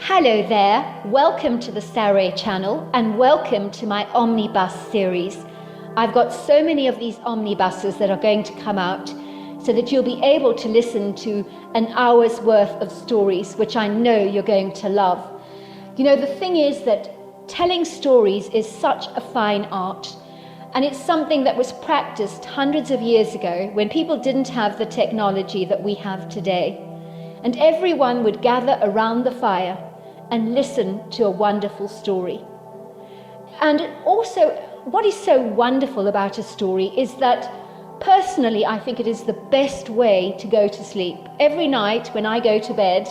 Hello there, welcome to the Saroy channel and welcome to my omnibus series. I've got so many of these omnibuses that are going to come out so that you'll be able to listen to an hour's worth of stories, which I know you're going to love. You know, the thing is that telling stories is such a fine art, and it's something that was practiced hundreds of years ago when people didn't have the technology that we have today. And everyone would gather around the fire and listen to a wonderful story. And also, what is so wonderful about a story is that personally, I think it is the best way to go to sleep. Every night when I go to bed,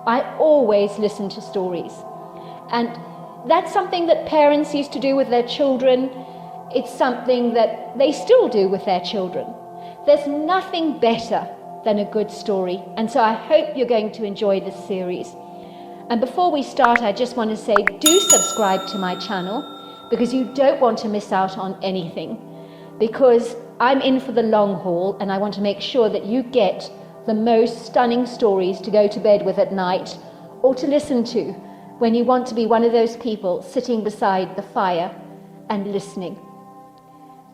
I always listen to stories. And that's something that parents used to do with their children. It's something that they still do with their children. There's nothing better than a good story. And so I hope you're going to enjoy this series. And before we start, I just want to say, do subscribe to my channel because you don't want to miss out on anything. Because I'm in for the long haul and I want to make sure that you get the most stunning stories to go to bed with at night or to listen to when you want to be one of those people sitting beside the fire and listening.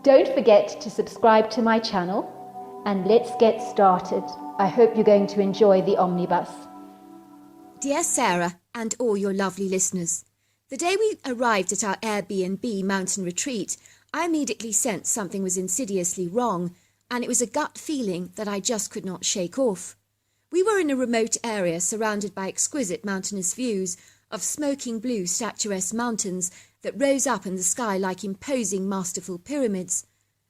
Don't forget to subscribe to my channel and let's get started. I hope you're going to enjoy the omnibus. Dear Sarah and all your lovely listeners, the day we arrived at our Airbnb mountain retreat, I immediately sensed something was insidiously wrong, and it was a gut feeling that I just could not shake off. We were in a remote area surrounded by exquisite mountainous views of smoking blue statuesque mountains that rose up in the sky like imposing masterful pyramids,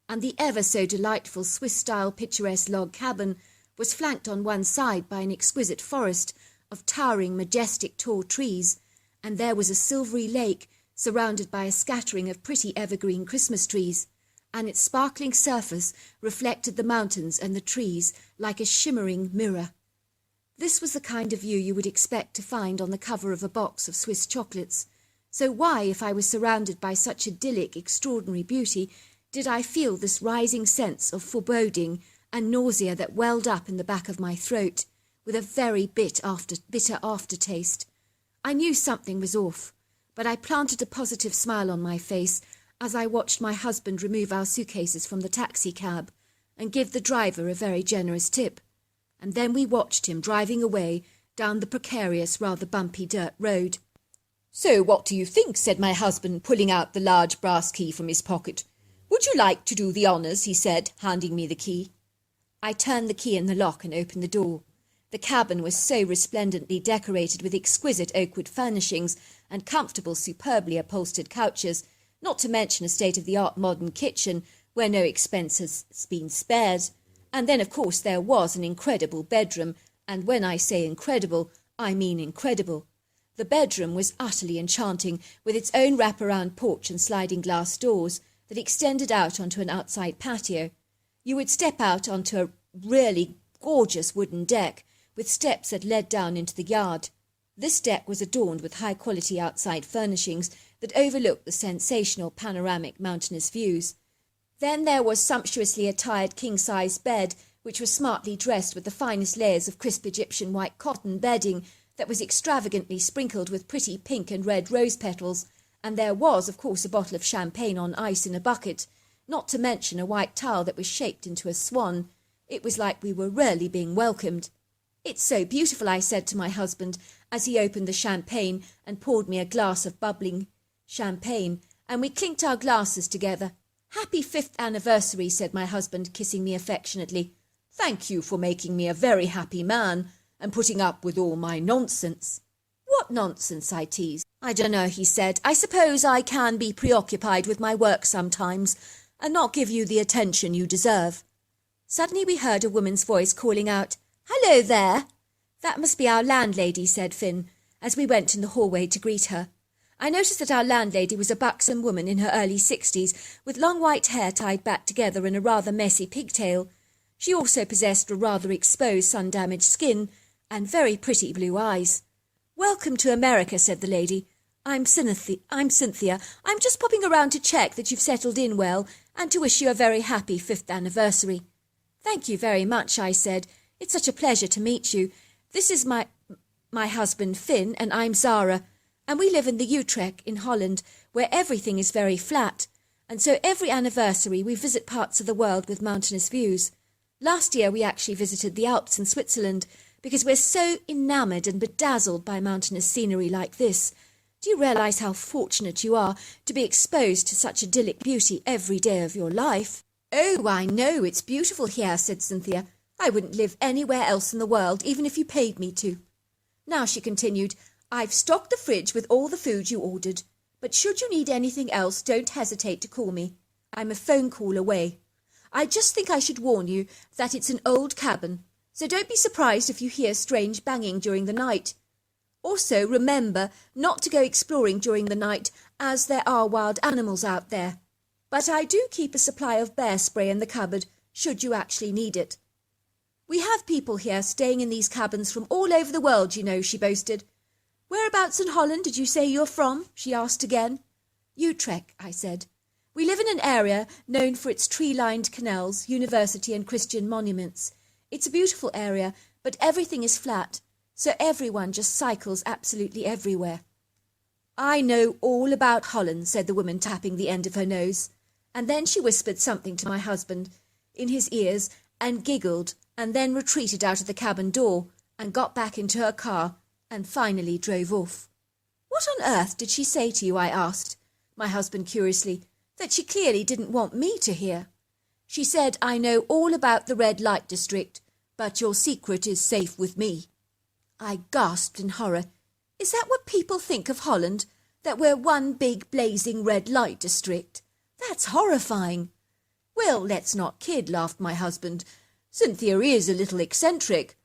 and the ever so delightful Swiss-style picturesque log cabin was flanked on one side by an exquisite forest of towering, majestic tall trees, and there was a silvery lake surrounded by a scattering of pretty evergreen Christmas trees, and its sparkling surface reflected the mountains and the trees like a shimmering mirror. This was the kind of view you would expect to find on the cover of a box of Swiss chocolates. So why, if I was surrounded by such idyllic, extraordinary beauty, did I feel this rising sense of foreboding and nausea that welled up in the back of my throat, with a very bitter aftertaste? I knew something was off, but I planted a positive smile on my face as I watched my husband remove our suitcases from the taxi cab and give the driver a very generous tip. And then we watched him driving away down the precarious, rather bumpy dirt road. "So what do you think?" said my husband, pulling out the large brass key from his pocket. "Would you like to do the honours?" he said, handing me the key. I turned the key in the lock and opened the door. The cabin was so resplendently decorated with exquisite oakwood furnishings and comfortable, superbly upholstered couches, not to mention a state-of-the-art modern kitchen where no expense has been spared. And then, of course, there was an incredible bedroom, and when I say incredible, I mean incredible. The bedroom was utterly enchanting, with its own wraparound porch and sliding glass doors that extended out onto an outside patio. You would step out onto a really gorgeous wooden deck, with steps that led down into the yard. This deck was adorned with high-quality outside furnishings that overlooked the sensational panoramic mountainous views. Then there was sumptuously attired king-size bed, which was smartly dressed with the finest layers of crisp Egyptian white cotton bedding that was extravagantly sprinkled with pretty pink and red rose petals, and there was, of course, a bottle of champagne on ice in a bucket, not to mention a white towel that was shaped into a swan. It was like we were really being welcomed. "It's so beautiful," I said to my husband as he opened the champagne and poured me a glass of bubbling champagne, and we clinked our glasses together. "Happy 5th anniversary," said my husband, kissing me affectionately. "Thank you for making me a very happy man and putting up with all my nonsense." "What nonsense?" I teased. "I dunno," he said. "I suppose I can be preoccupied with my work sometimes and not give you the attention you deserve." Suddenly we heard a woman's voice calling out, "Hello there!" "That must be our landlady," said Finn, as we went in the hallway to greet her. I noticed that our landlady was a buxom woman in her early 60s, with long white hair tied back together in a rather messy pigtail. She also possessed a rather exposed, sun-damaged skin and very pretty blue eyes. "Welcome to America," said the lady. I'm Cynthia. I'm just popping around to check that you've settled in well and to wish you a very happy 5th anniversary." "Thank you very much," I said. "It's such a pleasure to meet you. This is my my husband Finn, and I'm Zara, and we live in the Utrecht in Holland, where everything is very flat, and so every anniversary we visit parts of the world with mountainous views. Last year we actually visited the Alps in Switzerland, because we're so enamoured and bedazzled by mountainous scenery like this. Do you realise how fortunate you are to be exposed to such idyllic beauty every day of your life? Oh, I know, it's beautiful here, said Cynthia. I wouldn't live anywhere else in the world, even if you paid me to. Now, she continued, I've stocked the fridge with all the food you ordered, but should you need anything else, don't hesitate to call me. I'm a phone call away. I just think I should warn you that it's an old cabin, so don't be surprised if you hear strange banging during the night. Also, remember not to go exploring during the night, as there are wild animals out there. But I do keep a supply of bear spray in the cupboard, should you actually need it. We have people here staying in these cabins from all over the world, you know, she boasted. Whereabouts in Holland did you say you're from? She asked again. Utrecht, I said. We live in an area known for its tree-lined canals, university and Christian monuments. It's a beautiful area, but everything is flat, so everyone just cycles absolutely everywhere. I know all about Holland, said the woman, tapping the end of her nose. And then she whispered something to my husband in his ears and giggled, and then retreated out of the cabin door and got back into her car and finally drove off. What on earth did she say to you? I asked, my husband curiously, that she clearly didn't want me to hear. She said, I know all about the red light district, but your secret is safe with me. I gasped in horror. Is that what people think of Holland? That we're one big blazing red light district? That's horrifying. Well, let's not kid, laughed my husband. Cynthia is a little eccentric.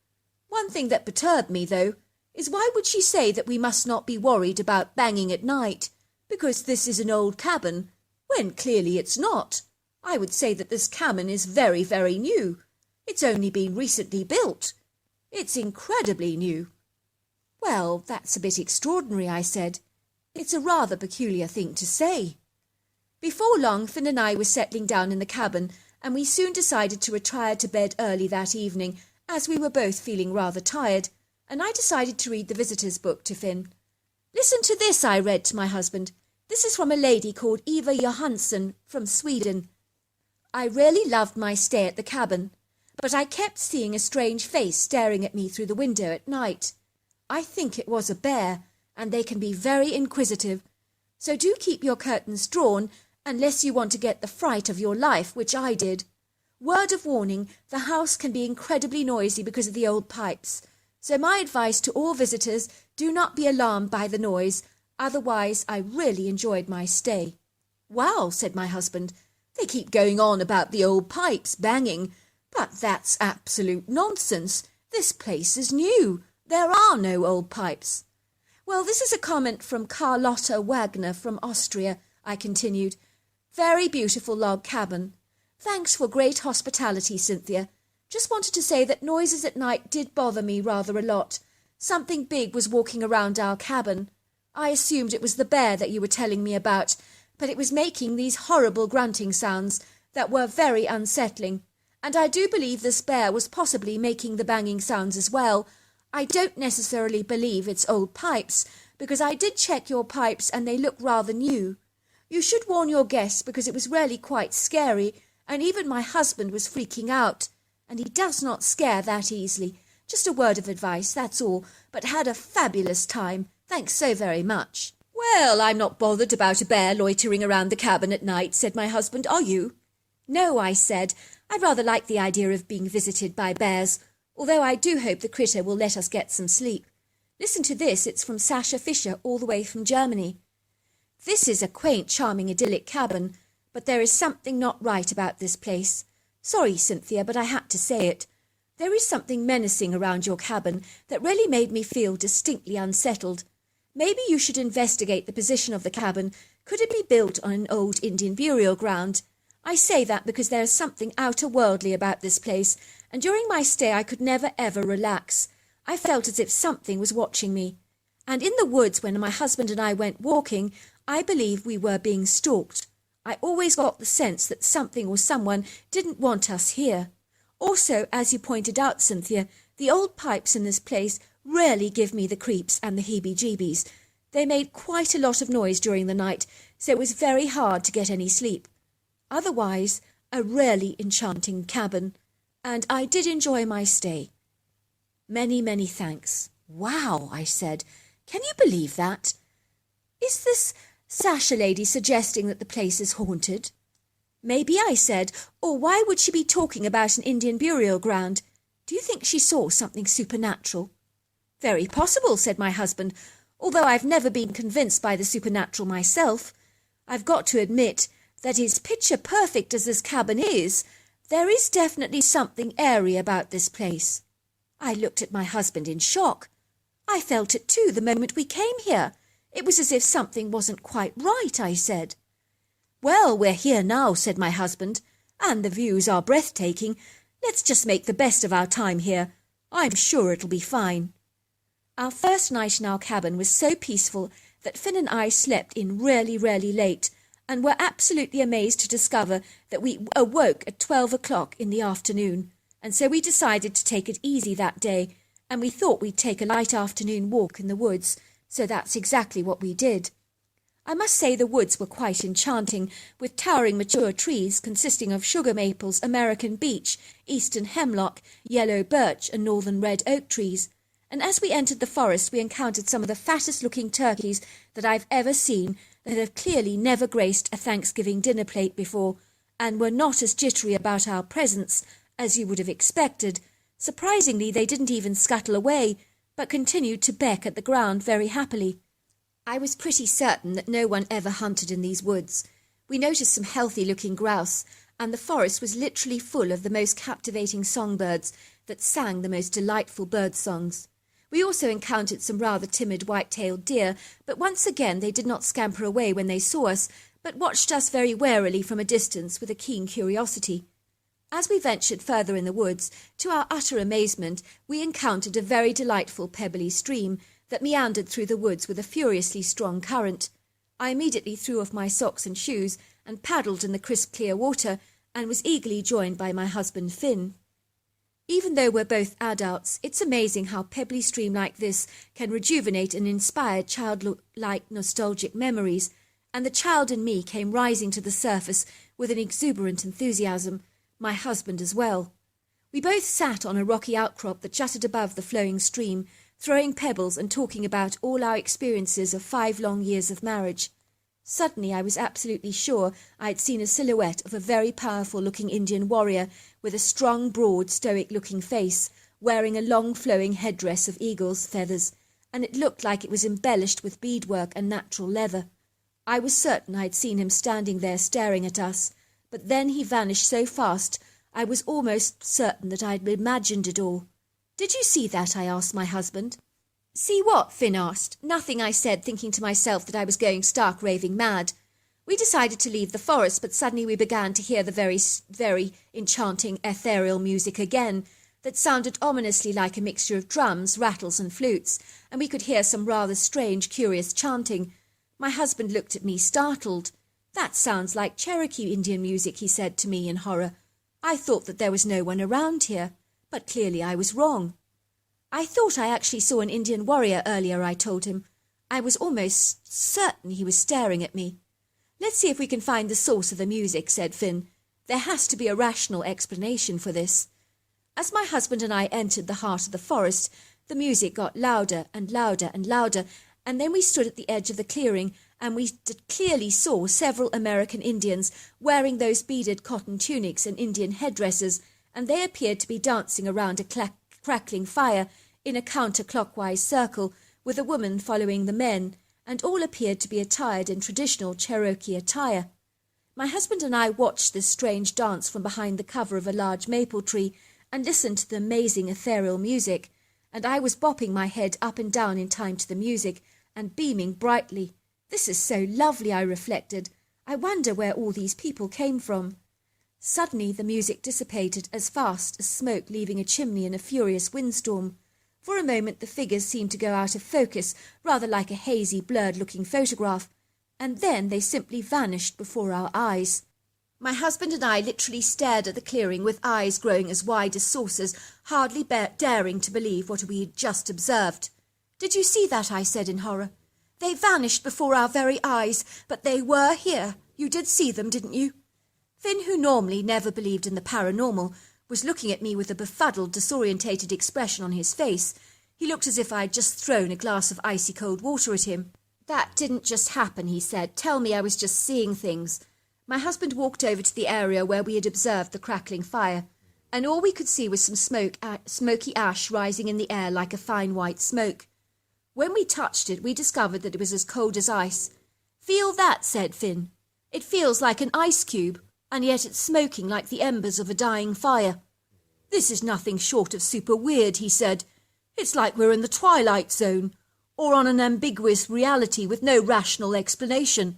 One thing that perturbed me, though, is why would she say that we must not be worried about banging at night, because this is an old cabin, when clearly it's not. I would say that this cabin is very, very new. It's only been recently built. It's incredibly new. Well, that's a bit extraordinary, I said. It's a rather peculiar thing to say. Before long, Finn and I were settling down in the cabin, and we soon decided to retire to bed early that evening, as we were both feeling rather tired, and I decided to read the visitor's book to Finn. Listen to this, I read to my husband. This is from a lady called Eva Johansson from Sweden. I really loved my stay at the cabin, but I kept seeing a strange face staring at me through the window at night. I think it was a bear, and they can be very inquisitive. So do keep your curtains drawn, unless you want to get the fright of your life, which I did. Word of warning, the house can be incredibly noisy because of the old pipes. So my advice to all visitors, do not be alarmed by the noise. Otherwise, I really enjoyed my stay. Wow, said my husband. They keep going on about the old pipes banging, but that's absolute nonsense. This place is new. There are no old pipes. Well, this is a comment from Carlotta Wagner from Austria, I continued. Very beautiful log cabin. Thanks for great hospitality, Cynthia. Just wanted to say that noises at night did bother me rather a lot. Something big was walking around our cabin. I assumed it was the bear that you were telling me about, but it was making these horrible grunting sounds that were very unsettling, and I do believe this bear was possibly making the banging sounds as well. I don't necessarily believe it's old pipes, because I did check your pipes and they look rather new. You should warn your guests, because it was really quite scary, and even my husband was freaking out, and he does not scare that easily. Just a word of advice, that's all, but had a fabulous time. Thanks so very much. Well, I'm not bothered about a bear loitering around the cabin at night, said my husband. Are you? No, I said. I rather like the idea of being visited by bears, although I do hope the critter will let us get some sleep. Listen to this, it's from Sasha Fisher, all the way from Germany. This is a quaint, charming, idyllic cabin, but there is something not right about this place. Sorry, Cynthia, but I had to say it. There is something menacing around your cabin that really made me feel distinctly unsettled. Maybe you should investigate the position of the cabin. Could it be built on an old Indian burial ground? I say that because there is something outer-worldly about this place, and during my stay I could never ever relax. I felt as if something was watching me. And in the woods, when my husband and I went walking, I believe we were being stalked. I always got the sense that something or someone didn't want us here. Also, as you pointed out, Cynthia, the old pipes in this place really give me the creeps and the heebie-jeebies. They made quite a lot of noise during the night, so it was very hard to get any sleep. Otherwise, a really enchanting cabin, and I did enjoy my stay. Many, many thanks. Wow, I said. Can you believe that? Is this Sasha lady suggesting that the place is haunted? Maybe, I said, or why would she be talking about an Indian burial ground? Do you think she saw something supernatural? Very possible, said my husband, although I've never been convinced by the supernatural myself. I've got to admit that as picture-perfect as this cabin is, there is definitely something airy about this place. I looked at my husband in shock. I felt it too the moment we came here. It was as if something wasn't quite right, I said. Well, we're here now, said my husband, and the views are breathtaking. Let's just make the best of our time here. I'm sure it'll be fine. Our first night in our cabin was so peaceful that Finn and I slept in really, really late, and were absolutely amazed to discover that we awoke at 12 o'clock in the afternoon, and so we decided to take it easy that day, and we thought we'd take a light afternoon walk in the woods, so that's exactly what we did. I must say the woods were quite enchanting, with towering mature trees consisting of sugar maples, American beech, eastern hemlock, yellow birch and northern red oak trees, and as we entered the forest we encountered some of the fattest-looking turkeys that I've ever seen, that have clearly never graced a Thanksgiving dinner plate before, and were not as jittery about our presence as you would have expected. Surprisingly, they didn't even scuttle away, but continued to peck at the ground very happily. I was pretty certain that no one ever hunted in these woods. We noticed some healthy-looking grouse, and the forest was literally full of the most captivating songbirds that sang the most delightful bird songs. We also encountered some rather timid white-tailed deer, but once again they did not scamper away when they saw us, but watched us very warily from a distance with a keen curiosity. As we ventured further in the woods, to our utter amazement, we encountered a very delightful pebbly stream that meandered through the woods with a furiously strong current. I immediately threw off my socks and shoes and paddled in the crisp clear water, and was eagerly joined by my husband Finn. Even though we're both adults, it's amazing how a pebbly stream like this can rejuvenate and inspire childlike nostalgic memories, and the child in me came rising to the surface with an exuberant enthusiasm, my husband as well. We both sat on a rocky outcrop that jutted above the flowing stream, throwing pebbles and talking about all our experiences of 5 long years of marriage. Suddenly I was absolutely sure I had seen a silhouette of a very powerful-looking Indian warrior with a strong, broad, stoic-looking face, wearing a long flowing headdress of eagle's feathers, and it looked like it was embellished with beadwork and natural leather. I was certain I had seen him standing there staring at us, but then he vanished so fast I was almost certain that I had imagined it all. "Did you see that?" I asked my husband. "See what?" Finn asked. "Nothing," I said, thinking to myself that I was going stark raving mad. We decided to leave the forest, but suddenly we began to hear the very, very enchanting ethereal music again, that sounded ominously like a mixture of drums, rattles and flutes, and we could hear some rather strange, curious chanting. My husband looked at me, startled. "That sounds like Cherokee Indian music," he said to me in horror. "I thought that there was no one around here, but clearly I was wrong." "I thought I actually saw an Indian warrior earlier," I told him. I was almost certain he was staring at me. "Let's see if we can find the source of the music," said Finn. "There has to be a rational explanation for this." As my husband and I entered the heart of the forest, the music got louder and louder and louder, and then we stood at the edge of the clearing, and we clearly saw several American Indians wearing those beaded cotton tunics and Indian headdresses, and they appeared to be dancing around a crackling fire in a counterclockwise circle, with a woman following the men, and all appeared to be attired in traditional Cherokee attire. My husband and I watched this strange dance from behind the cover of a large maple tree, and listened to the amazing ethereal music, and I was bopping my head up and down in time to the music, and beaming brightly. "This is so lovely," I reflected. "I wonder where all these people came from." Suddenly the music dissipated as fast as smoke leaving a chimney in a furious windstorm. For a moment the figures seemed to go out of focus, rather like a hazy, blurred-looking photograph, and then they simply vanished before our eyes. My husband and I literally stared at the clearing with eyes growing as wide as saucers, hardly daring to believe what we had just observed. "Did you see that?" I said in horror. "They vanished before our very eyes, but they were here. You did see them, didn't you?" Finn, who normally never believed in the paranormal, was looking at me with a befuddled, disorientated expression on his face. He looked as if I had just thrown a glass of icy cold water at him. "That didn't just happen," he said. "Tell me I was just seeing things." My husband walked over to the area where we had observed the crackling fire, and all we could see was some smoky ash rising in the air like a fine white smoke. When we touched it, we discovered that it was as cold as ice. "Feel that," said Finn. "It feels like an ice cube, and yet it's smoking like the embers of a dying fire." "This is nothing short of super weird," he said. "It's like we're in the Twilight Zone, or on an ambiguous reality with no rational explanation.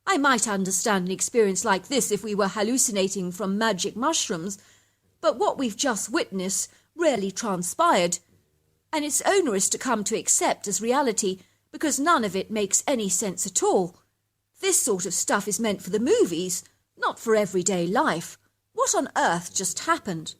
I might understand an experience like this if we were hallucinating from magic mushrooms, but what we've just witnessed rarely transpired, and it's onerous to come to accept as reality because none of it makes any sense at all. This sort of stuff is meant for the movies, not for everyday life. What on earth just happened?"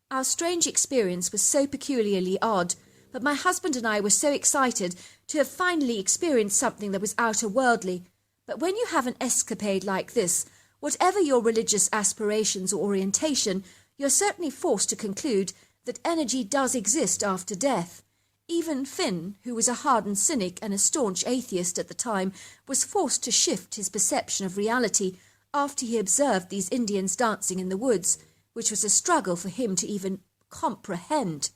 Our strange experience was so peculiarly odd, but my husband and I were so excited to have finally experienced something that was outer-worldly. But when you have an escapade like this, whatever your religious aspirations or orientation, you're certainly forced to conclude that energy does exist after death. Even Finn, who was a hardened cynic and a staunch atheist at the time, was forced to shift his perception of reality after he observed these Indians dancing in the woods, which was a struggle for him to even comprehend.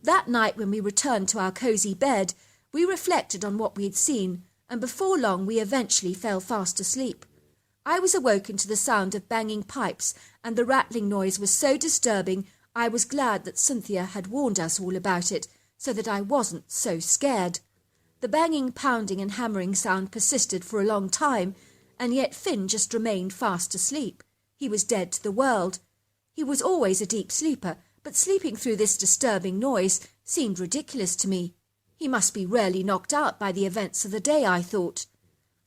That night when we returned to our cosy bed, we reflected on what we had seen, and before long we eventually fell fast asleep. I was awoken to the sound of banging pipes, and the rattling noise was so disturbing I was glad that Cynthia had warned us all about it, so that I wasn't so scared. The banging, pounding and hammering sound persisted for a long time, and yet Finn just remained fast asleep. He was dead to the world. He was always a deep sleeper, but sleeping through this disturbing noise seemed ridiculous to me. He must be rarely knocked out by the events of the day, I thought.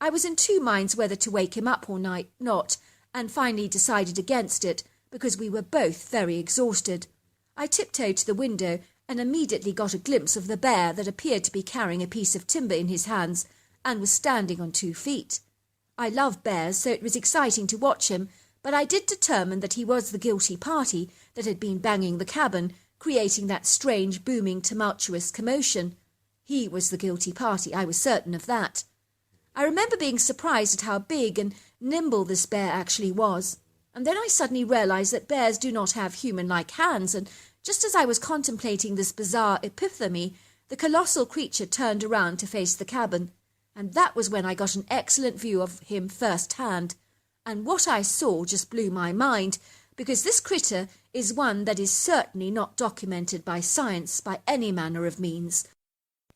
I was in two minds whether to wake him up or not, and finally decided against it, because we were both very exhausted. I tiptoed to the window and immediately got a glimpse of the bear that appeared to be carrying a piece of timber in his hands and was standing on 2 feet. I love bears, so it was exciting to watch him, but I did determine that he was the guilty party that had been banging the cabin, creating that strange, booming, tumultuous commotion. He was the guilty party, I was certain of that. I remember being surprised at how big and nimble this bear actually was, and then I suddenly realized that bears do not have human-like hands, and just as I was contemplating this bizarre epiphany, the colossal creature turned around to face the cabin, and that was when I got an excellent view of him first-hand. And what I saw just blew my mind, because this critter is one that is certainly not documented by science by any manner of means.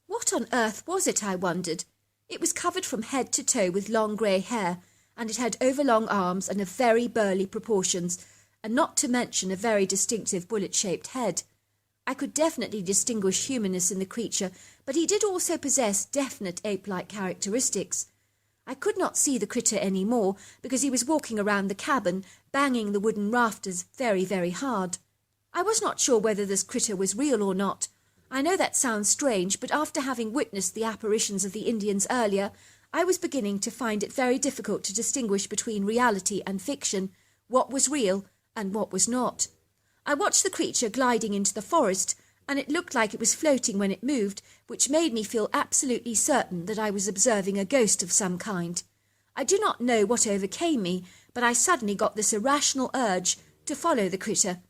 What on earth was it, I wondered? It was covered from head to toe with long grey hair, and it had overlong arms and of very burly proportions, and not to mention a very distinctive bullet-shaped head. I could definitely distinguish humanness in the creature, but he did also possess definite ape-like characteristics. I could not see the critter any more, because he was walking around the cabin, banging the wooden rafters very, very hard. I was not sure whether this critter was real or not. I know that sounds strange, but after having witnessed the apparitions of the Indians earlier, I was beginning to find it very difficult to distinguish between reality and fiction, what was real and what was not. I watched the creature gliding into the forest, and it looked like it was floating when it moved, which made me feel absolutely certain that I was observing a ghost of some kind. I do not know what overcame me, but I suddenly got this irrational urge to follow the critter.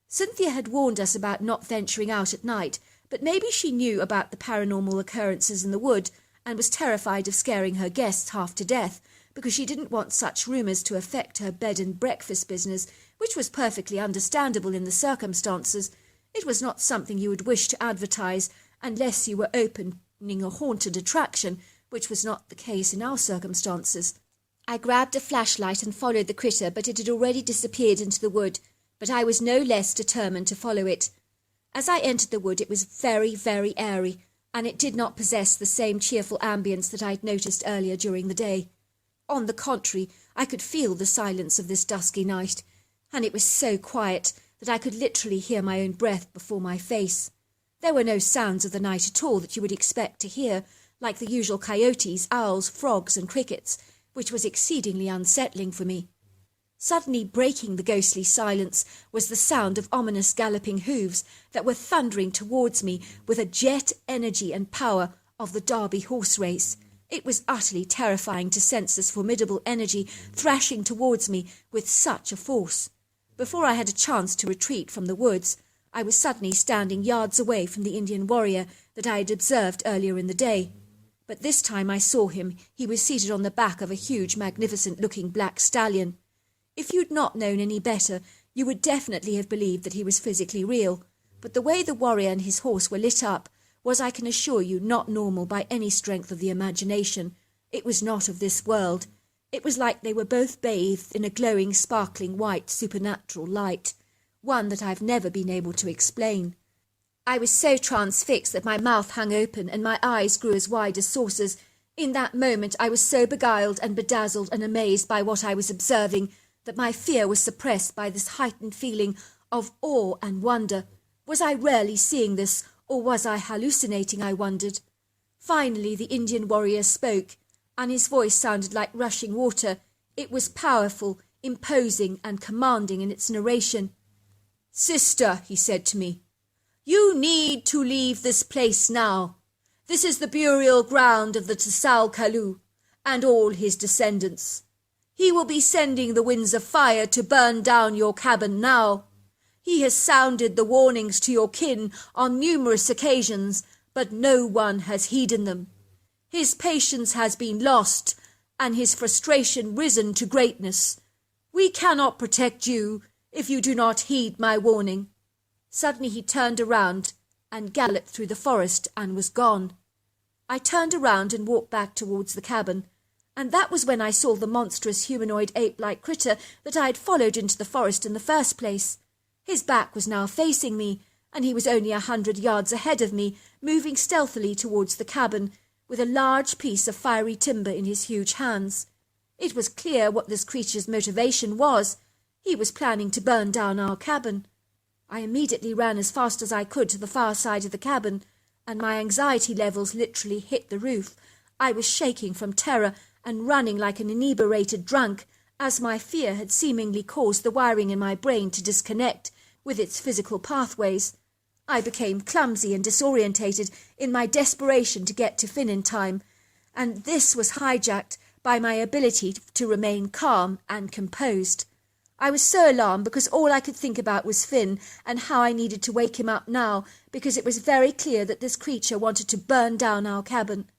Cynthia had warned us about not venturing out at night, but maybe she knew about the paranormal occurrences in the wood and was terrified of scaring her guests half to death, because she didn't want such rumours to affect her bed and breakfast business, which was perfectly understandable in the circumstances. It was not something you would wish to advertise unless you were opening a haunted attraction, which was not the case in our circumstances. I grabbed a flashlight and followed the critter, but it had already disappeared into the wood, but I was no less determined to follow it. As I entered the wood, it was very, very airy, and it did not possess the same cheerful ambience that I had noticed earlier during the day. On the contrary, I could feel the silence of this dusky night, and it was so quiet that I could literally hear my own breath before my face. There were no sounds of the night at all that you would expect to hear, like the usual coyotes, owls, frogs, and crickets, which was exceedingly unsettling for me. Suddenly breaking the ghostly silence was the sound of ominous galloping hooves that were thundering towards me with a jet energy and power of the Derby horse race. It was utterly terrifying to sense this formidable energy thrashing towards me with such a force. Before I had a chance to retreat from the woods, I was suddenly standing yards away from the Indian warrior that I had observed earlier in the day. But this time I saw him. He was seated on the back of a huge, magnificent-looking black stallion. If you'd not known any better, you would definitely have believed that he was physically real. But the way the warrior and his horse were lit up was, I can assure you, not normal by any strength of the imagination. It was not of this world. It was like they were both bathed in a glowing, sparkling, white, supernatural light, one that I've never been able to explain. I was so transfixed that my mouth hung open and my eyes grew as wide as saucers. In that moment I was so beguiled and bedazzled and amazed by what I was observing that my fear was suppressed by this heightened feeling of awe and wonder. Was I really seeing this, or was I hallucinating, I wondered. Finally the Indian warrior spoke, and his voice sounded like rushing water. It was powerful, imposing, and commanding in its narration. "Sister," he said to me, "you need to leave this place now. This is the burial ground of the Tsal Kalu and all his descendants. He will be sending the winds of fire to burn down your cabin now. He has sounded the warnings to your kin on numerous occasions, but no one has heeded them. His patience has been lost, and his frustration risen to greatness. We cannot protect you if you do not heed my warning." Suddenly he turned around and galloped through the forest and was gone. I turned around and walked back towards the cabin, and that was when I saw the monstrous humanoid ape-like critter that I had followed into the forest in the first place. His back was now facing me, and he was only 100 yards ahead of me, moving stealthily towards the cabin, with a large piece of fiery timber in his huge hands. It was clear what this creature's motivation was. He was planning to burn down our cabin. I immediately ran as fast as I could to the far side of the cabin, and my anxiety levels literally hit the roof. I was shaking from terror and running like an inebriated drunk, as my fear had seemingly caused the wiring in my brain to disconnect with its physical pathways. I became clumsy and disorientated in my desperation to get to Finn in time, and this was hijacked by my ability to remain calm and composed. I was so alarmed because all I could think about was Finn and how I needed to wake him up now, because it was very clear that this creature wanted to burn down our cabin.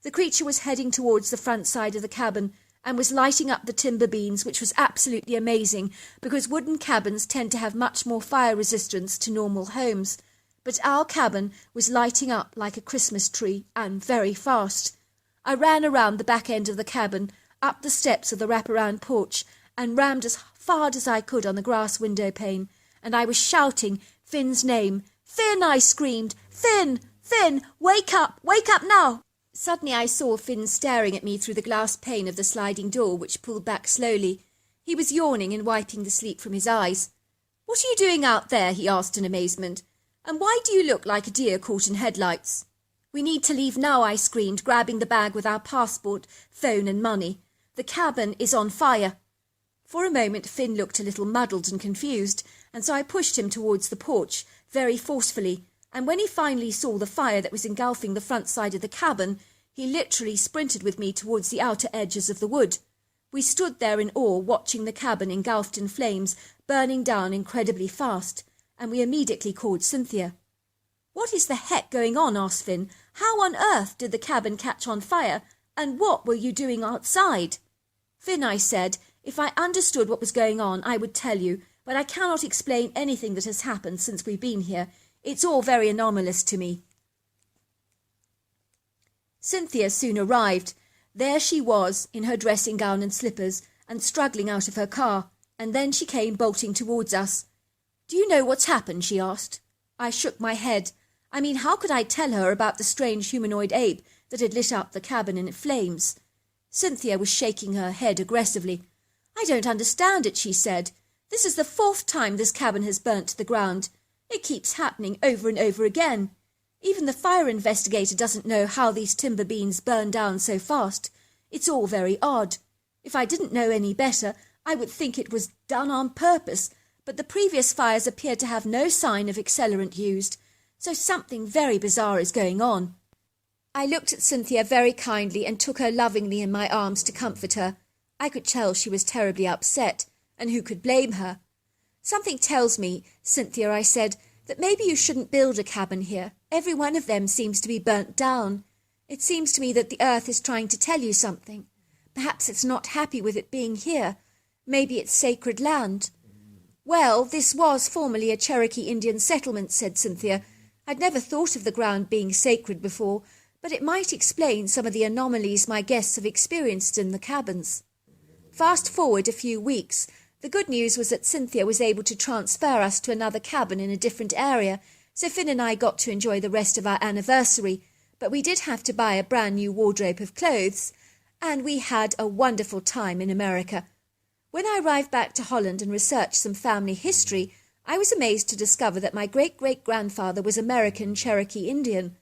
The creature was heading towards the front side of the cabin and was lighting up the timber beams, which was absolutely amazing because wooden cabins tend to have much more fire resistance to normal homes. But our cabin was lighting up like a Christmas tree, and very fast. I ran around the back end of the cabin, up the steps of the wraparound porch, and rammed as hard as I could on the grass window pane, and I was shouting Finn's name. "Finn!" I screamed. "Finn! Finn! Wake up! Wake up now!" Suddenly I saw Finn staring at me through the glass pane of the sliding door, which pulled back slowly. He was yawning and wiping the sleep from his eyes. "What are you doing out there?" he asked in amazement. "And why do you look like a deer caught in headlights?" "We need to leave now," I screamed, grabbing the bag with our passport, phone and money. "The cabin is on fire." For a moment Finn looked a little muddled and confused, and so I pushed him towards the porch very forcefully, and when he finally saw the fire that was engulfing the front side of the cabin, he literally sprinted with me towards the outer edges of the wood. We stood there in awe, watching the cabin engulfed in flames, burning down incredibly fast, and we immediately called Cynthia. "What is the heck going on?" asked Finn. "How on earth did the cabin catch on fire, and what were you doing outside?" "Finn," I said, "if I understood what was going on, I would tell you, but I cannot explain anything that has happened since we've been here. It's all very anomalous to me." Cynthia soon arrived. There she was, in her dressing gown and slippers, and struggling out of her car, and then she came bolting towards us. "Do you know what's happened?" she asked. I shook my head. I mean, how could I tell her about the strange humanoid ape that had lit up the cabin in flames? Cynthia was shaking her head aggressively. "I don't understand it," she said. "This is the 4th time this cabin has burnt to the ground. It keeps happening over and over again. Even the fire investigator doesn't know how these timber beams burn down so fast. It's all very odd. If I didn't know any better, I would think it was done on purpose, but the previous fires appear to have no sign of accelerant used, so something very bizarre is going on." I looked at Cynthia very kindly and took her lovingly in my arms to comfort her. I could tell she was terribly upset, and who could blame her? "Something tells me, Cynthia," I said, "that maybe you shouldn't build a cabin here. Every one of them seems to be burnt down. It seems to me that the earth is trying to tell you something. Perhaps it's not happy with it being here. Maybe it's sacred land." "Well, this was formerly a Cherokee Indian settlement," said Cynthia. "I'd never thought of the ground being sacred before, but it might explain some of the anomalies my guests have experienced in the cabins." Fast forward a few weeks. The good news was that Cynthia was able to transfer us to another cabin in a different area, so Finn and I got to enjoy the rest of our anniversary, but we did have to buy a brand new wardrobe of clothes, and we had a wonderful time in America. When I arrived back to Holland and researched some family history, I was amazed to discover that my great-great-grandfather was American Cherokee Indian.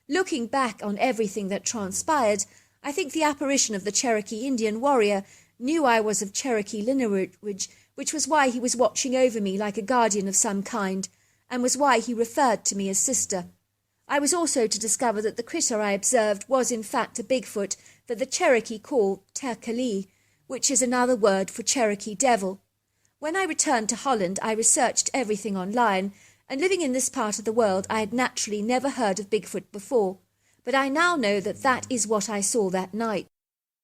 Looking back on everything that transpired, I think the apparition of the Cherokee Indian warrior knew I was of Cherokee lineage, which was why he was watching over me like a guardian of some kind, and was why he referred to me as sister. I was also to discover that the critter I observed was in fact a Bigfoot that the Cherokee call Terkali, which is another word for Cherokee devil. When I returned to Holland, I researched everything online, and living in this part of the world, I had naturally never heard of Bigfoot before, but I now know that that is what I saw that night.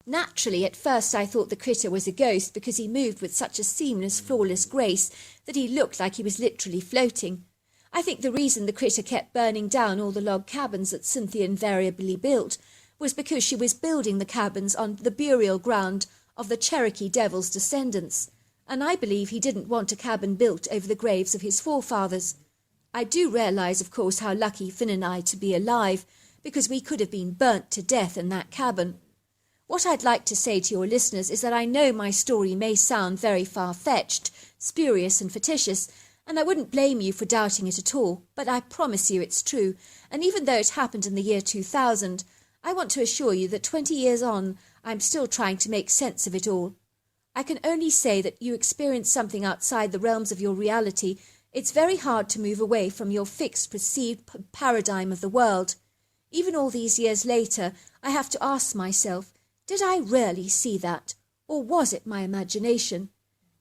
Naturally, at first I thought the critter was a ghost because he moved with such a seamless, flawless grace that he looked like he was literally floating. I think the reason the critter kept burning down all the log cabins that Cynthia invariably built was because she was building the cabins on the burial ground of the Cherokee devil's descendants, and I believe he didn't want a cabin built over the graves of his forefathers. I do realise, of course, how lucky Finn and I to be alive, because we could have been burnt to death in that cabin. What I'd like to say to your listeners is that I know my story may sound very far-fetched, spurious and fictitious, and I wouldn't blame you for doubting it at all, but I promise you it's true, and even though it happened in the year 2000, I want to assure you that 20 years on, I'm still trying to make sense of it all. I can only say that you experience something outside the realms of your reality. It's very hard to move away from your fixed perceived paradigm of the world. Even all these years later, I have to ask myself, did I really see that? Or was it my imagination?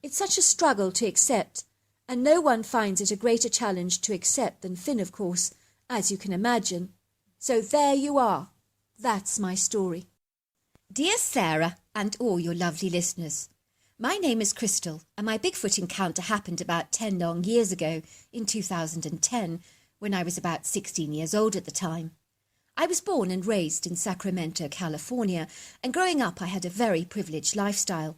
It's such a struggle to accept, and no one finds it a greater challenge to accept than Finn, of course, as you can imagine. So there you are. That's my story. Dear Sarah and all your lovely listeners, my name is Crystal, and my Bigfoot encounter happened about 10 long years ago in 2010, when I was about 16 years old at the time. I was born and raised in Sacramento, California, and growing up I had a very privileged lifestyle.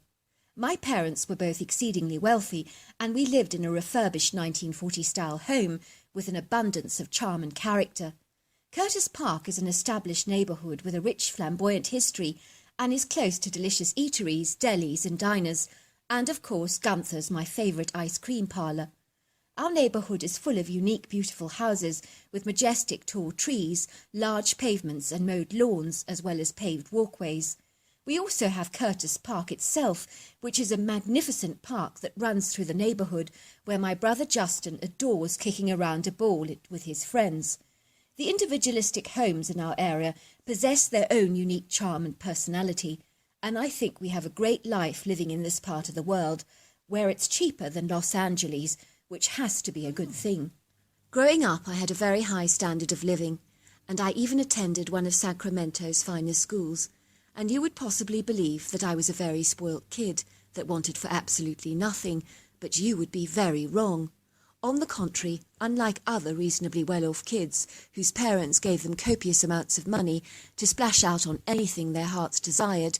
My parents were both exceedingly wealthy, and we lived in a refurbished 1940-style home with an abundance of charm and character. Curtis Park is an established neighbourhood with a rich, flamboyant history and is close to delicious eateries, delis and diners, and of course Gunther's, my favourite ice cream parlour. Our neighbourhood is full of unique, beautiful houses with majestic tall trees, large pavements and mowed lawns, as well as paved walkways. We also have Curtis Park itself, which is a magnificent park that runs through the neighbourhood, where my brother Justin adores kicking around a ball with his friends. The individualistic homes in our area possess their own unique charm and personality, and I think we have a great life living in this part of the world, where it's cheaper than Los Angeles, which has to be a good thing. Growing up, I had a very high standard of living, and I even attended one of Sacramento's finest schools, and you would possibly believe that I was a very spoilt kid that wanted for absolutely nothing, but you would be very wrong. On the contrary, unlike other reasonably well-off kids whose parents gave them copious amounts of money to splash out on anything their hearts desired,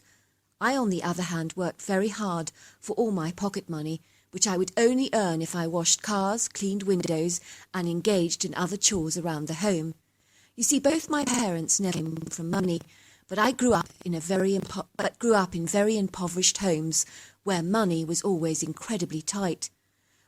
I, on the other hand, worked very hard for all my pocket money, which I would only earn if I washed cars, cleaned windows, and engaged in other chores around the home. You see, both my parents never came from money. but I grew up in very impoverished homes where money was always incredibly tight.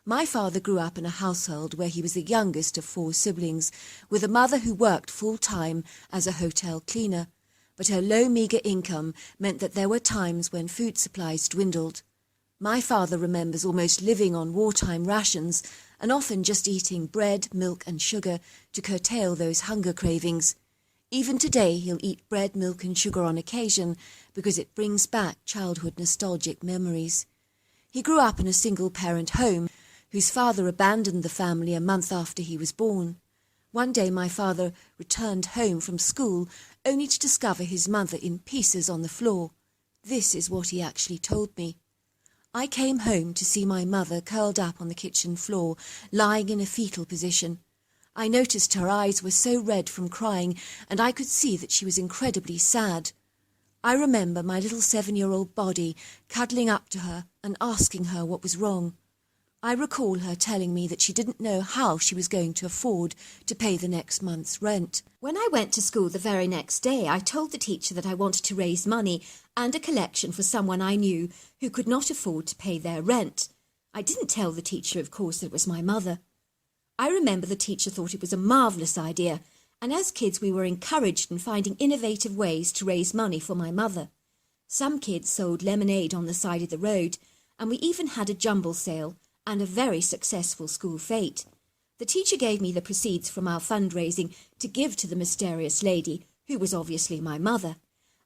My father grew up in a household where he was the youngest of 4 siblings, with a mother who worked full-time as a hotel cleaner, but her low meagre income meant that there were times when food supplies dwindled. My father remembers almost living on wartime rations and often just eating bread, milk and sugar to curtail those hunger cravings. Even today he'll eat bread, milk and sugar on occasion because it brings back childhood nostalgic memories. He grew up in a single-parent home whose father abandoned the family a month after he was born. One day my father returned home from school only to discover his mother in pieces on the floor. This is what he actually told me. I came home to see my mother curled up on the kitchen floor, lying in a fetal position. I noticed her eyes were so red from crying, and I could see that she was incredibly sad. I remember my little 7-year-old body cuddling up to her and asking her what was wrong. I recall her telling me that she didn't know how she was going to afford to pay the next month's rent. When I went to school the very next day, I told the teacher that I wanted to raise money and a collection for someone I knew who could not afford to pay their rent. I didn't tell the teacher, of course, that it was my mother. I remember the teacher thought it was a marvellous idea, and as kids we were encouraged in finding innovative ways to raise money for my mother. Some kids sold lemonade on the side of the road, and we even had a jumble sale and a very successful school fete. The teacher gave me the proceeds from our fundraising to give to the mysterious lady, who was obviously my mother.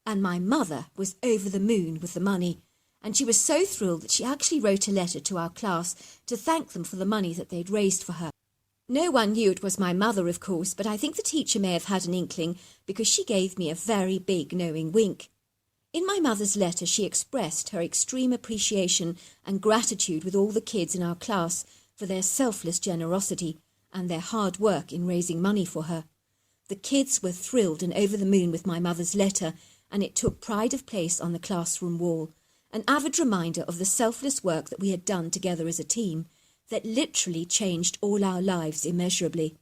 And my mother was over the moon with the money, and she was so thrilled that she actually wrote a letter to our class to thank them for the money that they'd raised for her. No one knew it was my mother, of course, but I think the teacher may have had an inkling because she gave me a very big knowing wink. In my mother's letter, she expressed her extreme appreciation and gratitude with all the kids in our class for their selfless generosity and their hard work in raising money for her. The kids were thrilled and over the moon with my mother's letter, and it took pride of place on the classroom wall, an avid reminder of the selfless work that we had done together as a team that literally changed all our lives immeasurably.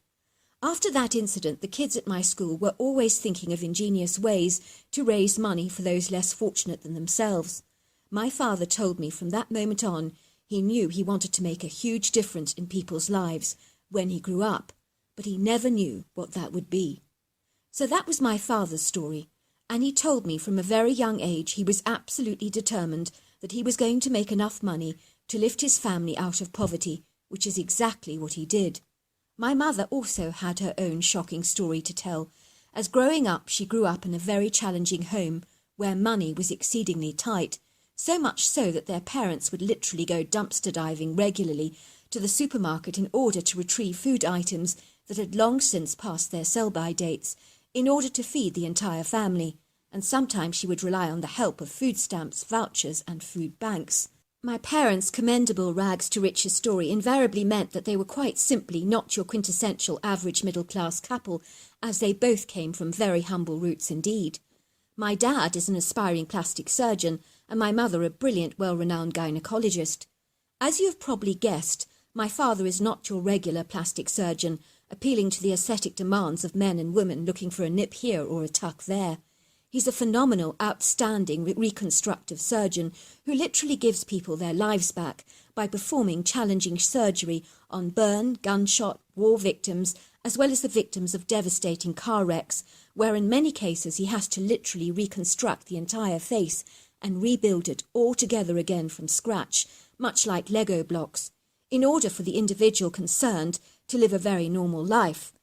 After that incident, the kids at my school were always thinking of ingenious ways to raise money for those less fortunate than themselves. My father told me from that moment on he knew he wanted to make a huge difference in people's lives when he grew up, but he never knew what that would be. So that was my father's story, and he told me from a very young age he was absolutely determined that he was going to make enough money to lift his family out of poverty, which is exactly what he did. My mother also had her own shocking story to tell, as growing up she grew up in a very challenging home where money was exceedingly tight, so much so that their parents would literally go dumpster diving regularly to the supermarket in order to retrieve food items that had long since passed their sell-by dates in order to feed the entire family, and sometimes she would rely on the help of food stamps, vouchers and food banks. My parents' commendable rags-to-riches story invariably meant that they were quite simply not your quintessential average middle-class couple, as they both came from very humble roots indeed. My dad is an aspiring plastic surgeon, and my mother a brilliant, well-renowned gynecologist. As you have probably guessed, my father is not your regular plastic surgeon, appealing to the aesthetic demands of men and women looking for a nip here or a tuck there. He's a phenomenal, outstanding reconstructive surgeon who literally gives people their lives back by performing challenging surgery on burn, gunshot, war victims, as well as the victims of devastating car wrecks, where in many cases he has to literally reconstruct the entire face and rebuild it all together again from scratch, much like Lego blocks, in order for the individual concerned to live a very normal life.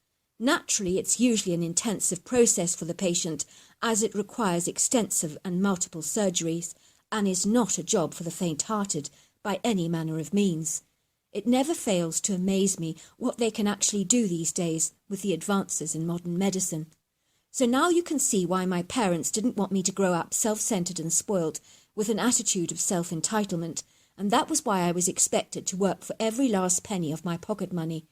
Naturally, it's usually an intensive process for the patient, as it requires extensive and multiple surgeries, and is not a job for the faint-hearted by any manner of means. It never fails to amaze me what they can actually do these days with the advances in modern medicine. So now you can see why my parents didn't want me to grow up self-centered and spoilt, with an attitude of self-entitlement, and that was why I was expected to work for every last penny of my pocket money.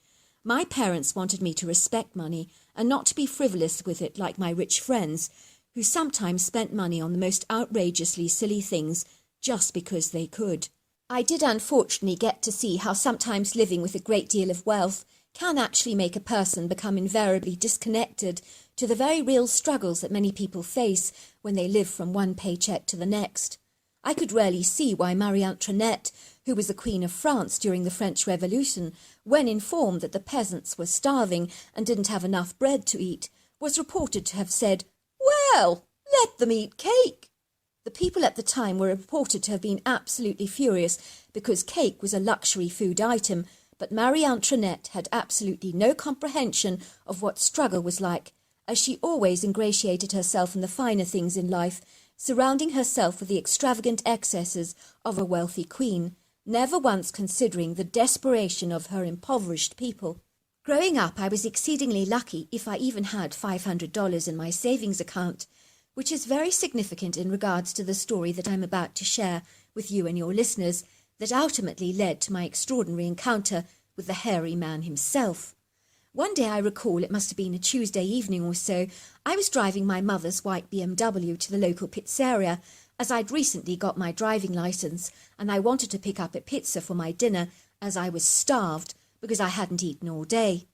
My parents wanted me to respect money and not to be frivolous with it like my rich friends, who sometimes spent money on the most outrageously silly things just because they could. I did unfortunately get to see how sometimes living with a great deal of wealth can actually make a person become invariably disconnected to the very real struggles that many people face when they live from one paycheck to the next. I could rarely see why Marie Antoinette, who was the Queen of France during the French Revolution, when informed that the peasants were starving and didn't have enough bread to eat, was reported to have said, "Well, let them eat cake." The people at the time were reported to have been absolutely furious because cake was a luxury food item, but Marie Antoinette had absolutely no comprehension of what struggle was like, as she always ingratiated herself in the finer things in life, surrounding herself with the extravagant excesses of a wealthy queen, never once considering the desperation of her impoverished people. Growing up, I was exceedingly lucky if I even had $500 in my savings account, which is very significant in regards to the story that I'm about to share with you and your listeners that ultimately led to my extraordinary encounter with the hairy man himself. One day I recall, it must have been a Tuesday evening or so, I was driving my mother's white BMW to the local pizzeria, as I'd recently got my driving licence and I wanted to pick up a pizza for my dinner as I was starved because I hadn't eaten all day.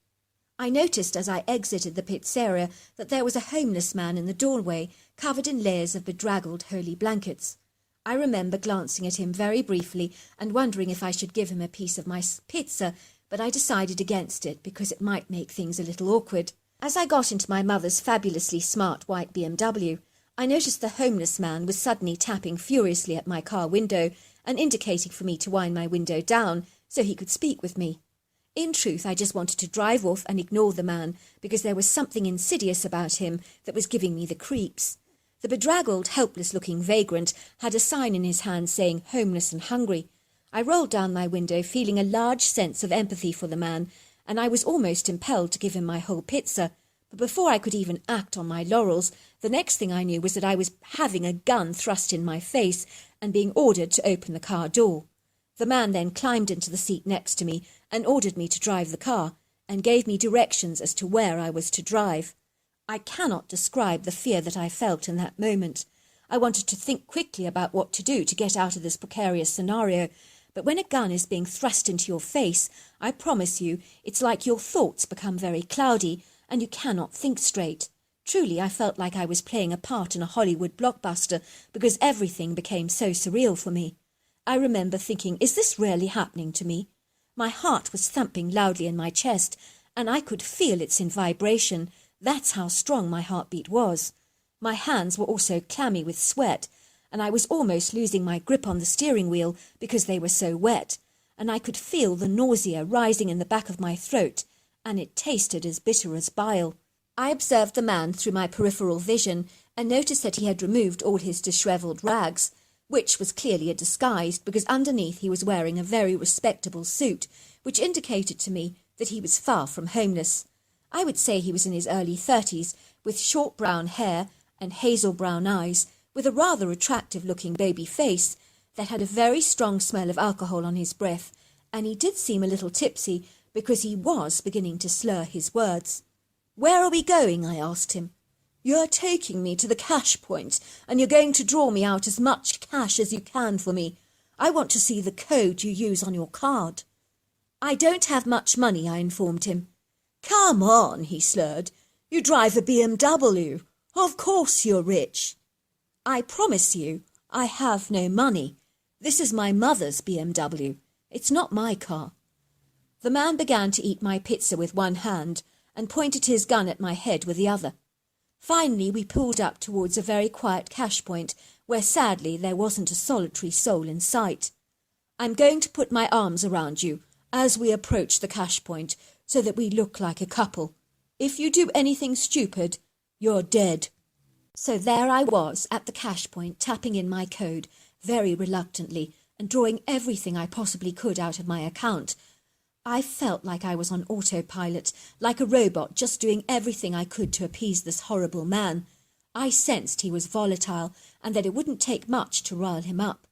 I noticed as I exited the pizzeria that there was a homeless man in the doorway covered in layers of bedraggled holy blankets. I remember glancing at him very briefly and wondering if I should give him a piece of my pizza, but I decided against it because it might make things a little awkward. As I got into my mother's fabulously smart white BMW, I noticed the homeless man was suddenly tapping furiously at my car window and indicating for me to wind my window down so he could speak with me. In truth, I just wanted to drive off and ignore the man because there was something insidious about him that was giving me the creeps. The bedraggled, helpless-looking vagrant had a sign in his hand saying "homeless and hungry." I rolled down my window, feeling a large sense of empathy for the man, and I was almost impelled to give him my whole pizza. But before I could even act on my laurels, the next thing I knew was that I was having a gun thrust in my face and being ordered to open the car door. The man then climbed into the seat next to me and ordered me to drive the car, and gave me directions as to where I was to drive. I cannot describe the fear that I felt in that moment. I wanted to think quickly about what to do to get out of this precarious scenario, but when a gun is being thrust into your face, I promise you, it's like your thoughts become very cloudy and you cannot think straight. Truly, I felt like I was playing a part in a Hollywood blockbuster because everything became so surreal for me. I remember thinking, is this really happening to me? My heart was thumping loudly in my chest, and I could feel it's in vibration. That's how strong my heartbeat was. My hands were also clammy with sweat, and I was almost losing my grip on the steering wheel because they were so wet, and I could feel the nausea rising in the back of my throat, and it tasted as bitter as bile. I observed the man through my peripheral vision and noticed that he had removed all his dishevelled rags, which was clearly a disguise because underneath he was wearing a very respectable suit, which indicated to me that he was far from homeless. I would say he was in his early 30s, with short brown hair and hazel brown eyes, with a rather attractive-looking baby face that had a very strong smell of alcohol on his breath, and he did seem a little tipsy because he was beginning to slur his words. "Where are we going?" I asked him. "You're taking me to the cash point, and you're going to draw me out as much cash as you can for me. I want to see the code you use on your card." "I don't have much money," I informed him. "Come on," he slurred. "You drive a BMW. Of course you're rich." "I promise you, I have no money. This is my mother's BMW. It's not my car." The man began to eat my pizza with one hand and pointed his gun at my head with the other. Finally, we pulled up towards a very quiet cash point where sadly there wasn't a solitary soul in sight. "I'm going to put my arms around you as we approach the cash point so that we look like a couple. If you do anything stupid, you're dead." So there I was at the cash point, tapping in my code very reluctantly and drawing everything I possibly could out of my account. I felt like I was on autopilot, like a robot just doing everything I could to appease this horrible man. I sensed he was volatile and that it wouldn't take much to rile him up.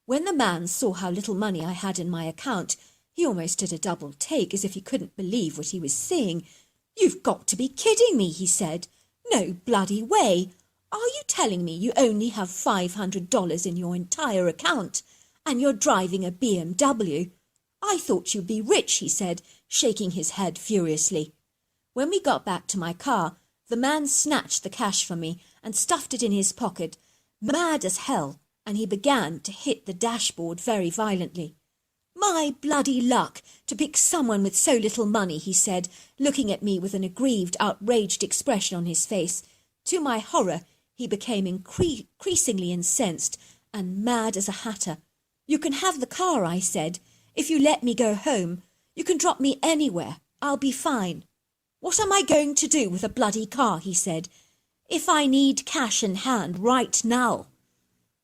When the man saw how little money I had in my account, he almost did a double take as if he couldn't believe what he was seeing. "You've got to be kidding me," he said. "No bloody way. Are you telling me you only have $500 in your entire account, and you're driving a BMW? I thought you'd be rich," he said, shaking his head furiously. When we got back to my car, The man snatched the cash from me and stuffed it in his pocket, mad as hell, and he began to hit the dashboard very violently. "My bloody luck, to pick someone with so little money," he said, looking at me with an aggrieved, outraged expression on his face. To my horror, he became increasingly incensed and mad as a hatter. "You can have the car," I said, "if you let me go home. You can drop me anywhere. I'll be fine." "What am I going to do with a bloody car?" he said, "if I need cash in hand right now?"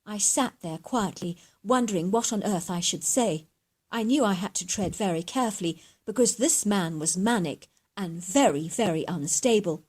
I sat there quietly, wondering what on earth I should say. I knew I had to tread very carefully, because this man was manic and very, very unstable.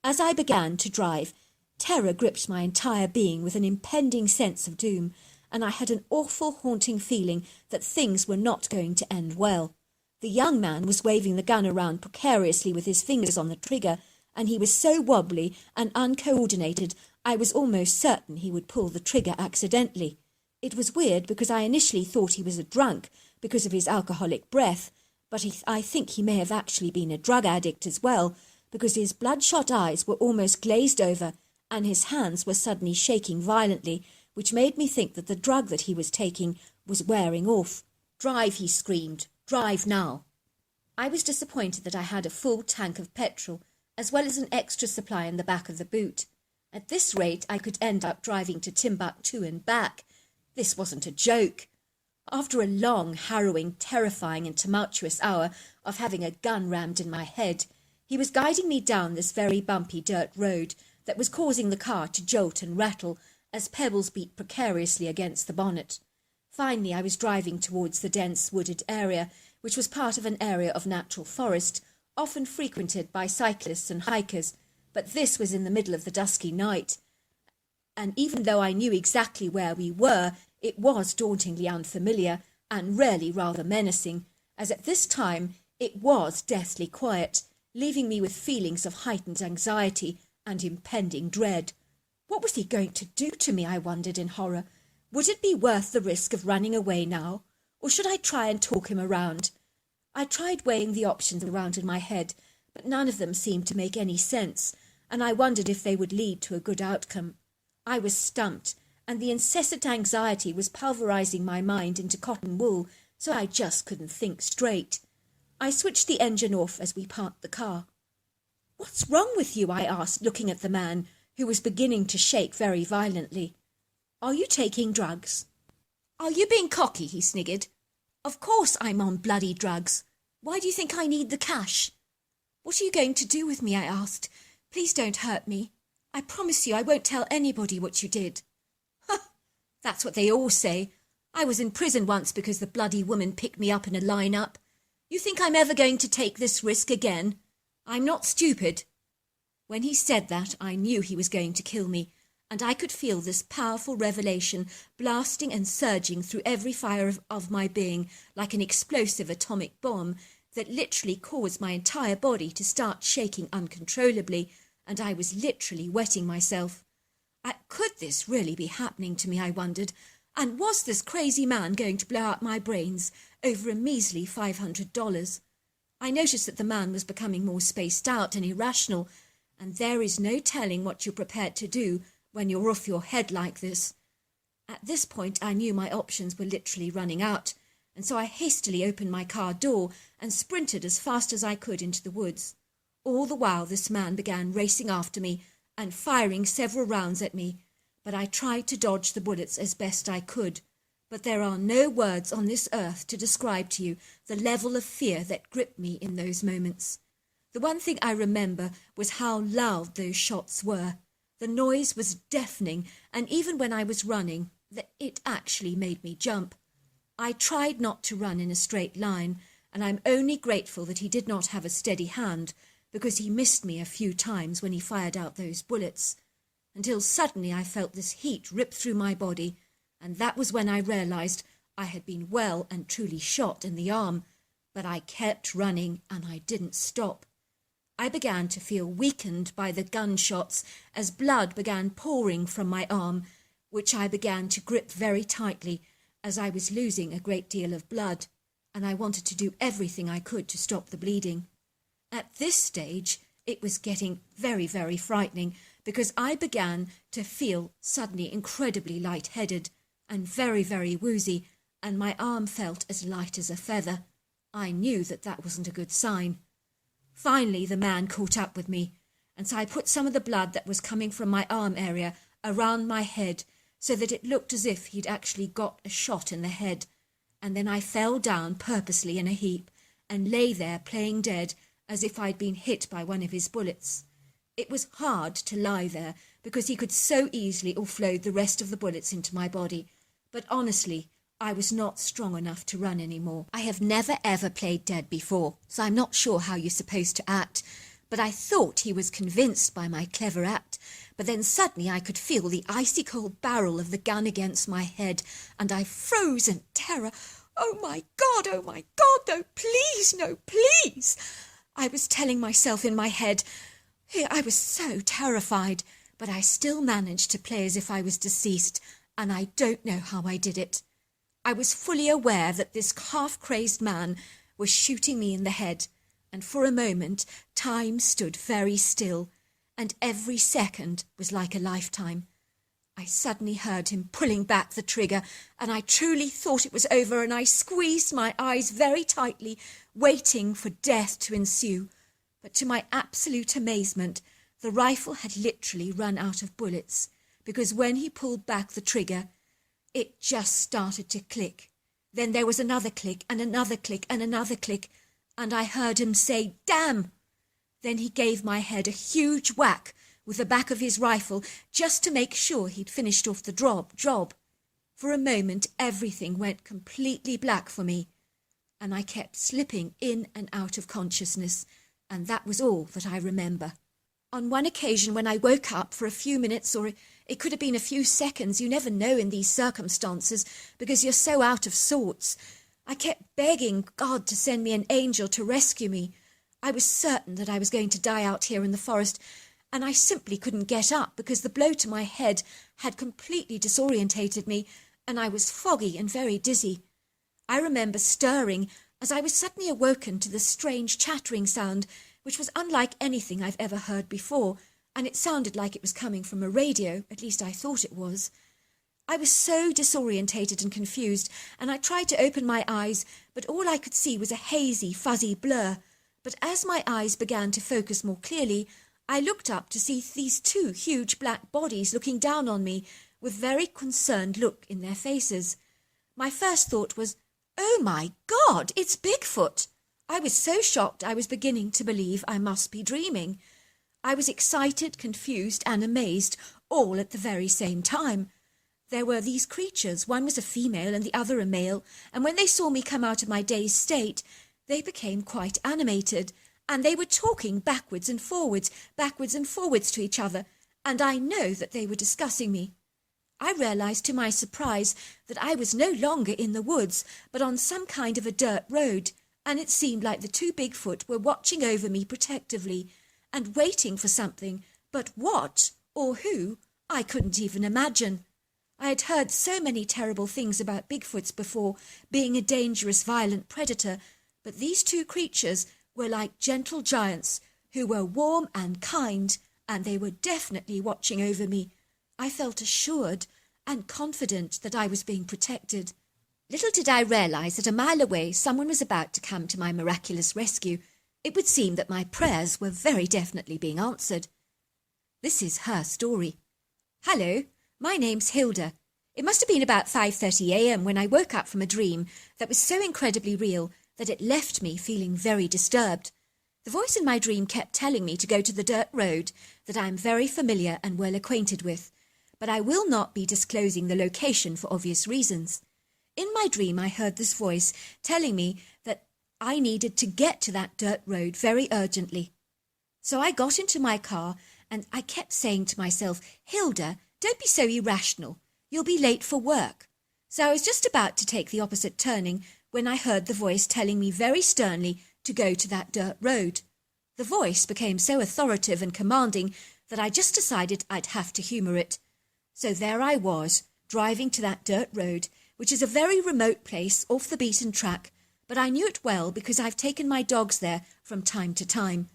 As I began to drive, terror gripped my entire being with an impending sense of doom, and I had an awful haunting feeling that things were not going to end well. The young man was waving the gun around precariously with his fingers on the trigger, and he was so wobbly and uncoordinated I was almost certain he would pull the trigger accidentally. It was weird because I initially thought he was a drunk because of his alcoholic breath, but I think he may have actually been a drug addict as well, because his bloodshot eyes were almost glazed over and his hands were suddenly shaking violently, which made me think that the drug that he was taking was wearing off. "Drive," he screamed. "Drive now." I was disappointed that I had a full tank of petrol, as well as an extra supply in the back of the boot. At this rate, I could end up driving to Timbuktu and back. This wasn't a joke. After a long, harrowing, terrifying and tumultuous hour of having a gun rammed in my head, he was guiding me down this very bumpy dirt road that was causing the car to jolt and rattle as pebbles beat precariously against the bonnet. Finally, I was driving towards the dense wooded area, which was part of an area of natural forest, often frequented by cyclists and hikers, but this was in the middle of the dusky night, and even though I knew exactly where we were, it was dauntingly unfamiliar and really rather menacing, as at this time it was deathly quiet, leaving me with feelings of heightened anxiety and impending dread. What was he going to do to me, I wondered in horror. Would it be worth the risk of running away now, or should I try and talk him around? I tried weighing the options around in my head, but none of them seemed to make any sense, and I wondered if they would lead to a good outcome. I was stumped, and the incessant anxiety was pulverizing my mind into cotton wool, so I just couldn't think straight. I switched the engine off as we parked the car. "What's wrong with you?" I asked, looking at the man, who was beginning to shake very violently. "Are you taking drugs?" "Are you being cocky?" he sniggered. "Of course I'm on bloody drugs. Why do you think I need the cash?" "What are you going to do with me?" I asked. "Please don't hurt me. I promise you I won't tell anybody what you did." "Huh, that's what they all say. I was in prison once because the bloody woman picked me up in a line-up. You think I'm ever going to take this risk again? I'm not stupid." When he said that, I knew he was going to kill me, and I could feel this powerful revelation blasting and surging through every fibre of my being like an explosive atomic bomb that literally caused my entire body to start shaking uncontrollably, and I was literally wetting myself. Could this really be happening to me, I wondered, and was this crazy man going to blow out my brains over a measly $500? I noticed that the man was becoming more spaced out and irrational, and there is no telling what you're prepared to do when you're off your head like this. At this point, I knew my options were literally running out, and so I hastily opened my car door and sprinted as fast as I could into the woods. All the while, this man began racing after me and firing several rounds at me, but I tried to dodge the bullets as best I could. But there are no words on this earth to describe to you the level of fear that gripped me in those moments. The one thing I remember was how loud those shots were. The noise was deafening, and even when I was running, it actually made me jump. I tried not to run in a straight line, and I'm only grateful that he did not have a steady hand, because he missed me a few times when he fired out those bullets, until suddenly I felt this heat rip through my body, and that was when I realized I had been well and truly shot in the arm, but I kept running and I didn't stop. I began to feel weakened by the gunshots as blood began pouring from my arm, which I began to grip very tightly as I was losing a great deal of blood, and I wanted to do everything I could to stop the bleeding. At this stage, It was getting very, very frightening because I began to feel suddenly incredibly lightheaded and very, very woozy, and my arm felt as light as a feather. I knew that that wasn't a good sign. Finally, the man caught up with me, and so I put some of the blood that was coming from my arm area around my head so that it looked as if he'd actually got a shot in the head, and then I fell down purposely in a heap and lay there playing dead as if I'd been hit by one of his bullets. It was hard to lie there because he could so easily offload the rest of the bullets into my body, but honestly, I was not strong enough to run anymore. I have never ever played dead before, so I'm not sure how you're supposed to act, but I thought he was convinced by my clever act, but then suddenly I could feel the icy cold barrel of the gun against my head, and I froze in terror. Oh my God, no, please, no, please. I was telling myself in my head. I was so terrified, but I still managed to play as if I was deceased, and I don't know how I did it. I was fully aware that this half-crazed man was shooting me in the head, and for a moment time stood very still, and every second was like a lifetime. I suddenly heard him pulling back the trigger, and I truly thought it was over, and I squeezed my eyes very tightly, waiting for death to ensue. But to my absolute amazement, the rifle had literally run out of bullets, because when he pulled back the trigger, it just started to click. Then there was another click, and another click, and another click, and I heard him say, "Damn!" Then he gave my head a huge whack with the back of his rifle, just to make sure he'd finished off the job. For a moment, everything went completely black for me, and I kept slipping in and out of consciousness, and that was all that I remember. On one occasion when I woke up for a few minutes, or it could have been a few seconds, you never know in these circumstances because you're so out of sorts, I kept begging God to send me an angel to rescue me. I was certain that I was going to die out here in the forest, and I simply couldn't get up because the blow to my head had completely disorientated me, and I was foggy and very dizzy. I remember stirring as I was suddenly awoken to the strange chattering sound, which was unlike anything I've ever heard before, and it sounded like it was coming from a radio, at least I thought it was. I was so disorientated and confused, and I tried to open my eyes, but all I could see was a hazy, fuzzy blur. But as my eyes began to focus more clearly, I looked up to see these two huge black bodies looking down on me with very concerned look in their faces. My first thought was, "Oh my God, it's Bigfoot!" I was so shocked I was beginning to believe I must be dreaming. I was excited, confused, and amazed, all at the very same time. There were these creatures, one was a female and the other a male, and when they saw me come out of my dazed state, they became quite animated, and they were talking backwards and forwards to each other, and I know that they were discussing me. I realised to my surprise that I was no longer in the woods, but on some kind of a dirt road, and it seemed like the two Bigfoot were watching over me protectively and waiting for something, but what or who I couldn't even imagine. I had heard so many terrible things about Bigfoots before, being a dangerous, violent predator, but these two creatures were like gentle giants who were warm and kind, and they were definitely watching over me. I felt assured and confident that I was being protected. Little did I realise that a mile away someone was about to come to my miraculous rescue. It would seem that my prayers were very definitely being answered. This is her story. Hello, my name's Hilda. It must have been about 5:30 a.m. when I woke up from a dream that was so incredibly real that it left me feeling very disturbed. The voice in my dream kept telling me to go to the dirt road that I am very familiar and well acquainted with, but I will not be disclosing the location for obvious reasons. In my dream, I heard this voice telling me that I needed to get to that dirt road very urgently. So I got into my car and I kept saying to myself, "Hilda, don't be so irrational. You'll be late for work." So I was just about to take the opposite turning when I heard the voice telling me very sternly to go to that dirt road. The voice became so authoritative and commanding that I just decided I'd have to humour it. So there I was, driving to that dirt road, which is a very remote place off the beaten track, but I knew it well because I've taken my dogs there from time to time.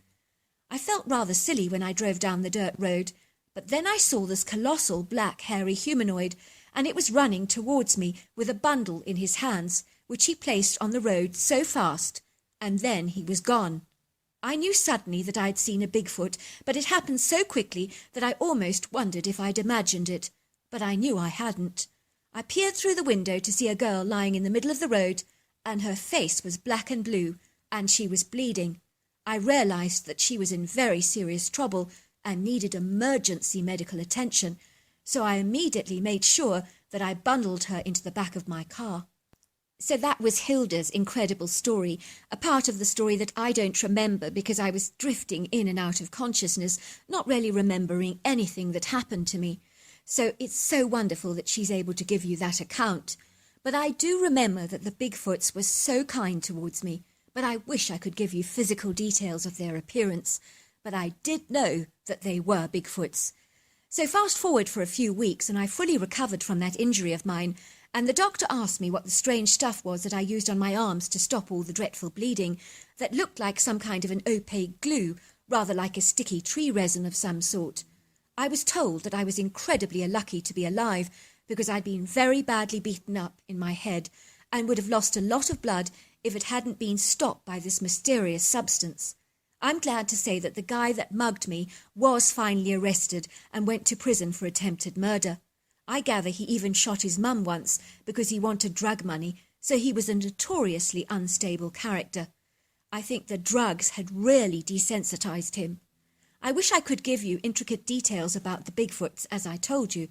I felt rather silly when I drove down the dirt road, but then I saw this colossal black hairy humanoid, and it was running towards me with a bundle in his hands, which he placed on the road so fast, and then he was gone. I knew suddenly that I'd seen a Bigfoot, but it happened so quickly that I almost wondered if I'd imagined it, but I knew I hadn't. I peered through the window to see a girl lying in the middle of the road, and her face was black and blue, and she was bleeding. I realized that she was in very serious trouble and needed emergency medical attention, so I immediately made sure that I bundled her into the back of my car. So that was Hilda's incredible story, a part of the story that I don't remember because I was drifting in and out of consciousness, not really remembering anything that happened to me. So it's so wonderful that she's able to give you that account. But I do remember that the Bigfoots were so kind towards me, but I wish I could give you physical details of their appearance. But I did know that they were Bigfoots. So fast forward for a few weeks and I fully recovered from that injury of mine, and the doctor asked me what the strange stuff was that I used on my arms to stop all the dreadful bleeding that looked like some kind of an opaque glue, rather like a sticky tree resin of some sort. I was told that I was incredibly unlucky to be alive because I'd been very badly beaten up in my head and would have lost a lot of blood if it hadn't been stopped by this mysterious substance. I'm glad to say that the guy that mugged me was finally arrested and went to prison for attempted murder. I gather he even shot his mum once because he wanted drug money, so he was a notoriously unstable character. I think the drugs had really desensitized him. I wish I could give you intricate details about the Bigfoots, as I told you,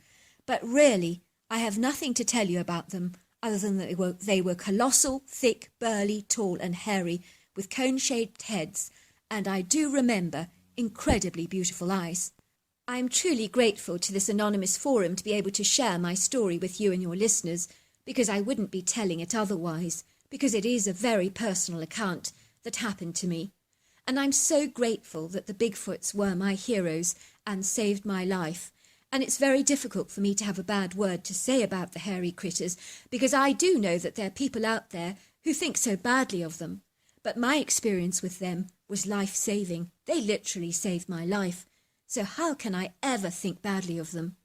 but really, I have nothing to tell you about them other than that they were colossal, thick, burly, tall and hairy, with cone-shaped heads, and I do remember incredibly beautiful eyes. I am truly grateful to this anonymous forum to be able to share my story with you and your listeners, because I wouldn't be telling it otherwise, because it is a very personal account that happened to me. And I'm so grateful that the Bigfoots were my heroes and saved my life. And it's very difficult for me to have a bad word to say about the hairy critters, because I do know that there are people out there who think so badly of them. But my experience with them was life-saving. They literally saved my life. So how can I ever think badly of them?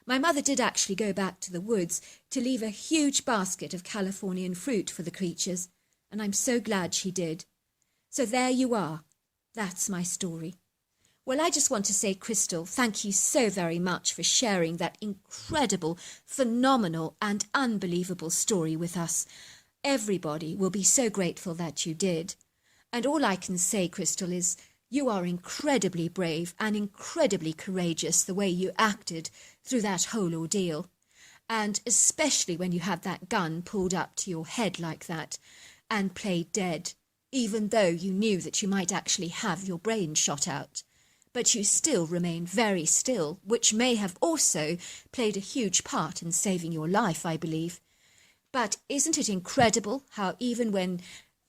My mother did actually go back to the woods to leave a huge basket of Californian fruit for the creatures, and I'm so glad she did. So there you are. That's my story. Well, I just want to say, Crystal, thank you so very much for sharing that incredible, phenomenal and unbelievable story with us. Everybody will be so grateful that you did. And all I can say, Crystal, is you are incredibly brave and incredibly courageous the way you acted through that whole ordeal. And especially when you had that gun pulled up to your head like that and played dead, even though you knew that you might actually have your brain shot out. But you still remain very still, which may have also played a huge part in saving your life, I believe. But isn't it incredible how even when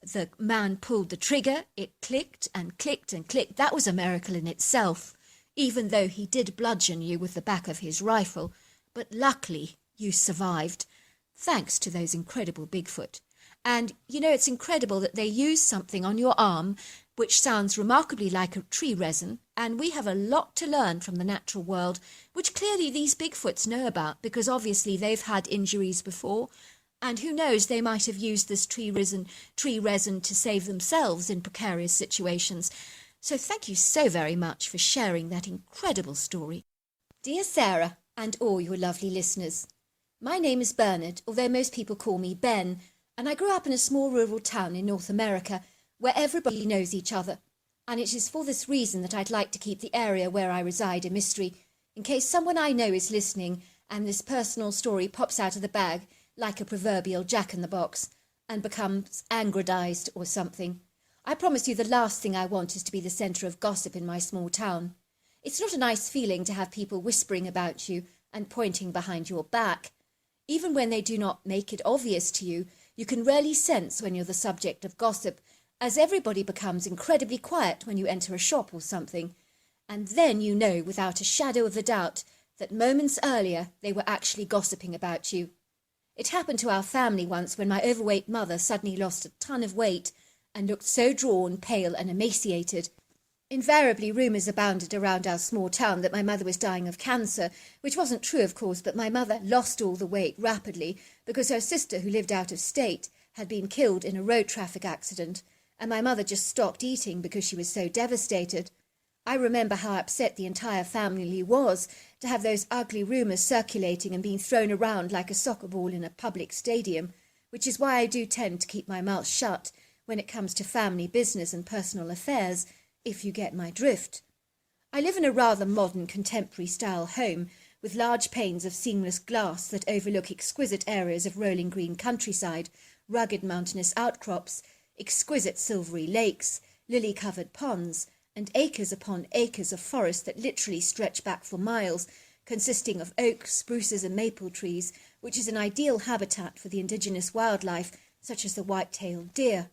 the man pulled the trigger, it clicked and clicked and clicked? That was a miracle in itself, even though he did bludgeon you with the back of his rifle. But luckily, you survived, thanks to those incredible Bigfoot. And, you know, it's incredible that they use something on your arm which sounds remarkably like a tree resin, and we have a lot to learn from the natural world, which clearly these Bigfoots know about, because obviously they've had injuries before, and who knows, they might have used this tree resin to save themselves in precarious situations. So thank you so very much for sharing that incredible story. Dear Sarah, and all your lovely listeners, my name is Bernard, although most people call me Ben, and I grew up in a small rural town in North America where everybody knows each other, and it is for this reason that I'd like to keep the area where I reside a mystery, in case someone I know is listening and this personal story pops out of the bag like a proverbial jack-in-the-box and becomes angredized or something. I promise you the last thing I want is to be the centre of gossip in my small town. It's not a nice feeling to have people whispering about you and pointing behind your back. Even when they do not make it obvious to you, you can rarely sense when you're the subject of gossip, as everybody becomes incredibly quiet when you enter a shop or something. And then you know without a shadow of a doubt that moments earlier they were actually gossiping about you. It happened to our family once when my overweight mother suddenly lost a ton of weight and looked so drawn, pale and emaciated. Invariably, rumours abounded around our small town that my mother was dying of cancer, which wasn't true, of course, but my mother lost all the weight rapidly because her sister, who lived out of state, had been killed in a road traffic accident, and my mother just stopped eating because she was so devastated. I remember how upset the entire family was to have those ugly rumours circulating and being thrown around like a soccer ball in a public stadium, which is why I do tend to keep my mouth shut when it comes to family business and personal affairs, if you get my drift. I live in a rather modern contemporary style home with large panes of seamless glass that overlook exquisite areas of rolling green countryside, rugged mountainous outcrops, exquisite silvery lakes, lily-covered ponds, and acres upon acres of forest that literally stretch back for miles, consisting of oaks, spruces and maple trees, which is an ideal habitat for the indigenous wildlife such as the white-tailed deer.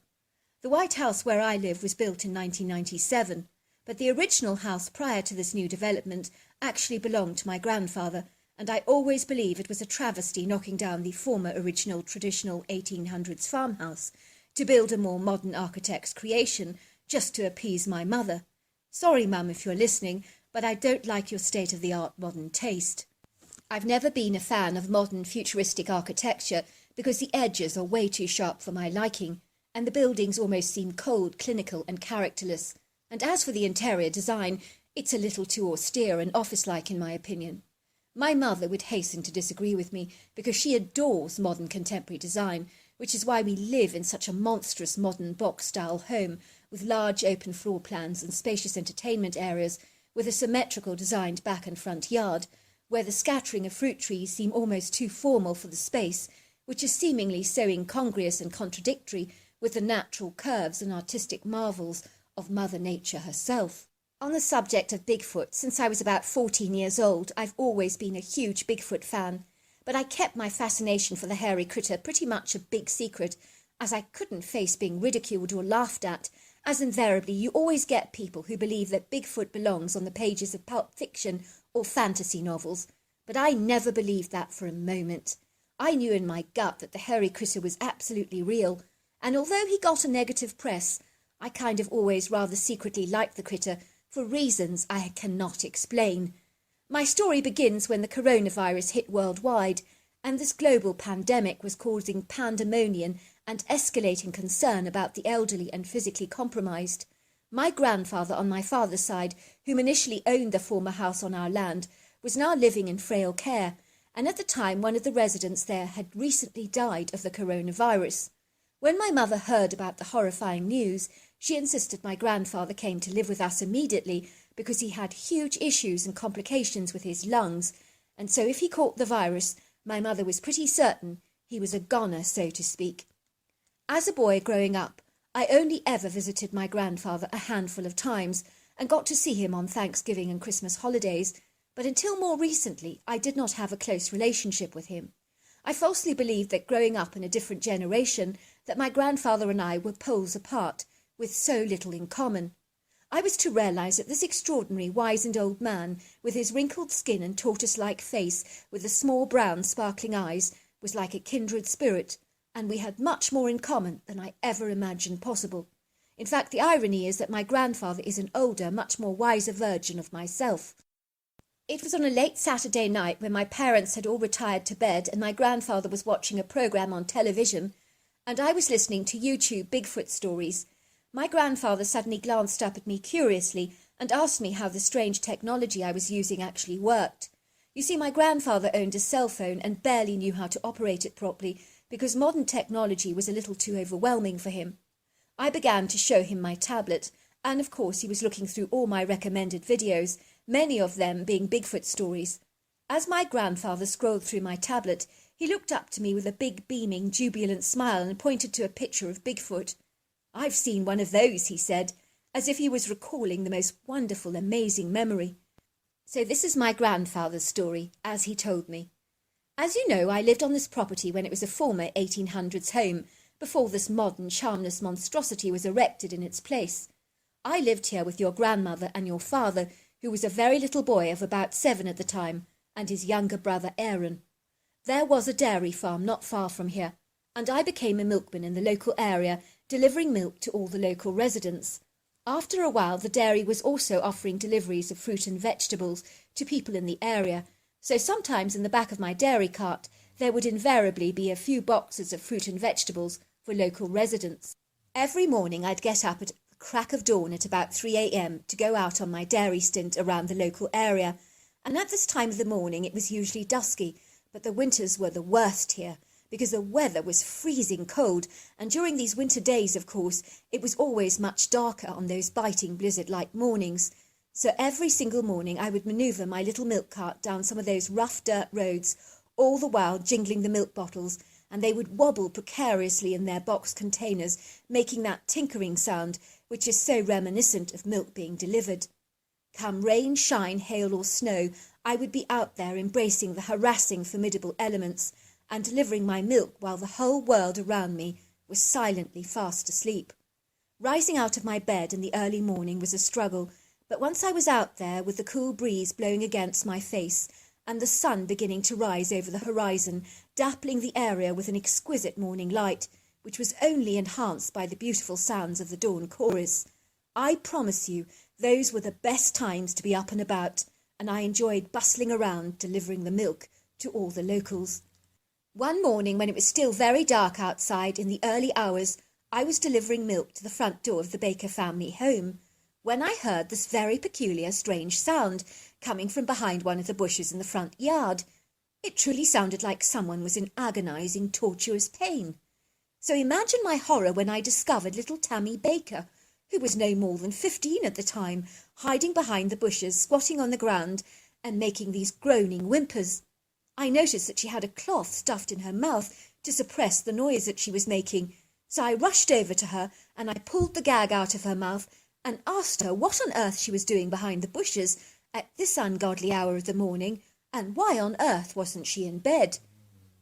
The White House where I live was built in 1997, but the original house prior to this new development actually belonged to my grandfather, and I always believe it was a travesty knocking down the former original traditional 1800s farmhouse to build a more modern architect's creation just to appease my mother. Sorry, Mum, if you're listening, but I don't like your state-of-the-art modern taste. I've never been a fan of modern futuristic architecture because the edges are way too sharp for my liking, and the buildings almost seem cold, clinical and characterless. And as for the interior design, it's a little too austere and office-like in my opinion. My mother would hasten to disagree with me because she adores modern contemporary design, which is why we live in such a monstrous modern box-style home with large open floor plans and spacious entertainment areas with a symmetrical designed back and front yard, where the scattering of fruit trees seem almost too formal for the space, which is seemingly so incongruous and contradictory with the natural curves and artistic marvels of Mother Nature herself. On the subject of Bigfoot, since I was about 14 years old, I've always been a huge Bigfoot fan, but I kept my fascination for the hairy critter pretty much a big secret, as I couldn't face being ridiculed or laughed at, as invariably you always get people who believe that Bigfoot belongs on the pages of pulp fiction or fantasy novels, but I never believed that for a moment. I knew in my gut that the hairy critter was absolutely real, and although he got a negative press, I kind of always rather secretly liked the critter for reasons I cannot explain. My story begins when the coronavirus hit worldwide, and this global pandemic was causing pandemonium and escalating concern about the elderly and physically compromised. My grandfather on my father's side, whom initially owned the former house on our land, was now living in frail care, and at the time one of the residents there had recently died of the coronavirus. When my mother heard about the horrifying news, she insisted my grandfather came to live with us immediately because he had huge issues and complications with his lungs, and so if he caught the virus, my mother was pretty certain he was a goner, so to speak. As a boy growing up, I only ever visited my grandfather a handful of times and got to see him on Thanksgiving and Christmas holidays, but until more recently I did not have a close relationship with him. I falsely believed that growing up in a different generation that my grandfather and I were poles apart, with so little in common. I was to realise that this extraordinary wizened old man, with his wrinkled skin and tortoise-like face, with the small brown sparkling eyes, was like a kindred spirit, and we had much more in common than I ever imagined possible. In fact, the irony is that my grandfather is an older, much more wiser version of myself. It was on a late Saturday night when my parents had all retired to bed and my grandfather was watching a programme on television, and I was listening to YouTube Bigfoot stories. My grandfather suddenly glanced up at me curiously and asked me how the strange technology I was using actually worked. You see, my grandfather owned a cell phone and barely knew how to operate it properly because modern technology was a little too overwhelming for him. I began to show him my tablet, and of course he was looking through all my recommended videos, many of them being Bigfoot stories. As my grandfather scrolled through my tablet, he looked up to me with a big, beaming, jubilant smile and pointed to a picture of Bigfoot. "I've seen one of those," he said, as if he was recalling the most wonderful, amazing memory. So this is my grandfather's story, as he told me. As you know, I lived on this property when it was a former 1800s home, before this modern, charmless monstrosity was erected in its place. I lived here with your grandmother and your father, who was a very little boy of about 7 at the time, and his younger brother Aaron. There was a dairy farm not far from here, and I became a milkman in the local area, delivering milk to all the local residents. After a while, the dairy was also offering deliveries of fruit and vegetables to people in the area, so sometimes in the back of my dairy cart there would invariably be a few boxes of fruit and vegetables for local residents. Every morning I'd get up at the crack of dawn at about 3 a.m. to go out on my dairy stint around the local area, and at this time of the morning it was usually dusky, but the winters were the worst here, because the weather was freezing cold, and during these winter days, of course, it was always much darker on those biting blizzard-like mornings. So every single morning I would manoeuvre my little milk cart down some of those rough dirt roads, all the while jingling the milk bottles, and they would wobble precariously in their box containers, making that tinkering sound, which is so reminiscent of milk being delivered. Come rain, shine, hail or snow, I would be out there embracing the harassing, formidable elements, and delivering my milk while the whole world around me was silently fast asleep. Rising out of my bed in the early morning was a struggle, but once I was out there with the cool breeze blowing against my face and the sun beginning to rise over the horizon, dappling the area with an exquisite morning light, which was only enhanced by the beautiful sounds of the dawn chorus, I promise you those were the best times to be up and about, and I enjoyed bustling around delivering the milk to all the locals. One morning, when it was still very dark outside in the early hours, I was delivering milk to the front door of the Baker family home, when I heard this very peculiar, strange sound coming from behind one of the bushes in the front yard. It truly sounded like someone was in agonizing, tortuous pain. So imagine my horror when I discovered little Tammy Baker, who was no more than 15 at the time, hiding behind the bushes, squatting on the ground, and making these groaning whimpers. I noticed that she had a cloth stuffed in her mouth to suppress the noise that she was making, so I rushed over to her and I pulled the gag out of her mouth and asked her what on earth she was doing behind the bushes at this ungodly hour of the morning, and why on earth wasn't she in bed.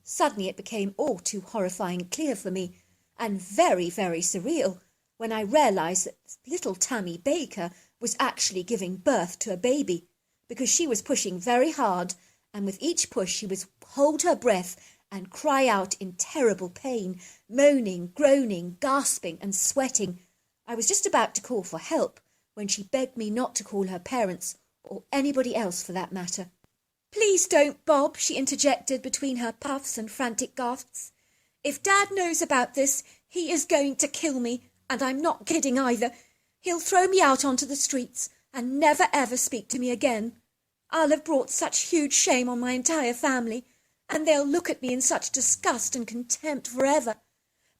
Suddenly it became all too horrifying clear for me, and very, very surreal, when I realised that little Tammy Baker was actually giving birth to a baby, because she was pushing very hard, and with each push she would hold her breath and cry out in terrible pain, moaning, groaning, gasping and sweating. I was just about to call for help when she begged me not to call her parents, or anybody else for that matter. "Please don't, Bob," she interjected between her puffs and frantic gasps. "If Dad knows about this, he is going to kill me, and I'm not kidding either. He'll throw me out onto the streets and never ever speak to me again. I'll have brought such huge shame on my entire family, and they'll look at me in such disgust and contempt forever.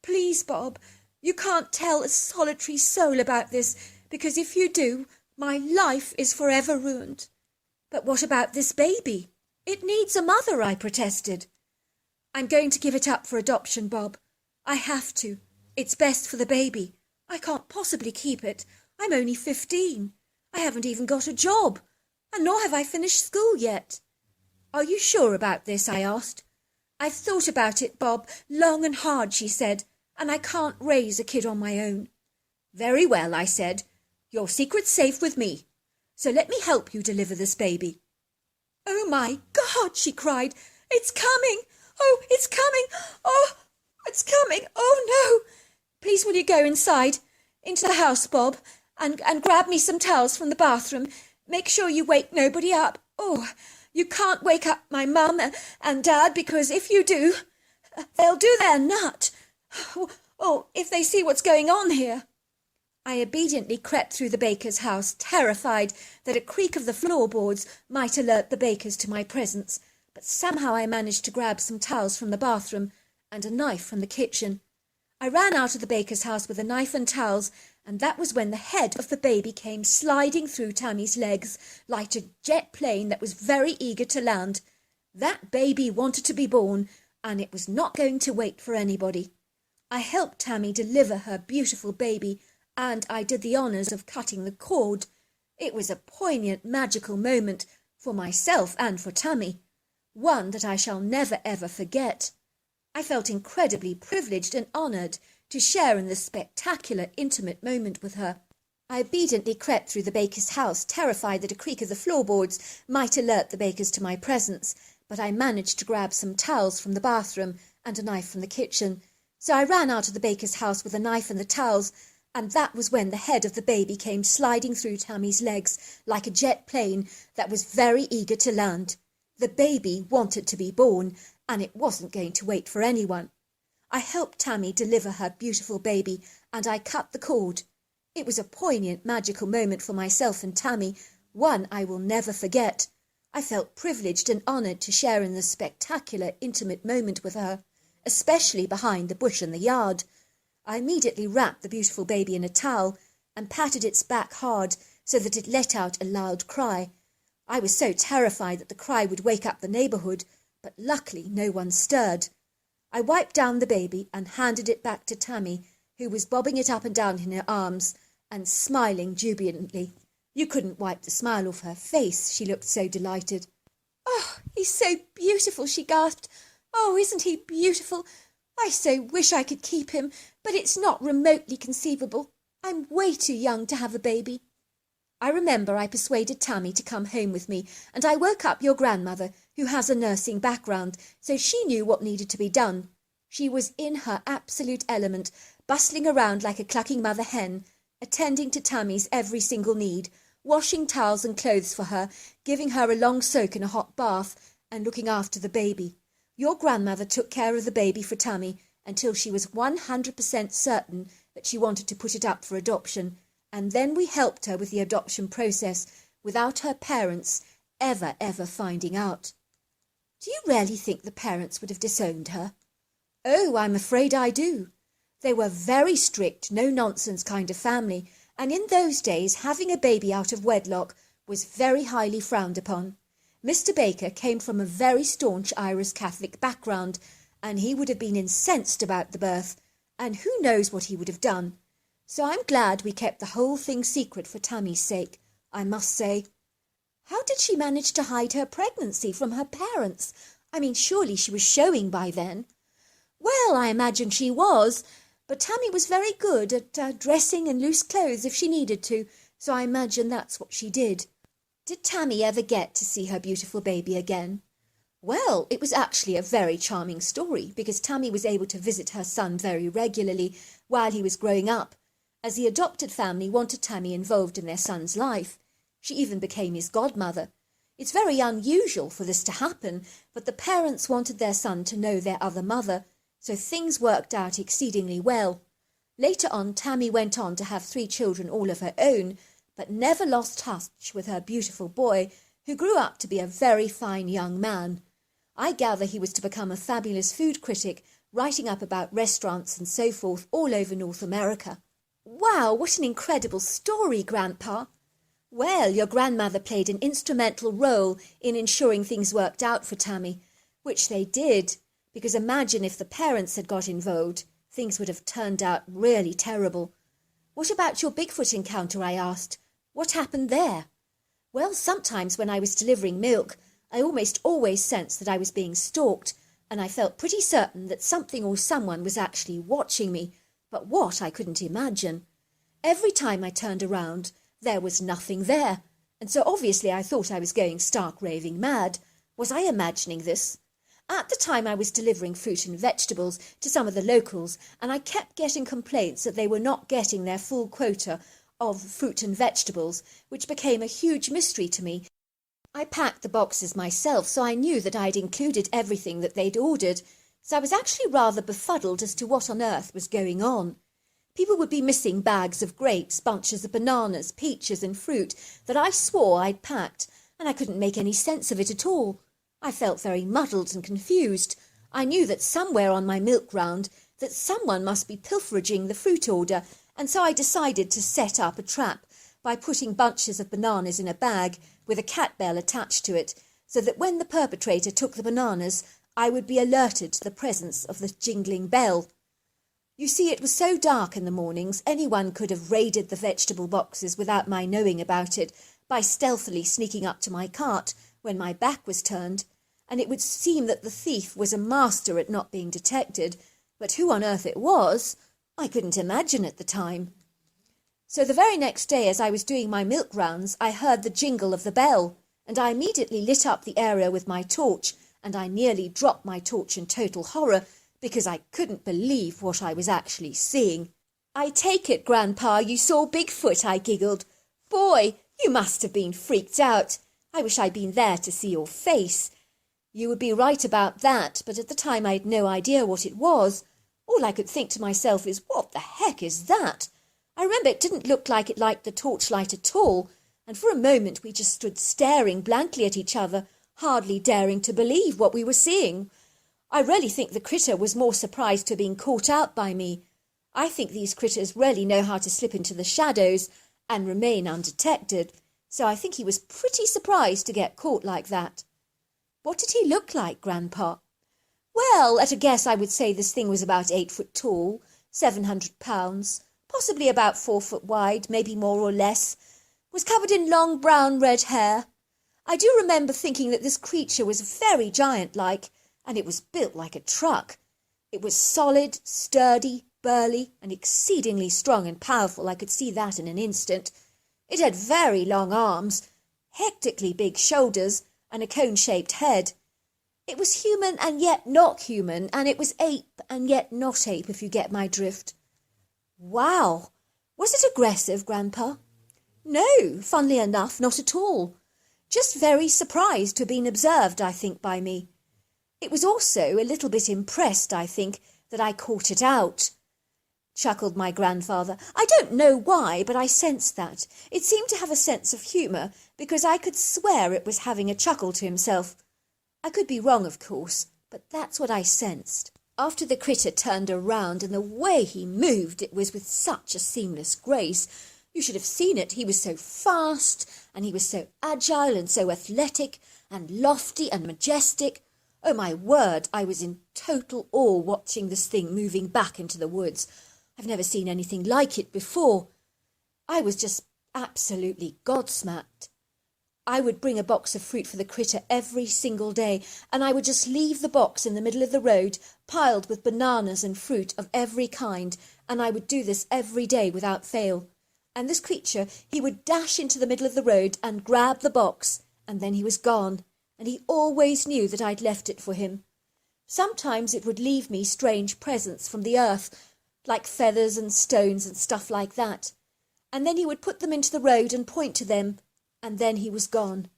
Please, Bob, you can't tell a solitary soul about this, because if you do, my life is forever ruined." "But what about this baby? It needs a mother," I protested. "I'm going to give it up for adoption, Bob. I have to. It's best for the baby. I can't possibly keep it. I'm only 15. I haven't even got a job, and nor have I finished school yet." "Are you sure about this?" I asked. "I've thought about it, Bob, long and hard," she said, "and I can't raise a kid on my own." "Very well," I said. "Your secret's safe with me. So let me help you deliver this baby." "Oh, my God," she cried. "It's coming! Oh, it's coming! Oh, it's coming! Oh, no! Please will you go inside, into the house, Bob, and grab me some towels from the bathroom. Make sure you wake nobody up. Oh, you can't wake up my mum and Dad, because if you do, they'll do their nut. Oh, if they see what's going on here." I obediently crept through the baker's house, terrified that a creak of the floorboards might alert the bakers to my presence, but somehow I managed to grab some towels from the bathroom and a knife from the kitchen. I ran out of the baker's house with a knife and towels, and that was when the head of the baby came sliding through Tammy's legs like a jet plane that was very eager to land. That baby wanted to be born, and it was not going to wait for anybody. I helped Tammy deliver her beautiful baby, and I did the honours of cutting the cord. It was a poignant, magical moment for myself and for Tammy, one that I shall never ever forget. I felt incredibly privileged and honoured to share in this spectacular, intimate moment with her. I obediently crept through the baker's house, terrified that a creak of the floorboards might alert the bakers to my presence, but I managed to grab some towels from the bathroom and a knife from the kitchen. So I ran out of the baker's house with a knife and the towels, And that was when the head of the baby came sliding through Tammy's legs like a jet plane that was very eager to land. The baby wanted to be born, and it wasn't going to wait for anyone. I helped Tammy deliver her beautiful baby, and I cut the cord. It was a poignant, magical moment for myself and Tammy, one I will never forget. I felt privileged and honoured to share in this spectacular, intimate moment with her, especially behind the bush in the yard. I immediately wrapped the beautiful baby in a towel and patted its back hard so that it let out a loud cry. I was so terrified that the cry would wake up the neighbourhood, but luckily no one stirred. I wiped down the baby and handed it back to Tammy, who was bobbing it up and down in her arms and smiling jubilantly. You couldn't wipe the smile off her face, she looked so delighted. "Oh, he's so beautiful," she gasped. "Oh, isn't he beautiful? I so wish I could keep him, but it's not remotely conceivable. I'm way too young to have a baby." I remember I persuaded Tammy to come home with me, and I woke up your grandmother, who has a nursing background, so she knew what needed to be done. She was in her absolute element, bustling around like a clucking mother hen, attending to Tammy's every single need, washing towels and clothes for her, giving her a long soak in a hot bath, and looking after the baby. Your grandmother took care of the baby for Tammy until she was 100% certain that she wanted to put it up for adoption, and then we helped her with the adoption process without her parents ever finding out. Do you really think the parents would have disowned her? Oh, I'm afraid I do. They were very strict, no-nonsense kind of family, and in those days having a baby out of wedlock was very highly frowned upon. Mr. Baker came from a very staunch Irish Catholic background, and he would have been incensed about the birth, and who knows what he would have done. So I'm glad we kept the whole thing secret for Tammy's sake, I must say. How did she manage to hide her pregnancy from her parents? I mean, surely she was showing by then. Well, I imagine she was, but Tammy was very good at dressing in loose clothes if she needed to, so I imagine that's what she did. Did Tammy ever get to see her beautiful baby again? Well, it was actually a very charming story, because Tammy was able to visit her son very regularly while he was growing up, as the adopted family wanted Tammy involved in their son's life. She even became his godmother. It's very unusual for this to happen, but the parents wanted their son to know their other mother, so things worked out exceedingly well. Later on, Tammy went on to have 3 children all of her own, but never lost touch with her beautiful boy, who grew up to be a very fine young man. I gather he was to become a fabulous food critic, writing up about restaurants and so forth all over North America. Wow, what an incredible story, Grandpa! Well, your grandmother played an instrumental role in ensuring things worked out for Tammy, which they did, because imagine if the parents had got involved, things would have turned out really terrible. What about your Bigfoot encounter, I asked. What happened there? Well, sometimes when I was delivering milk, I almost always sensed that I was being stalked, and I felt pretty certain that something or someone was actually watching me, but what I couldn't imagine. Every time I turned around, there was nothing there, and so obviously I thought I was going stark raving mad. Was I imagining this? At the time I was delivering fruit and vegetables to some of the locals, and I kept getting complaints that they were not getting their full quota of fruit and vegetables, which became a huge mystery to me. I packed the boxes myself, so I knew that I'd included everything that they'd ordered, so I was actually rather befuddled as to what on earth was going on. People would be missing bags of grapes, bunches of bananas, peaches and fruit that I swore I'd packed, and I couldn't make any sense of it at all. I felt very muddled and confused. I knew that somewhere on my milk round that someone must be pilferaging the fruit order, and so I decided to set up a trap by putting bunches of bananas in a bag with a cat bell attached to it, so that when the perpetrator took the bananas, I would be alerted to the presence of the jingling bell. You see, it was so dark in the mornings, anyone could have raided the vegetable boxes without my knowing about it by stealthily sneaking up to my cart when my back was turned, and it would seem that the thief was a master at not being detected, but who on earth it was, I couldn't imagine at the time. So the very next day, as I was doing my milk rounds, I heard the jingle of the bell, and I immediately lit up the area with my torch, and I nearly dropped my torch in total horror, because I couldn't believe what I was actually seeing. "I take it, Grandpa, you saw Bigfoot," I giggled. "Boy, you must have been freaked out. I wish I'd been there to see your face." "You would be right about that, but at the time I had no idea what it was. All I could think to myself is, what the heck is that? I remember it didn't look like it liked the torchlight at all, and for a moment we just stood staring blankly at each other, hardly daring to believe what we were seeing. I really think the critter was more surprised to have been caught out by me. I think these critters really know how to slip into the shadows and remain undetected, so I think he was pretty surprised to get caught like that." "What did he look like, Grandpa?" "Well, at a guess I would say this thing was about 8 foot tall, 700 pounds, possibly about 4 foot wide, maybe more or less, was covered in long brown red hair. I do remember thinking that this creature was very giant-like, and it was built like a truck. It was solid, sturdy, burly, and exceedingly strong and powerful. I could see that in an instant. It had very long arms, hectically big shoulders, and a cone-shaped head. It was human and yet not human, and it was ape and yet not ape, if you get my drift." "Wow! Was it aggressive, Grandpa?" "No, funnily enough, not at all. Just very surprised to have been observed, I think, by me. It was also a little bit impressed, I think, that I caught it out," chuckled my grandfather. "I don't know why, but I sensed that. It seemed to have a sense of humour, because I could swear it was having a chuckle to himself. I could be wrong, of course, but that's what I sensed." After the critter turned around, and the way he moved, it was with such a seamless grace. You should have seen it. He was so fast, and he was so agile and so athletic and lofty and majestic. Oh, my word, I was in total awe watching this thing moving back into the woods. I've never seen anything like it before. I was just absolutely gobsmacked. I would bring a box of fruit for the critter every single day, and I would just leave the box in the middle of the road, piled with bananas and fruit of every kind, and I would do this every day without fail. And this creature, he would dash into the middle of the road and grab the box, and then he was gone, and he always knew that I'd left it for him. Sometimes it would leave me strange presents from the earth, like feathers and stones and stuff like that, and then he would put them into the road and point to them, and then he was gone.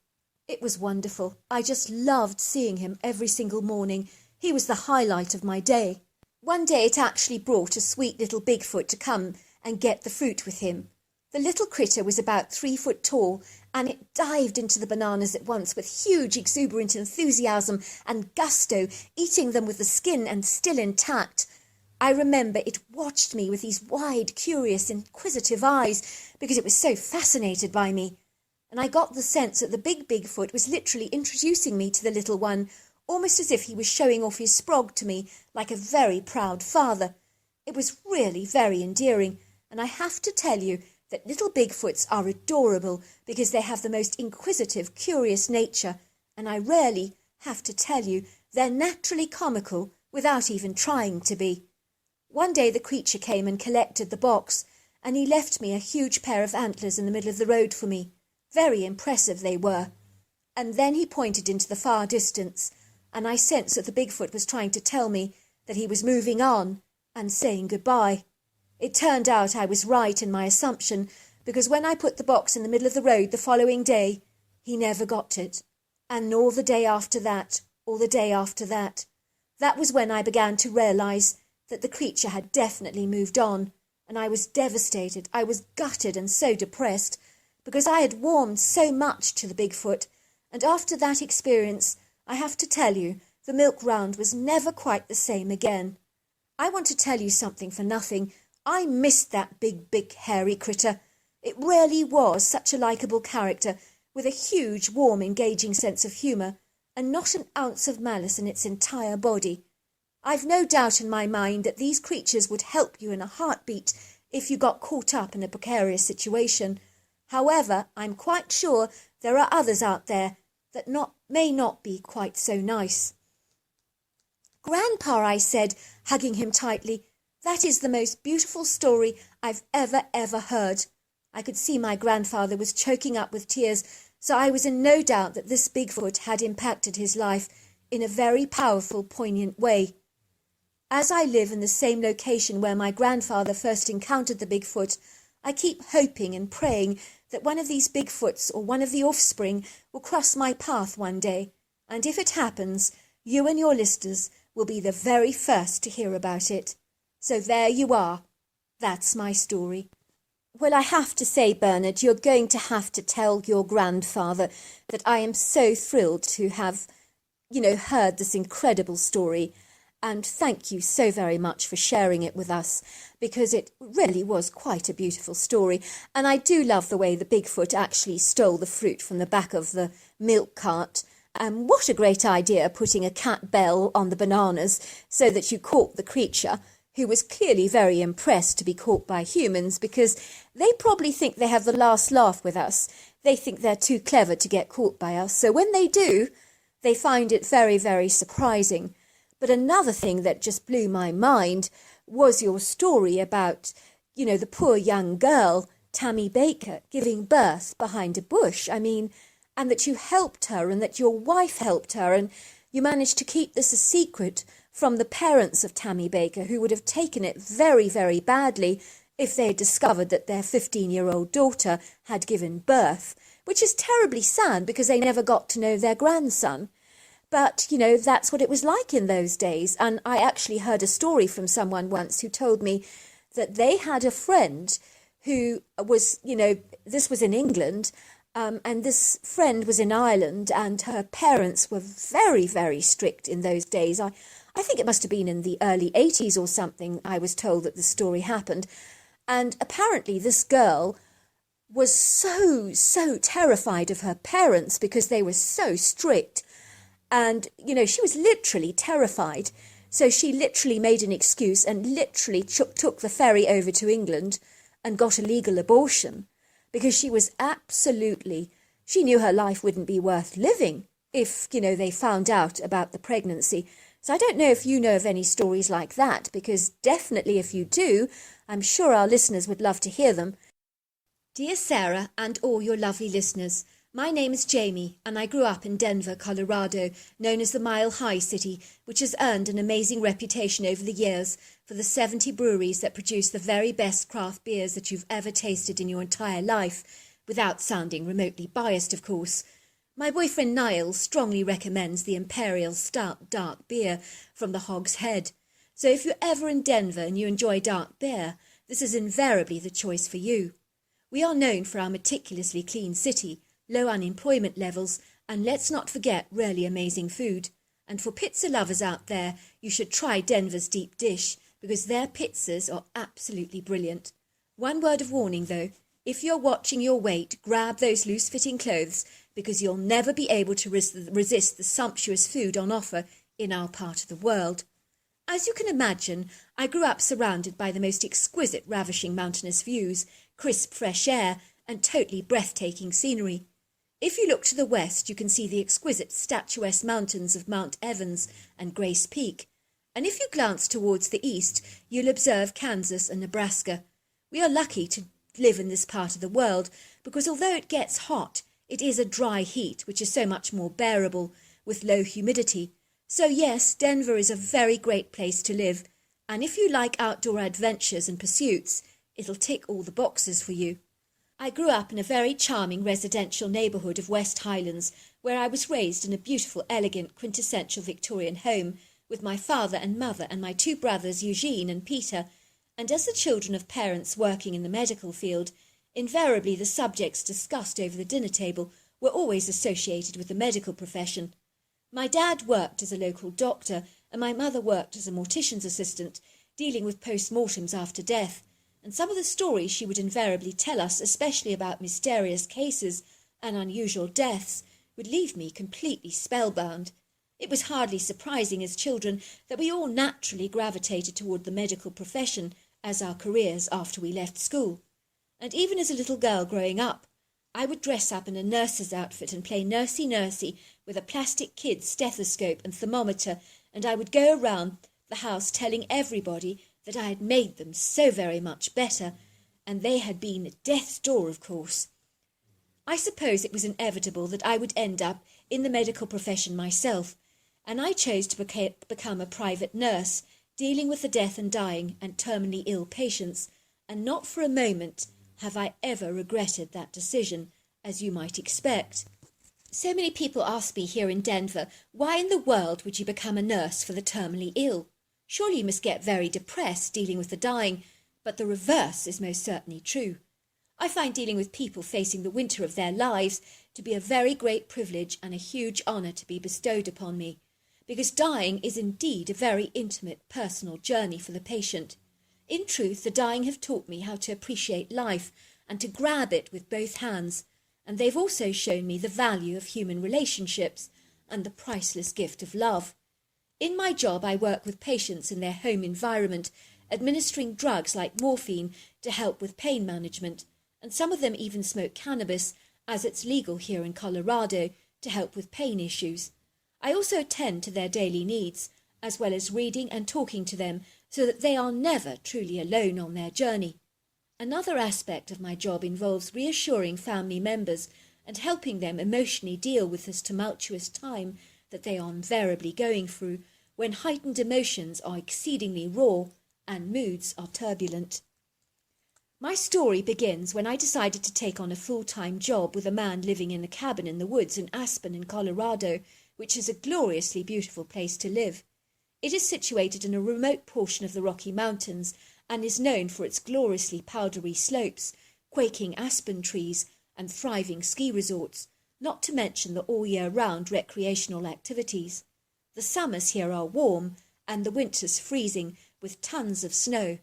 It was wonderful. I just loved seeing him every single morning. He was the highlight of my day. One day it actually brought a sweet little Bigfoot to come and get the fruit with him. The little critter was about 3 foot tall, and it dived into the bananas at once with huge exuberant enthusiasm and gusto, eating them with the skin and still intact. I remember it watched me with these wide, curious, inquisitive eyes because it was so fascinated by me. And I got the sense that the big Bigfoot was literally introducing me to the little one, almost as if he was showing off his sprog to me like a very proud father. It was really very endearing, and I have to tell you that little Bigfoots are adorable because they have the most inquisitive, curious nature, and I really have to tell you they're naturally comical without even trying to be. One day the creature came and collected the box, and he left me a huge pair of antlers in the middle of the road for me. Very impressive they were. And then he pointed into the far distance, and I sensed that the Bigfoot was trying to tell me that he was moving on and saying goodbye. It turned out I was right in my assumption, because when I put the box in the middle of the road the following day, he never got it. And nor the day after that, or the day after that. That was when I began to realise that the creature had definitely moved on, and I was devastated. I was gutted and so depressed, because I had warmed so much to the Bigfoot, and after that experience, I have to tell you, the milk round was never quite the same again. I want to tell you something for nothing. I missed that big, hairy critter. It really was such a likeable character, with a huge, warm, engaging sense of humour, and not an ounce of malice in its entire body. I've no doubt in my mind that these creatures would help you in a heartbeat if you got caught up in a precarious situation. However, I'm quite sure there are others out there that may not be quite so nice. "Grandpa," I said, hugging him tightly, "that is the most beautiful story I've ever heard." I could see my grandfather was choking up with tears, so I was in no doubt that this Bigfoot had impacted his life in a very powerful, poignant way. As I live in the same location where my grandfather first encountered the Bigfoot, I keep hoping and praying that one of these Bigfoots or one of the offspring will cross my path one day. And if it happens, you and your listeners will be the very first to hear about it. So there you are. That's my story. Well, I have to say, Bernard, you're going to have to tell your grandfather that I am so thrilled to have, heard this incredible story. And thank you so very much for sharing it with us, because it really was quite a beautiful story. And I do love the way the Bigfoot actually stole the fruit from the back of the milk cart. And what a great idea, putting a cat bell on the bananas so that you caught the creature, who was clearly very impressed to be caught by humans, because they probably think they have the last laugh with us. They think they're too clever to get caught by us. So when they do, they find it very, very surprising. But another thing that just blew my mind was your story about, the poor young girl, Tammy Baker, giving birth behind a bush. And that you helped her and that your wife helped her, and you managed to keep this a secret from the parents of Tammy Baker, who would have taken it very, very badly if they had discovered that their 15-year-old daughter had given birth, which is terribly sad because they never got to know their grandson. But, that's what it was like in those days. And I actually heard a story from someone once who told me that they had a friend who was, this was in England, and this friend was in Ireland, and her parents were very, very strict in those days. I think it must have been in the early 80s or something, I was told that the story happened. And apparently this girl was so terrified of her parents because they were so strict. And, she was literally terrified. So she literally made an excuse and literally took the ferry over to England and got a legal abortion, because she was she knew her life wouldn't be worth living if, they found out about the pregnancy. So I don't know if you know of any stories like that, because definitely if you do, I'm sure our listeners would love to hear them. Dear Sarah and all your lovely listeners, my name is Jamie, and I grew up in Denver, Colorado, known as the Mile High City, which has earned an amazing reputation over the years for the 70 breweries that produce the very best craft beers that you've ever tasted in your entire life, without sounding remotely biased, of course. My boyfriend Niall strongly recommends the Imperial Stout Dark Beer from the Hog's Head. So if you're ever in Denver and you enjoy dark beer, this is invariably the choice for you. We are known for our meticulously clean city, low unemployment levels, and let's not forget really amazing food. And for pizza lovers out there, you should try Denver's deep dish, because their pizzas are absolutely brilliant. One word of warning though, if you're watching your weight, grab those loose-fitting clothes, because you'll never be able to resist the sumptuous food on offer in our part of the world. As you can imagine, I grew up surrounded by the most exquisite, ravishing mountainous views, crisp fresh air, and totally breathtaking scenery. If you look to the west, you can see the exquisite statuesque mountains of Mount Evans and Grace Peak. And if you glance towards the east, you'll observe Kansas and Nebraska. We are lucky to live in this part of the world because although it gets hot, it is a dry heat which is so much more bearable with low humidity. So yes, Denver is a very great place to live. And if you like outdoor adventures and pursuits, it'll tick all the boxes for you. I grew up in a very charming residential neighbourhood of West Highlands, where I was raised in a beautiful, elegant, quintessential Victorian home with my father and mother and my two brothers Eugene and Peter. And as the children of parents working in the medical field, invariably the subjects discussed over the dinner table were always associated with the medical profession. My dad worked as a local doctor and my mother worked as a mortician's assistant, dealing with post-mortems after death. And some of the stories she would invariably tell us, especially about mysterious cases and unusual deaths, would leave me completely spellbound. It was hardly surprising as children that we all naturally gravitated toward the medical profession as our careers after we left school. And even as a little girl growing up, I would dress up in a nurse's outfit and play nursey with a plastic kid's stethoscope and thermometer, and I would go around the house telling everybody that I had made them so very much better, and they had been at death's door, of course. I suppose it was inevitable that I would end up in the medical profession myself, and I chose to become a private nurse, dealing with the death and dying and terminally ill patients, and not for a moment have I ever regretted that decision, as you might expect. So many people ask me here in Denver, why in the world would you become a nurse for the terminally ill? Surely you must get very depressed dealing with the dying, but the reverse is most certainly true. I find dealing with people facing the winter of their lives to be a very great privilege and a huge honour to be bestowed upon me, because dying is indeed a very intimate, personal journey for the patient. In truth, the dying have taught me how to appreciate life and to grab it with both hands, and they've also shown me the value of human relationships and the priceless gift of love. In my job, I work with patients in their home environment, administering drugs like morphine to help with pain management, and some of them even smoke cannabis, as it's legal here in Colorado, to help with pain issues. I also attend to their daily needs, as well as reading and talking to them so that they are never truly alone on their journey. Another aspect of my job involves reassuring family members and helping them emotionally deal with this tumultuous time that they are invariably going through, when heightened emotions are exceedingly raw and moods are turbulent. My story begins when I decided to take on a full-time job with a man living in a cabin in the woods in Aspen in Colorado, which is a gloriously beautiful place to live. It is situated in a remote portion of the Rocky Mountains and is known for its gloriously powdery slopes, quaking aspen trees, and thriving ski resorts, not to mention the all-year-round recreational activities. The summers here are warm and the winters freezing, with tons of snow.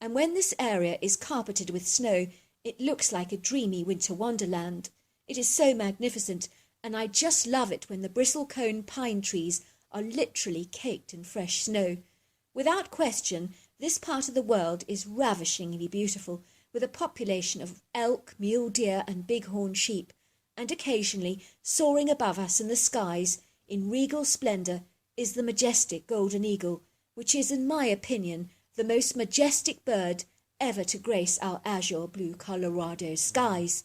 And when this area is carpeted with snow, it looks like a dreamy winter wonderland. It is so magnificent, and I just love it when the bristlecone pine trees are literally caked in fresh snow. Without question, this part of the world is ravishingly beautiful, with a population of elk, mule deer, and bighorn sheep, and occasionally, soaring above us in the skies, in regal splendour, is the majestic golden eagle, which is, in my opinion, the most majestic bird ever to grace our azure blue Colorado skies.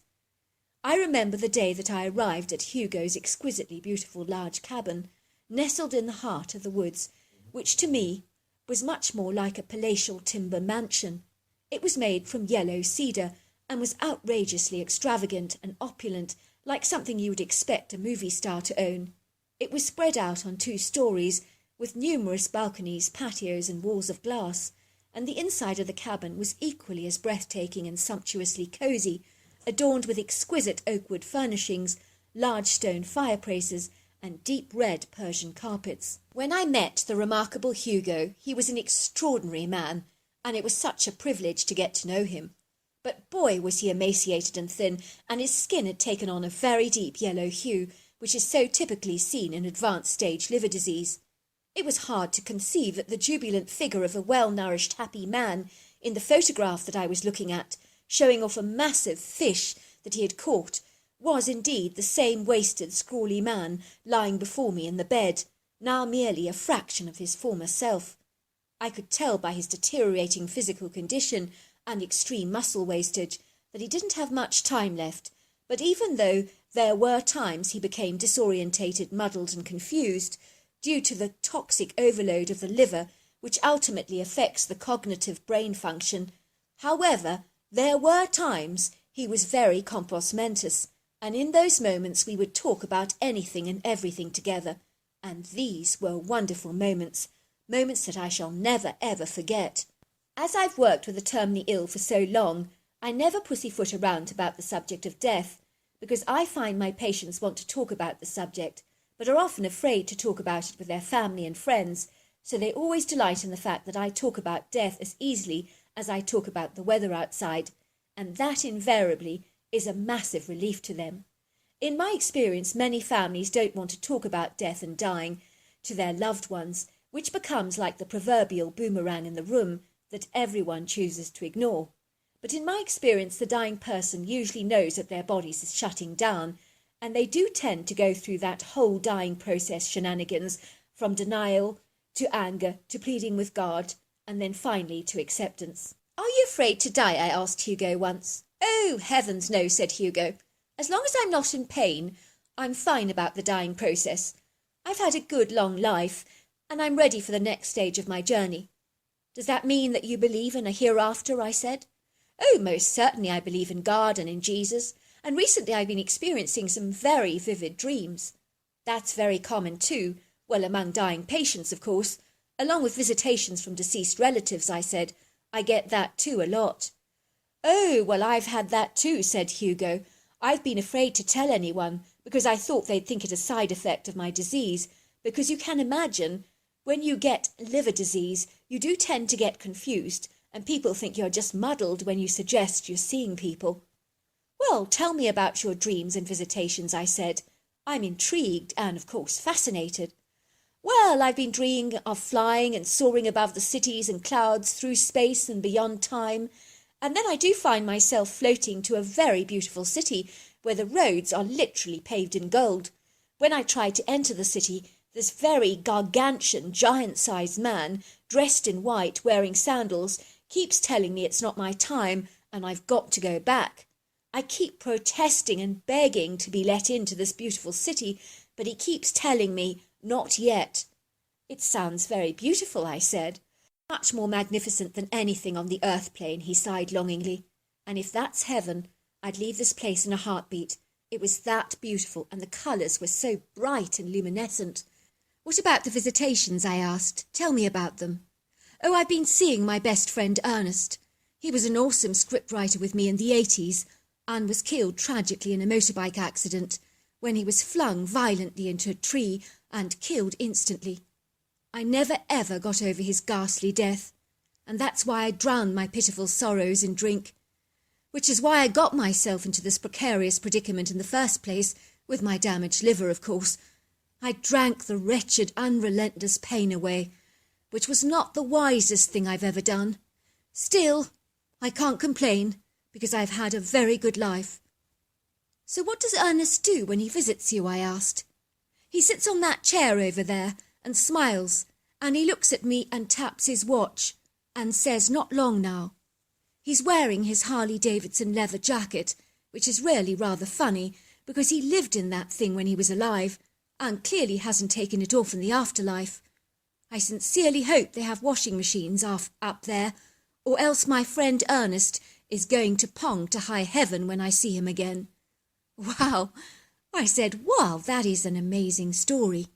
I remember the day that I arrived at Hugo's exquisitely beautiful large cabin, nestled in the heart of the woods, which to me was much more like a palatial timber mansion. It was made from yellow cedar and was outrageously extravagant and opulent, like something you would expect a movie star to own. It was spread out on 2 stories, with numerous balconies, patios, and walls of glass, and the inside of the cabin was equally as breathtaking and sumptuously cosy, adorned with exquisite oakwood furnishings, large stone fireplaces, and deep red Persian carpets. When I met the remarkable Hugo, he was an extraordinary man, and it was such a privilege to get to know him. But boy, was he emaciated and thin, and his skin had taken on a very deep yellow hue, which is so typically seen in advanced stage liver disease. It was hard to conceive that the jubilant figure of a well-nourished, happy man in the photograph that I was looking at, showing off a massive fish that he had caught, was indeed the same wasted, scrawly man lying before me in the bed, now merely a fraction of his former self. I could tell by his deteriorating physical condition and extreme muscle wastage that he didn't have much time left, but even though there were times he became disorientated, muddled, and confused, due to the toxic overload of the liver, which ultimately affects the cognitive brain function. However, there were times he was very compos mentis, and in those moments we would talk about anything and everything together, and these were wonderful moments, moments that I shall never ever forget. As I've worked with the terminally ill for so long, I never pussyfoot around about the subject of death, because I find my patients want to talk about the subject, but are often afraid to talk about it with their family and friends, so they always delight in the fact that I talk about death as easily as I talk about the weather outside, and that invariably is a massive relief to them. In my experience, many families don't want to talk about death and dying to their loved ones, which becomes like the proverbial boomerang in the room that everyone chooses to ignore. But in my experience, the dying person usually knows that their bodies is shutting down, and they do tend to go through that whole dying process shenanigans, from denial to anger to pleading with God, and then finally to acceptance. "Are you afraid to die?" I asked Hugo once. "Oh, heavens no," said Hugo. "As long as I'm not in pain, I'm fine about the dying process. I've had a good long life, and I'm ready for the next stage of my journey. Does that mean that you believe in a hereafter? I said. Oh, most certainly I believe in God and in Jesus, and recently I've been experiencing some very vivid dreams. That's very common too, well, among dying patients, of course, along with visitations from deceased relatives, I said. I get that too a lot. Oh, well, I've had that too, said Hugo. I've been afraid to tell anyone because I thought they'd think it a side effect of my disease, because you can imagine, when you get liver disease, you do tend to get confused, and people think you're just muddled when you suggest you're seeing people. Well, tell me about your dreams and visitations, I said. I'm intrigued and, of course, fascinated. Well, I've been dreaming of flying and soaring above the cities and clouds through space and beyond time, and then I do find myself floating to a very beautiful city where the roads are literally paved in gold. When I try to enter the city, this very gargantuan, giant-sized man, dressed in white, wearing sandals, keeps telling me it's not my time and I've got to go back. I keep protesting and begging to be let into this beautiful city, but he keeps telling me, not yet. It sounds very beautiful, I said. Much more magnificent than anything on the earth plane, he sighed longingly. And if that's heaven, I'd leave this place in a heartbeat. It was that beautiful, and the colours were so bright and luminescent. What about the visitations? I asked. Tell me about them. Oh, I've been seeing my best friend Ernest. He was an awesome scriptwriter with me in the 80s, and was killed tragically in a motorbike accident when he was flung violently into a tree and killed instantly. I never ever got over his ghastly death, and that's why I drowned my pitiful sorrows in drink, which is why I got myself into this precarious predicament in the first place, with my damaged liver, of course. I drank the wretched, unrelentless pain away, which was not the wisest thing I've ever done. Still, I can't complain, because I've had a very good life. So what does Ernest do when he visits you? I asked. He sits on that chair over there and smiles, and he looks at me and taps his watch and says, not long now. He's wearing his Harley-Davidson leather jacket, which is really rather funny, because he lived in that thing when he was alive, and clearly hasn't taken it off in the afterlife. I sincerely hope they have washing machines up there, or else my friend Ernest is going to pong to high heaven when I see him again. Wow, I said, wow, that is an amazing story.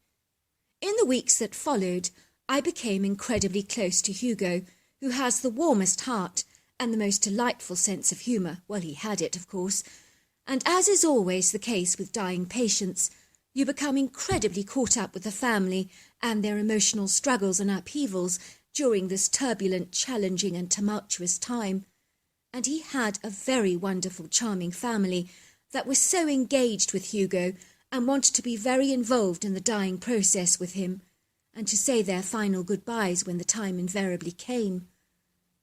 In the weeks that followed, I became incredibly close to Hugo, who has the warmest heart and the most delightful sense of humour. Well, he had it, of course. And as is always the case with dying patients, you become incredibly caught up with the family and their emotional struggles and upheavals during this turbulent, challenging and tumultuous time. And he had a very wonderful, charming family that was so engaged with Hugo and wanted to be very involved in the dying process with him, and to say their final goodbyes when the time invariably came.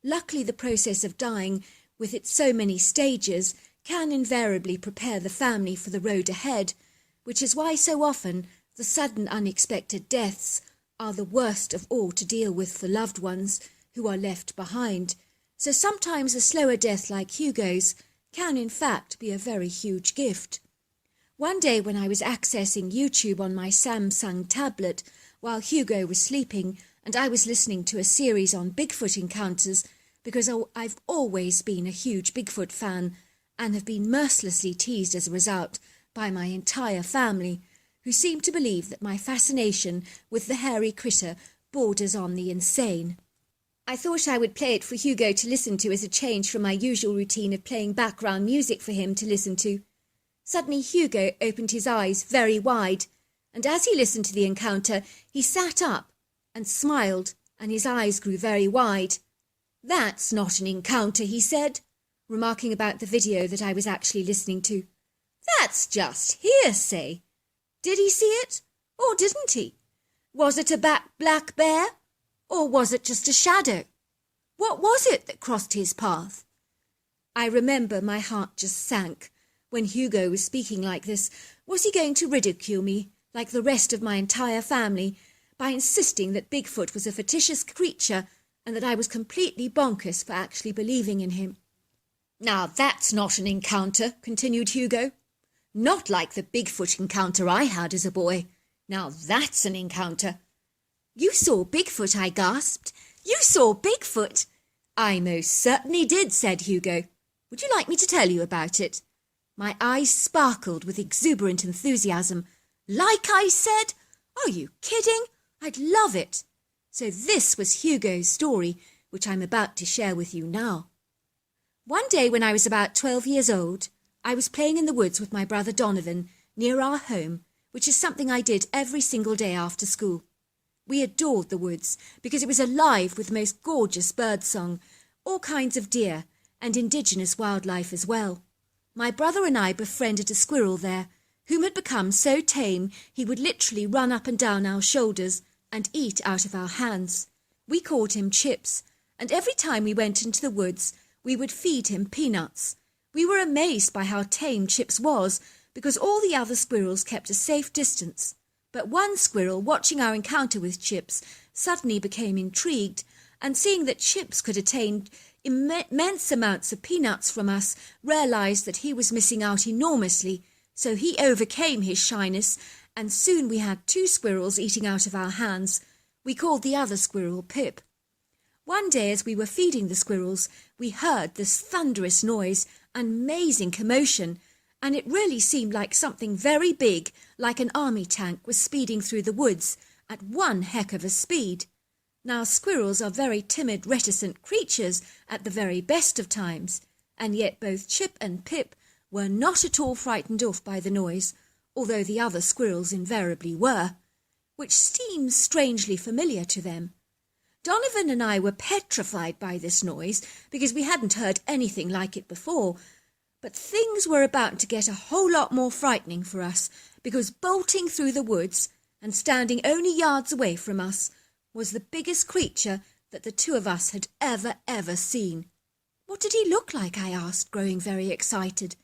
Luckily, the process of dying, with its so many stages, can invariably prepare the family for the road ahead, which is why so often the sudden unexpected deaths are the worst of all to deal with for loved ones who are left behind. So sometimes a slower death like Hugo's can in fact be a very huge gift. One day when I was accessing YouTube on my Samsung tablet while Hugo was sleeping, and I was listening to a series on Bigfoot encounters, because I've always been a huge Bigfoot fan and have been mercilessly teased as a result by my entire family, who seem to believe that my fascination with the hairy critter borders on the insane. I thought I would play it for Hugo to listen to as a change from my usual routine of playing background music for him to listen to. Suddenly Hugo opened his eyes very wide, and as he listened to the encounter, he sat up and smiled, and his eyes grew very wide. "That's not an encounter," he said, remarking about the video that I was actually listening to. "That's just hearsay. Did he see it, or didn't he? Was it a black bear, or was it just a shadow? What was it that crossed his path?" I remember my heart just sank when Hugo was speaking like this. Was he going to ridicule me, like the rest of my entire family, by insisting that Bigfoot was a fictitious creature and that I was completely bonkers for actually believing in him? "Now that's not an encounter," continued Hugo. "Not like the Bigfoot encounter I had as a boy. Now that's an encounter." "You saw Bigfoot," I gasped. You saw Bigfoot?" "I most certainly did," said Hugo. "Would you like me to tell you about it?" My eyes sparkled with exuberant enthusiasm. "Like I said? Are you kidding? I'd love it." So this was Hugo's story, which I'm about to share with you now. One day when I was about 12 years old, I was playing in the woods with my brother Donovan near our home, which is something I did every single day after school. We adored the woods because it was alive with the most gorgeous birdsong, all kinds of deer, and indigenous wildlife as well. My brother and I befriended a squirrel there, whom had become so tame he would literally run up and down our shoulders and eat out of our hands. We called him Chips, and every time we went into the woods, we would feed him peanuts. We were amazed by how tame Chips was, because all the other squirrels kept a safe distance. But one squirrel, watching our encounter with Chips, suddenly became intrigued, and seeing that Chips could attain immense amounts of peanuts from us, realised that he was missing out enormously. So he overcame his shyness, and soon we had 2 squirrels eating out of our hands. We called the other squirrel Pip. One day as we were feeding the squirrels, we heard this thunderous noise and amazing commotion, and it really seemed like something very big, like an army tank, was speeding through the woods at one heck of a speed. Now, squirrels are very timid, reticent creatures at the very best of times, and yet both Chip and Pip were not at all frightened off by the noise, although the other squirrels invariably were, which seems strangely familiar to them. Donovan and I were petrified by this noise because we hadn't heard anything like it before, but things were about to get a whole lot more frightening for us, because bolting through the woods and standing only yards away from us was the biggest creature that the 2 of us had ever seen. "What did he look like?" I asked, growing very excited.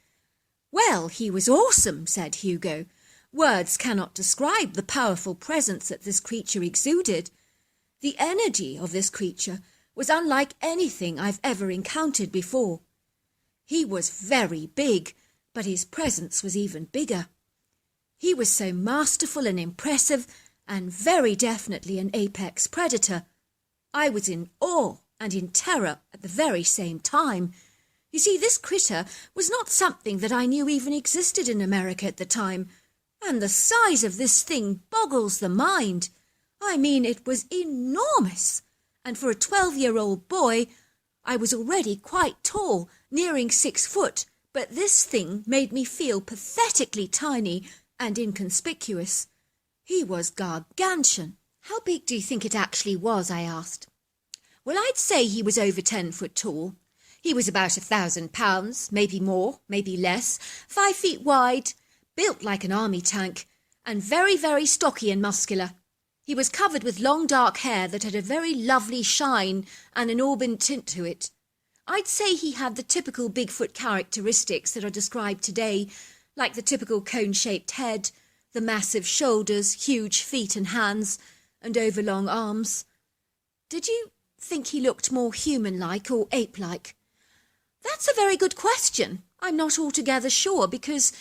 "Well, he was awesome," said Hugo. "Words cannot describe the powerful presence that this creature exuded. The energy of this creature was unlike anything I've ever encountered before. He was very big, but his presence was even bigger. He was so masterful and impressive, and very definitely an apex predator. I was in awe and in terror at the very same time. You see, this critter was not something that I knew even existed in America at the time, and the size of this thing boggles the mind. I mean, it was enormous, and for a 12-year-old boy, I was already quite tall, nearing 6 foot, but this thing made me feel pathetically tiny and inconspicuous. He was gargantuan. "How big do you think it actually was?" I asked. "Well, I'd say he was over 10 foot tall. He was about 1,000 pounds, maybe more, maybe less, 5 feet wide, built like an army tank, and very, very stocky and muscular. He was covered with long dark hair that had a very lovely shine and an auburn tint to it. I'd say he had the typical Bigfoot characteristics that are described today, like the typical cone-shaped head, the massive shoulders, huge feet and hands, and overlong arms." "Did you think he looked more human-like or ape-like?" "That's a very good question. I'm not altogether sure, because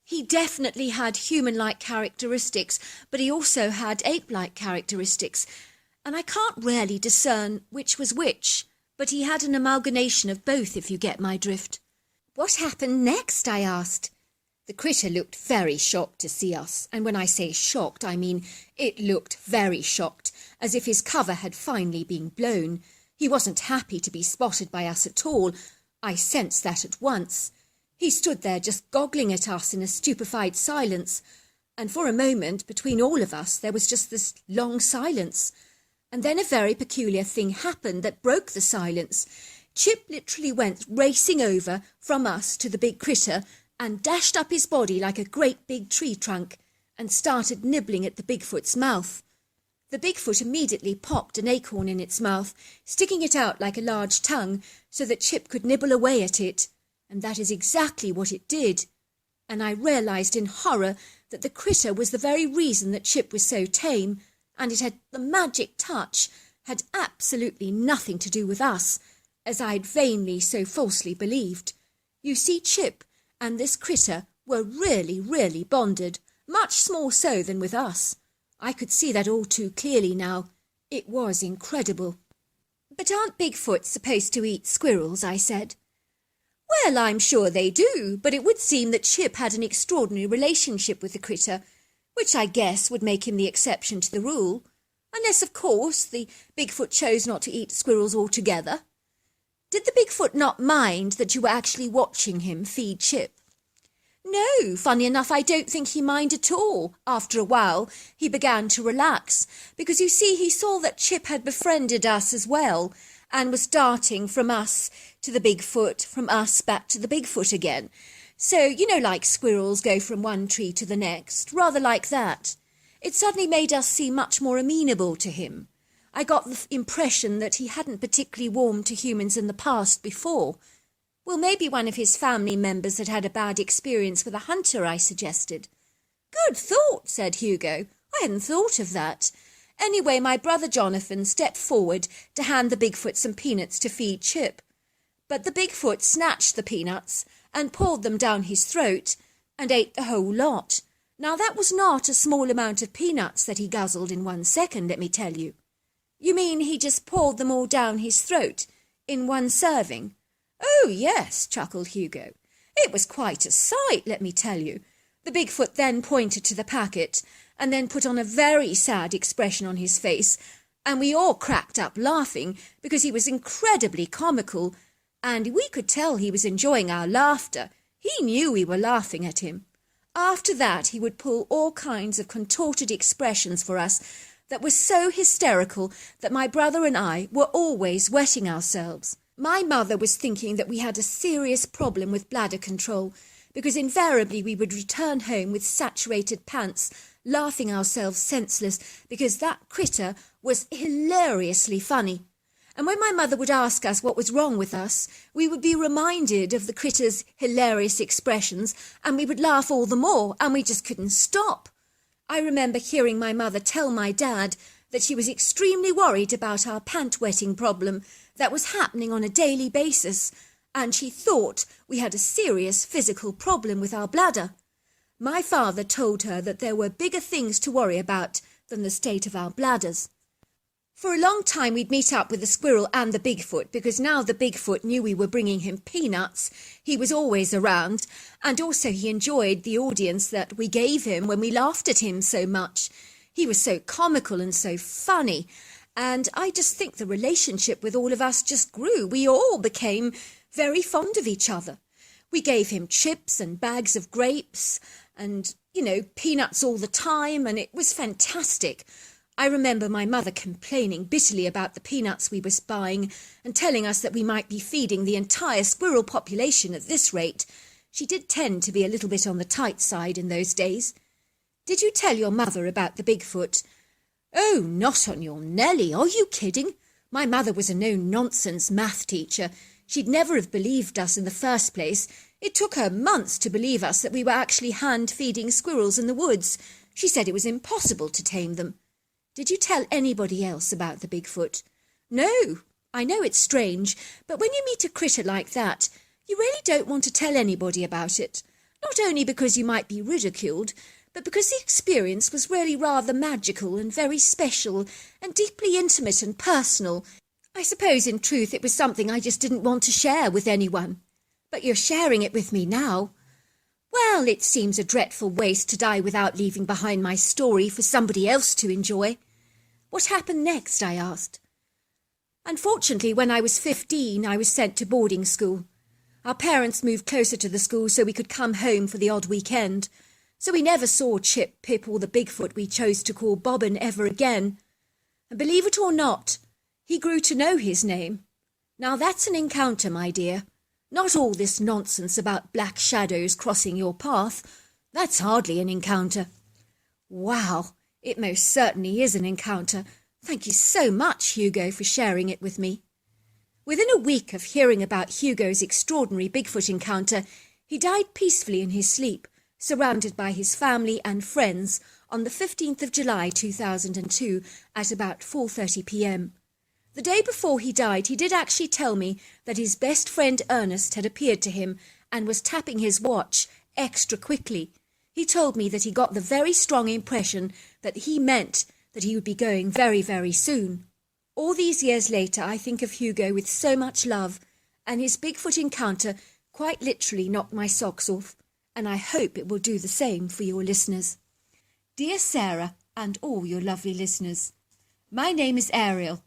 he definitely had human-like characteristics, but he also had ape-like characteristics, and I can't really discern which was which, but he had an amalgamation of both, if you get my drift." "What happened next?" I asked. The critter looked very shocked to see us, and when I say shocked, I mean it looked very shocked, as if his cover had finally been blown. He wasn't happy to be spotted by us at all. I sensed that at once. He stood there just goggling at us in a stupefied silence, and for a moment between all of us there was just this long silence. And then a very peculiar thing happened that broke the silence. Chip literally went racing over from us to the big critter and dashed up his body like a great big tree trunk and started nibbling at the Bigfoot's mouth. The Bigfoot immediately popped an acorn in its mouth, sticking it out like a large tongue so that Chip could nibble away at it, and that is exactly what it did. And I realised in horror that the critter was the very reason that Chip was so tame, and it had the magic touch, had absolutely nothing to do with us, as I'd vainly so falsely believed. You see, Chip and this critter were really, really bonded, much more so than with us. I could see that all too clearly now. It was incredible. But aren't Bigfoots supposed to eat squirrels? I said. Well, I'm sure they do, but it would seem that Chip had an extraordinary relationship with the critter, which I guess would make him the exception to the rule. Unless, of course, the Bigfoot chose not to eat squirrels altogether. Did the Bigfoot not mind that you were actually watching him feed Chip? No, funny enough, I don't think he minded at all. After a while, he began to relax, because you see, he saw that Chip had befriended us as well, and was darting from us to the Bigfoot, from us back to the Bigfoot again. So, like squirrels go from one tree to the next, rather like that. It suddenly made us seem much more amenable to him. I got the impression that he hadn't particularly warmed to humans in the past before. Well, maybe one of his family members had had a bad experience with a hunter, I suggested. Good thought, said Hugo. I hadn't thought of that. Anyway, my brother Jonathan stepped forward to hand the Bigfoot some peanuts to feed Chip. But the Bigfoot snatched the peanuts and poured them down his throat and ate the whole lot. Now, that was not a small amount of peanuts that he guzzled in 1 second, let me tell you. You mean he just poured them all down his throat in one serving? Oh, yes, chuckled Hugo. It was quite a sight, let me tell you. The Bigfoot then pointed to the packet and then put on a very sad expression on his face, and we all cracked up laughing because he was incredibly comical, and we could tell he was enjoying our laughter. He knew we were laughing at him. After that, he would pull all kinds of contorted expressions for us that were so hysterical that my brother and I were always wetting ourselves. My mother was thinking that we had a serious problem with bladder control, because invariably we would return home with saturated pants, laughing ourselves senseless, because that critter was hilariously funny. And when my mother would ask us what was wrong with us, we would be reminded of the critter's hilarious expressions, and we would laugh all the more, and we just couldn't stop. I remember hearing my mother tell my dad that she was extremely worried about our pant-wetting problem that was happening on a daily basis, and she thought we had a serious physical problem with our bladder. My father told her that there were bigger things to worry about than the state of our bladders. For a long time we'd meet up with the squirrel and the Bigfoot, because now the Bigfoot knew we were bringing him peanuts. He was always around, and also he enjoyed the audience that we gave him when we laughed at him so much. He was so comical and so funny, and I just think the relationship with all of us just grew. We all became very fond of each other. We gave him chips and bags of grapes and, peanuts all the time, and it was fantastic. I remember my mother complaining bitterly about the peanuts we were buying and telling us that we might be feeding the entire squirrel population at this rate. She did tend to be a little bit on the tight side in those days. Did you tell your mother about the Bigfoot? Oh, not on your Nelly, are you kidding? My mother was a no-nonsense math teacher. She'd never have believed us in the first place. It took her months to believe us that we were actually hand-feeding squirrels in the woods. She said it was impossible to tame them. Did you tell anybody else about the Bigfoot? No, I know it's strange, but when you meet a critter like that, you really don't want to tell anybody about it. Not only because you might be ridiculed, but because the experience was really rather magical and very special and deeply intimate and personal. I suppose in truth it was something I just didn't want to share with anyone. But you're sharing it with me now. Well, it seems a dreadful waste to die without leaving behind my story for somebody else to enjoy. What happened next? I asked. Unfortunately, when I was 15, I was sent to boarding school. Our parents moved closer to the school so we could come home for the odd weekend. So we never saw Chip, Pip or the Bigfoot we chose to call Bobbin ever again. And believe it or not, he grew to know his name. Now that's an encounter, my dear. Not all this nonsense about black shadows crossing your path. That's hardly an encounter. Wow, it most certainly is an encounter. Thank you so much, Hugo, for sharing it with me. Within a week of hearing about Hugo's extraordinary Bigfoot encounter, he died peacefully in his sleep, surrounded by his family and friends on the 15th of July 2002 at about 4:30 p.m. The day before he died, he did actually tell me that his best friend Ernest had appeared to him and was tapping his watch extra quickly. He told me that he got the very strong impression that he meant that he would be going very, very soon. All these years later, I think of Hugo with so much love, and his Bigfoot encounter quite literally knocked my socks off, and I hope it will do the same for your listeners. Dear Sarah and all your lovely listeners, my name is Ariel,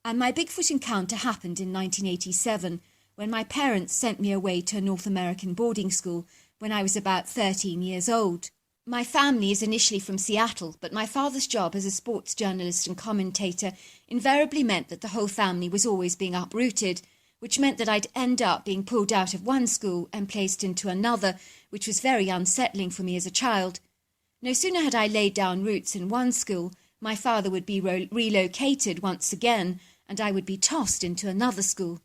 and my Bigfoot encounter happened in 1987 when my parents sent me away to a North American boarding school when I was about 13 years old. My family is initially from Seattle, but my father's job as a sports journalist and commentator invariably meant that the whole family was always being uprooted, which meant that I'd end up being pulled out of one school and placed into another, which was very unsettling for me as a child. No sooner had I laid down roots in one school, my father would be relocated once again, and I would be tossed into another school.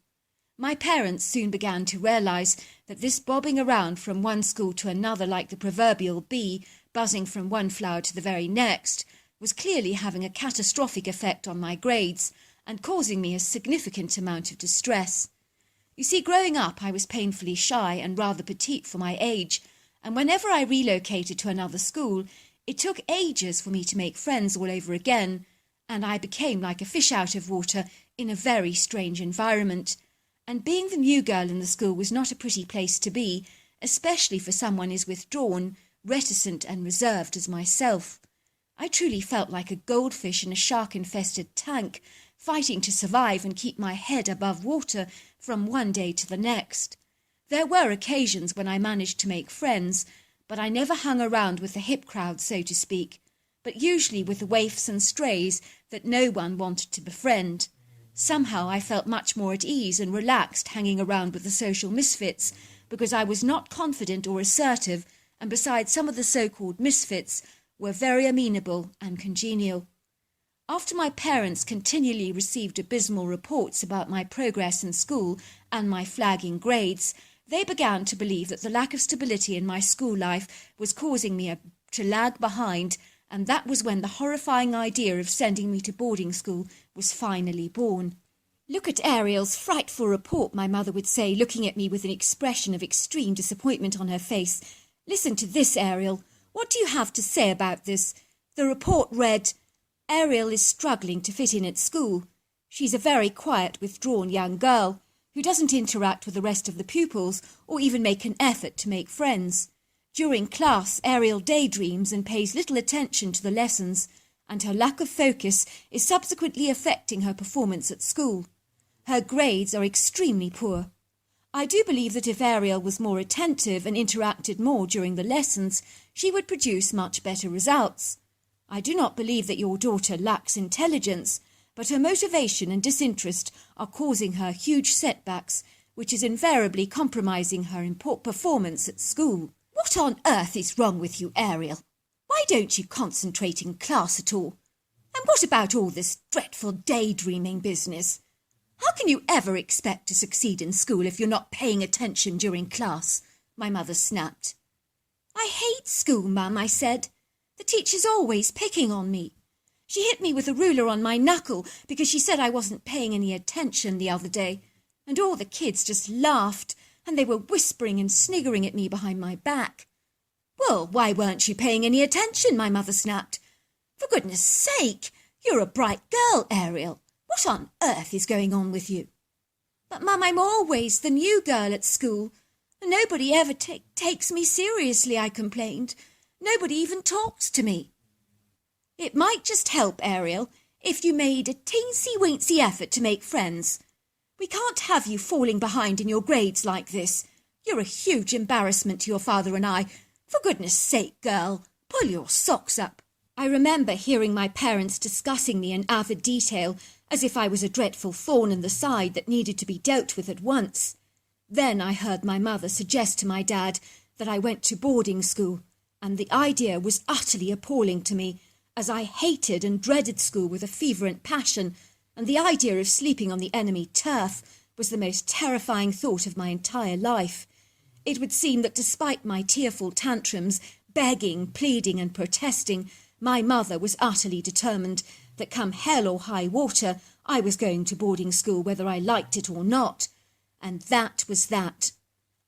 My parents soon began to realise that this bobbing around from one school to another like the proverbial bee, buzzing from one flower to the very next, was clearly having a catastrophic effect on my grades and causing me a significant amount of distress. You see, growing up I was painfully shy and rather petite for my age, and whenever I relocated to another school, it took ages for me to make friends all over again, and I became like a fish out of water in a very strange environment. And being the new girl in the school was not a pretty place to be, especially for someone as withdrawn, reticent and reserved as myself. I truly felt like a goldfish in a shark-infested tank, fighting to survive and keep my head above water from one day to the next. There were occasions when I managed to make friends, but I never hung around with the hip crowd, so to speak, but usually with the waifs and strays that no one wanted to befriend. Somehow I felt much more at ease and relaxed hanging around with the social misfits, because I was not confident or assertive, and besides, some of the so-called misfits were very amenable and congenial. After my parents continually received abysmal reports about my progress in school and my flagging grades, they began to believe that the lack of stability in my school life was causing me to lag behind, and that was when the horrifying idea of sending me to boarding school was finally born. "Look at Ariel's frightful report," my mother would say, looking at me with an expression of extreme disappointment on her face. "Listen to this, Ariel. What do you have to say about this?" The report read, "Ariel is struggling to fit in at school. She's a very quiet, withdrawn young girl who doesn't interact with the rest of the pupils or even make an effort to make friends. During class, Ariel daydreams and pays little attention to the lessons, and her lack of focus is subsequently affecting her performance at school. Her grades are extremely poor. I do believe that if Ariel was more attentive and interacted more during the lessons, she would produce much better results. I do not believe that your daughter lacks intelligence, but her motivation and disinterest are causing her huge setbacks, which is invariably compromising her performance at school." "What on earth is wrong with you, Ariel? Why don't you concentrate in class at all? And what about all this dreadful daydreaming business? How can you ever expect to succeed in school if you're not paying attention during class?" my mother snapped. "I hate school, Mum," I said. "The teacher's always picking on me. She hit me with a ruler on my knuckle because she said I wasn't paying any attention the other day, and all the kids just laughed, and they were whispering and sniggering at me behind my back." "Well, why weren't you paying any attention?" my mother snapped. "For goodness sake, you're a bright girl, Ariel. What on earth is going on with you?" "But, Mum, I'm always the new girl at school, and nobody ever takes me seriously," I complained. "Nobody even talks to me." "It might just help, Ariel, if you made a teensy-weensy effort to make friends. We can't have you falling behind in your grades like this. You're a huge embarrassment to your father and I. For goodness sake, girl, pull your socks up." I remember hearing my parents discussing me in avid detail, as if I was a dreadful thorn in the side that needed to be dealt with at once. Then I heard my mother suggest to my dad that I went to boarding school, and the idea was utterly appalling to me, as I hated and dreaded school with a fervent passion, and the idea of sleeping on the enemy turf was the most terrifying thought of my entire life. It would seem that despite my tearful tantrums, begging, pleading and protesting, my mother was utterly determined that come hell or high water, I was going to boarding school whether I liked it or not. And that was that.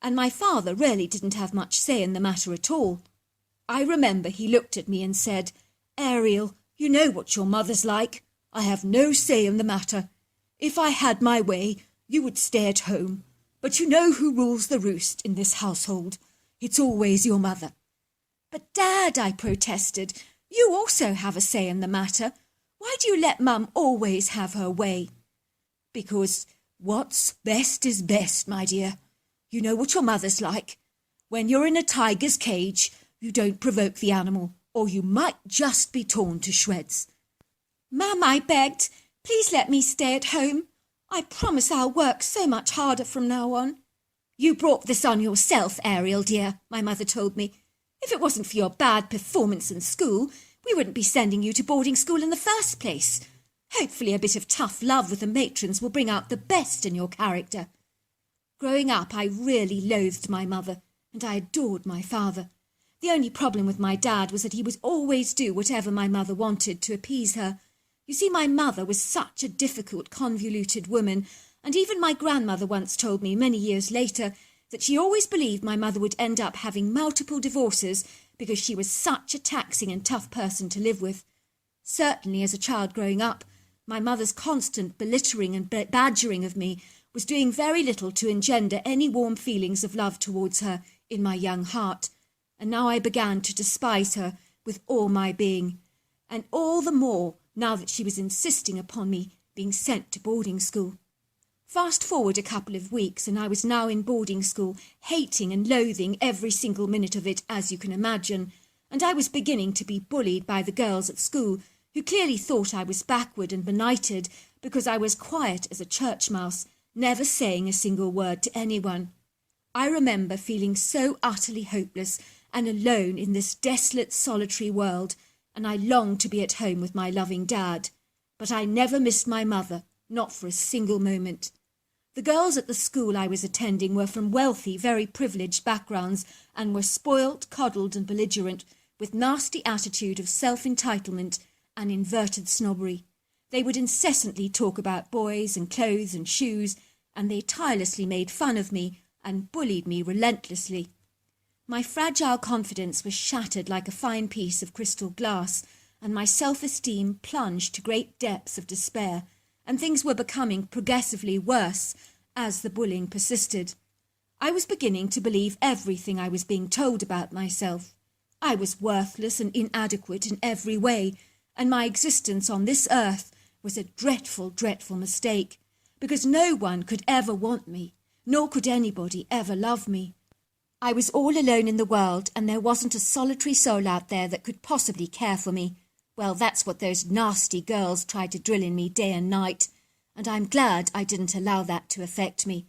And my father really didn't have much say in the matter at all. I remember he looked at me and said, "Ariel, you know what your mother's like. I have no say in the matter. If I had my way, you would stay at home. But you know who rules the roost in this household. It's always your mother." "But, Dad," I protested, "you also have a say in the matter. Why do you let Mum always have her way?" "Because what's best is best, my dear. You know what your mother's like. When you're in a tiger's cage, you don't provoke the animal, or you might just be torn to shreds." "Mum," I begged, "please let me stay at home. I promise I'll work so much harder from now on." "You brought this on yourself, Ariel, dear," my mother told me. "If it wasn't for your bad performance in school, we wouldn't be sending you to boarding school in the first place. Hopefully a bit of tough love with the matrons will bring out the best in your character." Growing up, I really loathed my mother, and I adored my father. The only problem with my dad was that he would always do whatever my mother wanted to appease her. You see, my mother was such a difficult, convoluted woman, and even my grandmother once told me many years later that she always believed my mother would end up having multiple divorces because she was such a taxing and tough person to live with. Certainly, as a child growing up, my mother's constant belittling and badgering of me was doing very little to engender any warm feelings of love towards her in my young heart, and now I began to despise her with all my being, and all the more now that she was insisting upon me being sent to boarding school. Fast forward a couple of weeks, and I was now in boarding school, hating and loathing every single minute of it, as you can imagine, and I was beginning to be bullied by the girls at school, who clearly thought I was backward and benighted because I was quiet as a church mouse, never saying a single word to anyone. I remember feeling so utterly hopeless and alone in this desolate, solitary world, and I longed to be at home with my loving dad. But I never missed my mother, not for a single moment. The girls at the school I was attending were from wealthy, very privileged backgrounds, and were spoilt, coddled and belligerent, with nasty attitude of self-entitlement and inverted snobbery. They would incessantly talk about boys and clothes and shoes, and they tirelessly made fun of me and bullied me relentlessly. My fragile confidence was shattered like a fine piece of crystal glass, and my self-esteem plunged to great depths of despair, and things were becoming progressively worse as the bullying persisted. I was beginning to believe everything I was being told about myself. I was worthless and inadequate in every way, and my existence on this earth was a dreadful, dreadful mistake, because no one could ever want me, nor could anybody ever love me. I was all alone in the world, and there wasn't a solitary soul out there that could possibly care for me. Well, that's what those nasty girls tried to drill in me day and night, and I'm glad I didn't allow that to affect me.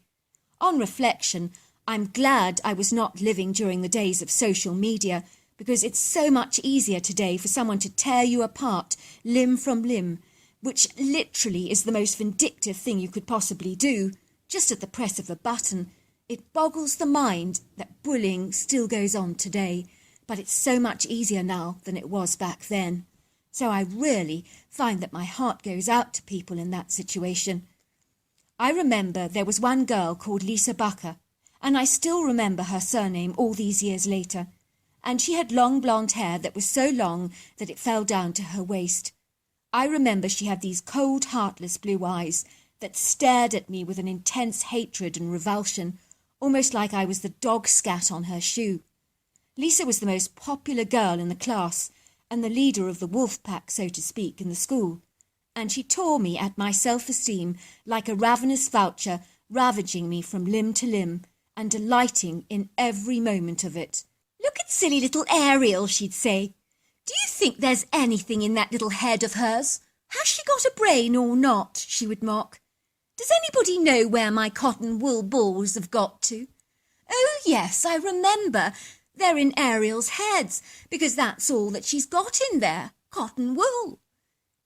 On reflection, I'm glad I was not living during the days of social media, because it's so much easier today for someone to tear you apart, limb from limb, which literally is the most vindictive thing you could possibly do, just at the press of a button. It boggles the mind that bullying still goes on today, but it's so much easier now than it was back then. So I really find that my heart goes out to people in that situation. I remember there was one girl called Lisa Bucker, and I still remember her surname all these years later, and she had long blonde hair that was so long that it fell down to her waist. I remember she had these cold, heartless blue eyes that stared at me with an intense hatred and revulsion, almost like I was the dog scat on her shoe. Lisa was the most popular girl in the class, and the leader of the wolf pack, so to speak, in the school, and she tore me at my self-esteem like a ravenous vulture, ravaging me from limb to limb, and delighting in every moment of it. "Look at silly little Ariel," she'd say. "Do you think there's anything in that little head of hers? Has she got a brain or not?" she would mock. "Does anybody know where my cotton wool balls have got to? Oh, yes, I remember. They're in Ariel's heads, because that's all that she's got in there, cotton wool."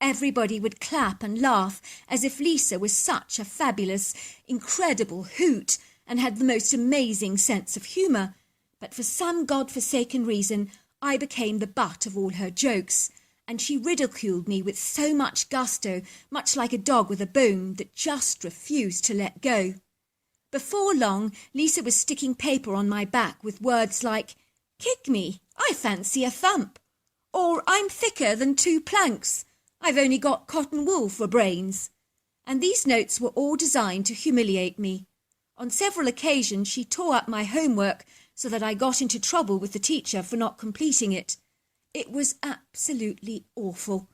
Everybody would clap and laugh as if Lisa was such a fabulous, incredible hoot and had the most amazing sense of humour. But for some God-forsaken reason, I became the butt of all her jokes, and she ridiculed me with so much gusto, much like a dog with a bone that just refused to let go. Before long, Lisa was sticking paper on my back with words like, "Kick me, I fancy a thump," or "I'm thicker than 2 planks," I've only got cotton wool for brains. And these notes were all designed to humiliate me. On several occasions she tore up my homework so that I got into trouble with the teacher for not completing it. It was absolutely awful.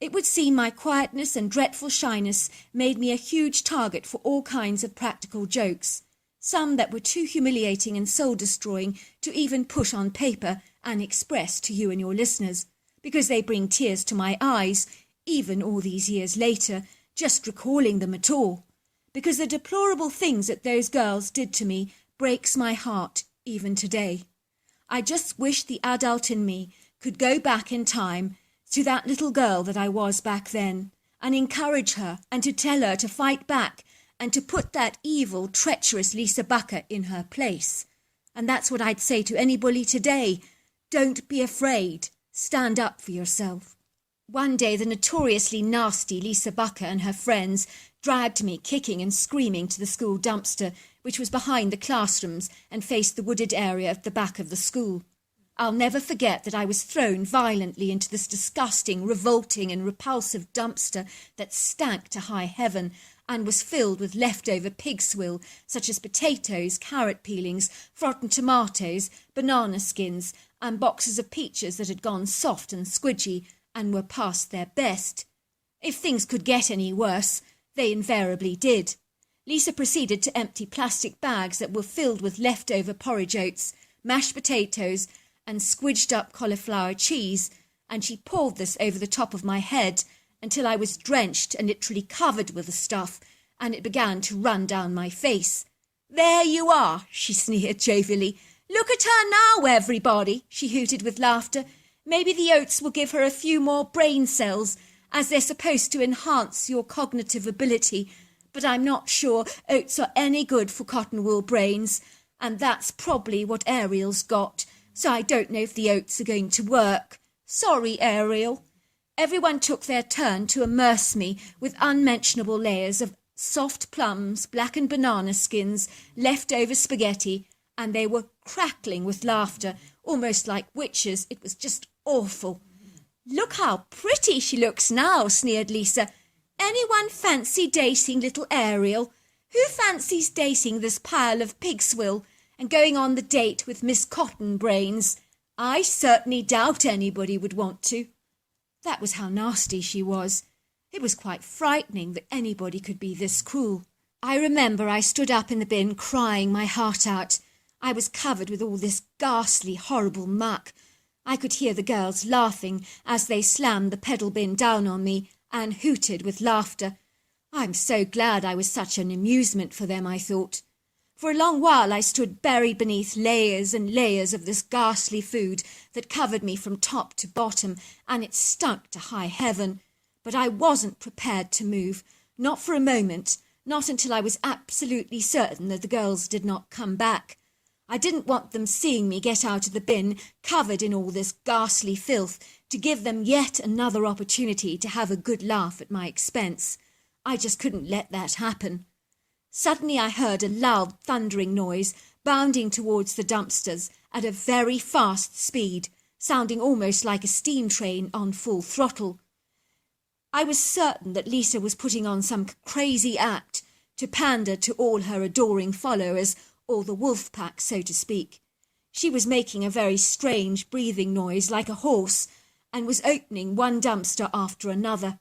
It would seem my quietness and dreadful shyness made me a huge target for all kinds of practical jokes, some that were too humiliating and soul-destroying to even put on paper and express to you and your listeners, because they bring tears to my eyes, even all these years later, just recalling them at all, because the deplorable things that those girls did to me breaks my heart even today. I just wish the adult in me could go back in time to that little girl that I was back then, and encourage her and to tell her to fight back and to put that evil, treacherous Lisa Bucker in her place. And that's what I'd say to any bully today. Don't be afraid. Stand up for yourself. One day the notoriously nasty Lisa Bucker and her friends dragged me kicking and screaming to the school dumpster, which was behind the classrooms and faced the wooded area at the back of the school. I'll never forget that I was thrown violently into this disgusting, revolting and repulsive dumpster that stank to high heaven and was filled with leftover pig swill, such as potatoes, carrot peelings, rotten tomatoes, banana skins, and boxes of peaches that had gone soft and squidgy and were past their best. If things could get any worse, they invariably did. Lisa proceeded to empty plastic bags that were filled with leftover porridge oats, mashed potatoes, and squidged up cauliflower cheese, and she poured this over the top of my head until I was drenched and literally covered with the stuff, and it began to run down my face. "There you are," she sneered jovially. "Look at her now, everybody," she hooted with laughter. "Maybe the oats will give her a few more brain cells, as they're supposed to enhance your cognitive ability, but I'm not sure oats are any good for cotton wool brains, and that's probably what Ariel's got, so I don't know if the oats are going to work. Sorry, Ariel." Everyone took their turn to immerse me with unmentionable layers of soft plums, blackened banana skins, leftover spaghetti, and they were crackling with laughter, almost like witches. It was just awful. "Look how pretty she looks now," sneered Lisa. "Anyone fancy dating little Ariel? Who fancies dating this pile of pig swill and going on the date with Miss Cotton Brains? I certainly doubt anybody would want to." That was how nasty she was. It was quite frightening that anybody could be this cruel. I remember I stood up in the bin crying my heart out. I was covered with all this ghastly, horrible muck. I could hear the girls laughing as they slammed the pedal bin down on me and hooted with laughter. I'm so glad I was such an amusement for them, I thought. For a long while I stood buried beneath layers and layers of this ghastly food that covered me from top to bottom, and it stunk to high heaven. But I wasn't prepared to move, not for a moment, not until I was absolutely certain that the girls did not come back. I didn't want them seeing me get out of the bin, covered in all this ghastly filth, to give them yet another opportunity to have a good laugh at my expense. I just couldn't let that happen. Suddenly I heard a loud thundering noise bounding towards the dumpsters at a very fast speed, sounding almost like a steam train on full throttle. I was certain that Lisa was putting on some crazy act to pander to all her adoring followers, or the wolf pack, so to speak. She was making a very strange breathing noise like a horse, and was opening one dumpster after another.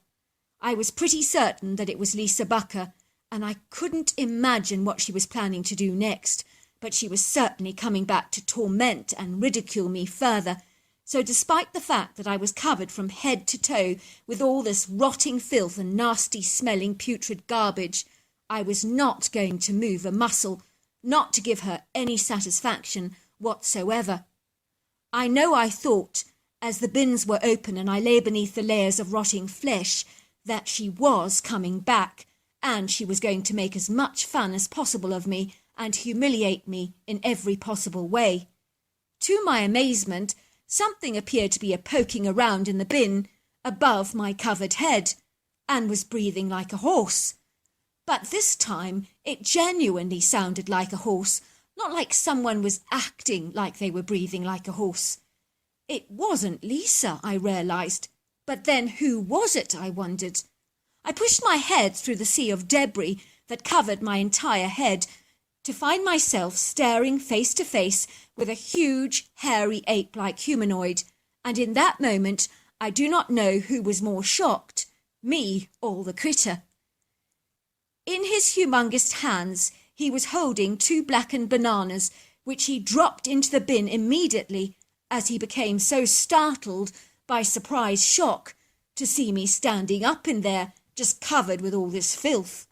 I was pretty certain that it was Lisa Bucker, and I couldn't imagine what she was planning to do next, but she was certainly coming back to torment and ridicule me further. So despite the fact that I was covered from head to toe with all this rotting filth and nasty-smelling putrid garbage, I was not going to move a muscle, not to give her any satisfaction whatsoever. I know I thought, as the bins were open and I lay beneath the layers of rotting flesh, that she was coming back, and she was going to make as much fun as possible of me and humiliate me in every possible way. To my amazement, something appeared to be poking around in the bin above my covered head, and was breathing like a horse. But this time it genuinely sounded like a horse, not like someone was acting like they were breathing like a horse. It wasn't Lisa, I realised, But then who was it, I wondered. I pushed my head through the sea of debris that covered my entire head to find myself staring face to face with a huge, hairy ape-like humanoid, and in that moment I do not know who was more shocked, me or the critter. In his humongous hands he was holding 2 blackened bananas, which he dropped into the bin immediately as he became so startled by surprise shock to see me standing up in there, just covered with all this filth.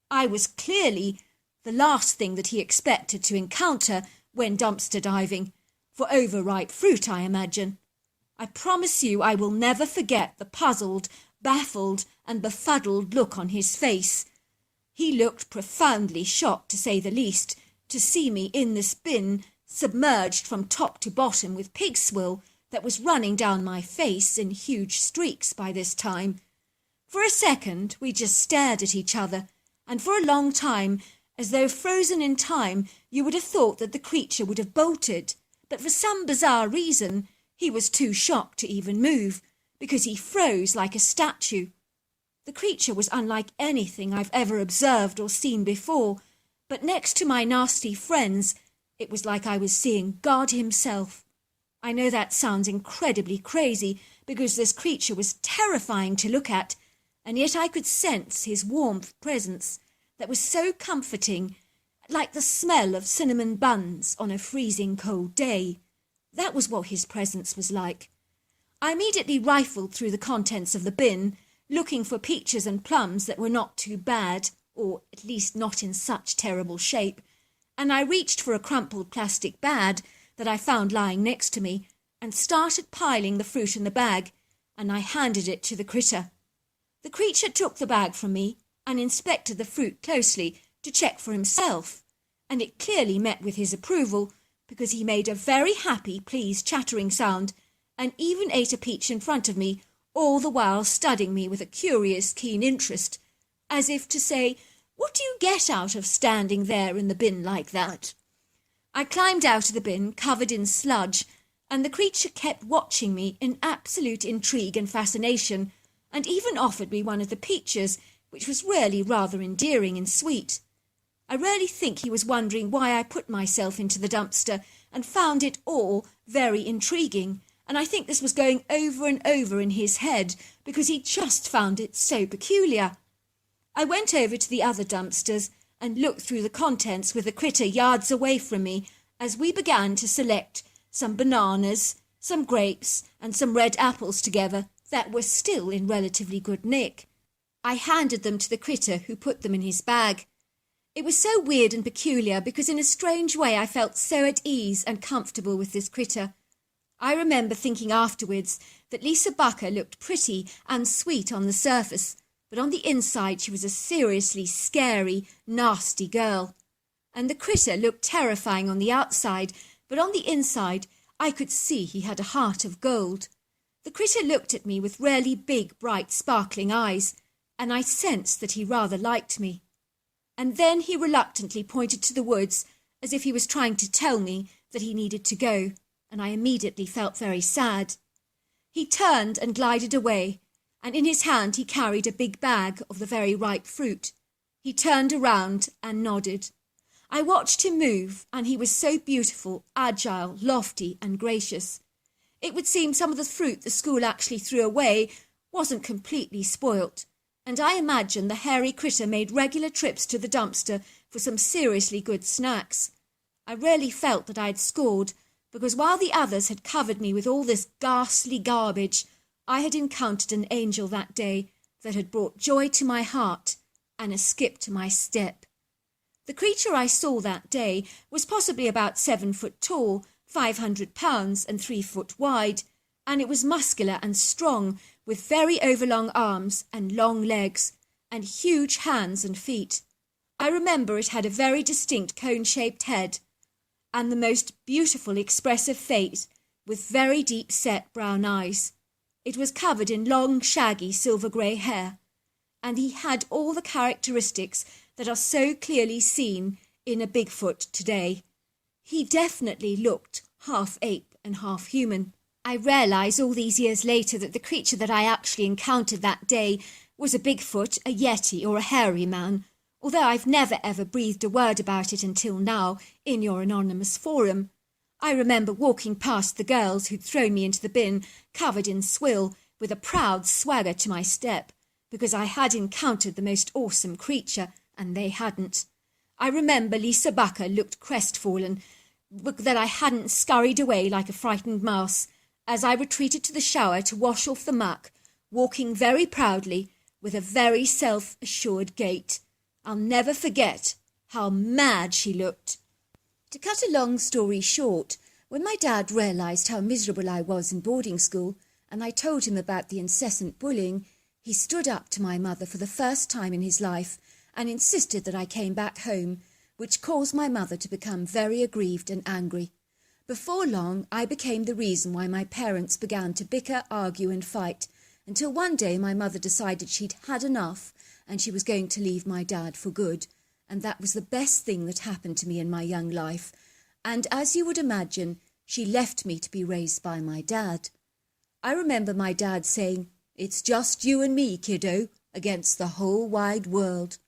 I was clearly the last thing that he expected to encounter when dumpster diving, for overripe fruit, I imagine. I promise you I will never forget the puzzled, baffled and befuddled look on his face. He looked profoundly shocked, to say the least, to see me in this bin, submerged from top to bottom with pig swill that was running down my face in huge streaks by this time. For a second we just stared at each other, and for a long time, as though frozen in time, you would have thought that the creature would have bolted, but for some bizarre reason he was too shocked to even move, because he froze like a statue. The creature was unlike anything I've ever observed or seen before, but next to my nasty friends, it was like I was seeing God himself. I know that sounds incredibly crazy, because this creature was terrifying to look at, and yet I could sense his warmth presence that was so comforting, like the smell of cinnamon buns on a freezing cold day. That was what his presence was like. I immediately rifled through the contents of the bin, looking for peaches and plums that were not too bad, or at least not in such terrible shape, and I reached for a crumpled plastic bag that I found lying next to me, and started piling the fruit in the bag, and I handed it to the critter. The creature took the bag from me and inspected the fruit closely to check for himself, and it clearly met with his approval, because he made a very happy, pleased chattering sound, and even ate a peach in front of me, all the while studying me with a curious, keen interest, as if to say, "What do you get out of standing there in the bin like that?" I climbed out of the bin, covered in sludge, and the creature kept watching me in absolute intrigue and fascination, and even offered me one of the peaches, which was really rather endearing and sweet. I really think he was wondering why I put myself into the dumpster, and found it all very intriguing, and I think this was going over and over in his head, because he just found it so peculiar. I went over to the other dumpsters and looked through the contents with the critter yards away from me, as we began to select some bananas, some grapes, and some red apples together that were still in relatively good nick. I handed them to the critter, who put them in his bag. It was so weird and peculiar, because in a strange way I felt so at ease and comfortable with this critter. I remember thinking afterwards that Lisa Bucker looked pretty and sweet on the surface, but on the inside she was a seriously scary, nasty girl. And the critter looked terrifying on the outside, but on the inside I could see he had a heart of gold. The critter looked at me with really big, bright, sparkling eyes, and I sensed that he rather liked me. And then he reluctantly pointed to the woods, as if he was trying to tell me that he needed to go, and I immediately felt very sad. He turned and glided away, and in his hand he carried a big bag of the very ripe fruit. He turned around and nodded. I watched him move, and he was so beautiful, agile, lofty, and gracious. It would seem some of the fruit the school actually threw away wasn't completely spoilt, and I imagine the hairy critter made regular trips to the dumpster for some seriously good snacks. I really felt that I had scored, because while the others had covered me with all this ghastly garbage, I had encountered an angel that day that had brought joy to my heart and a skip to my step. The creature I saw that day was possibly about 7 foot tall, 500 pounds and 3 foot wide, and it was muscular and strong, with very overlong arms and long legs, and huge hands and feet. I remember it had a very distinct cone-shaped head, and the most beautiful expressive face, with very deep-set brown eyes. It was covered in long, shaggy, silver-grey hair, and he had all the characteristics that are so clearly seen in a Bigfoot today. He definitely looked half ape and half human, I realise all these years later that the creature that I actually encountered that day was a Bigfoot, a Yeti, or a hairy man, although I've never ever breathed a word about it until now in your anonymous forum. I remember walking past the girls who'd thrown me into the bin, covered in swill, with a proud swagger to my step, because I had encountered the most awesome creature, and they hadn't. I remember Lisa Bucker looked crestfallen, that I hadn't scurried away like a frightened mouse, as I retreated to the shower to wash off the muck, walking very proudly, with a very self-assured gait. I'll never forget how mad she looked. To cut a long story short, when my dad realised how miserable I was in boarding school, and I told him about the incessant bullying, he stood up to my mother for the first time in his life and insisted that I came back home, which caused my mother to become very aggrieved and angry. Before long, I became the reason why my parents began to bicker, argue and fight, until one day my mother decided she'd had enough and she was going to leave my dad for good. And that was the best thing that happened to me in my young life. And as you would imagine, she left me to be raised by my dad. I remember my dad saying, "It's just you and me, kiddo, against the whole wide world."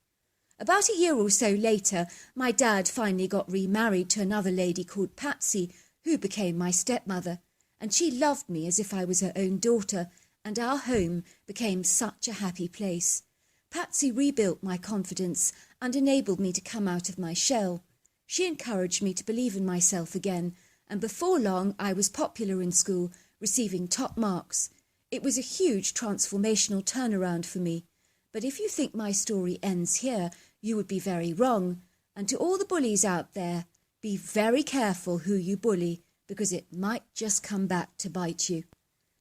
About a year or so later, my dad finally got remarried to another lady called Patsy, who became my stepmother, and she loved me as if I was her own daughter, and our home became such a happy place. Patsy rebuilt my confidence and enabled me to come out of my shell. She encouraged me to believe in myself again, and before long I was popular in school, receiving top marks. It was a huge transformational turnaround for me. But if you think my story ends here, you would be very wrong. And to all the bullies out there, be very careful who you bully, because it might just come back to bite you.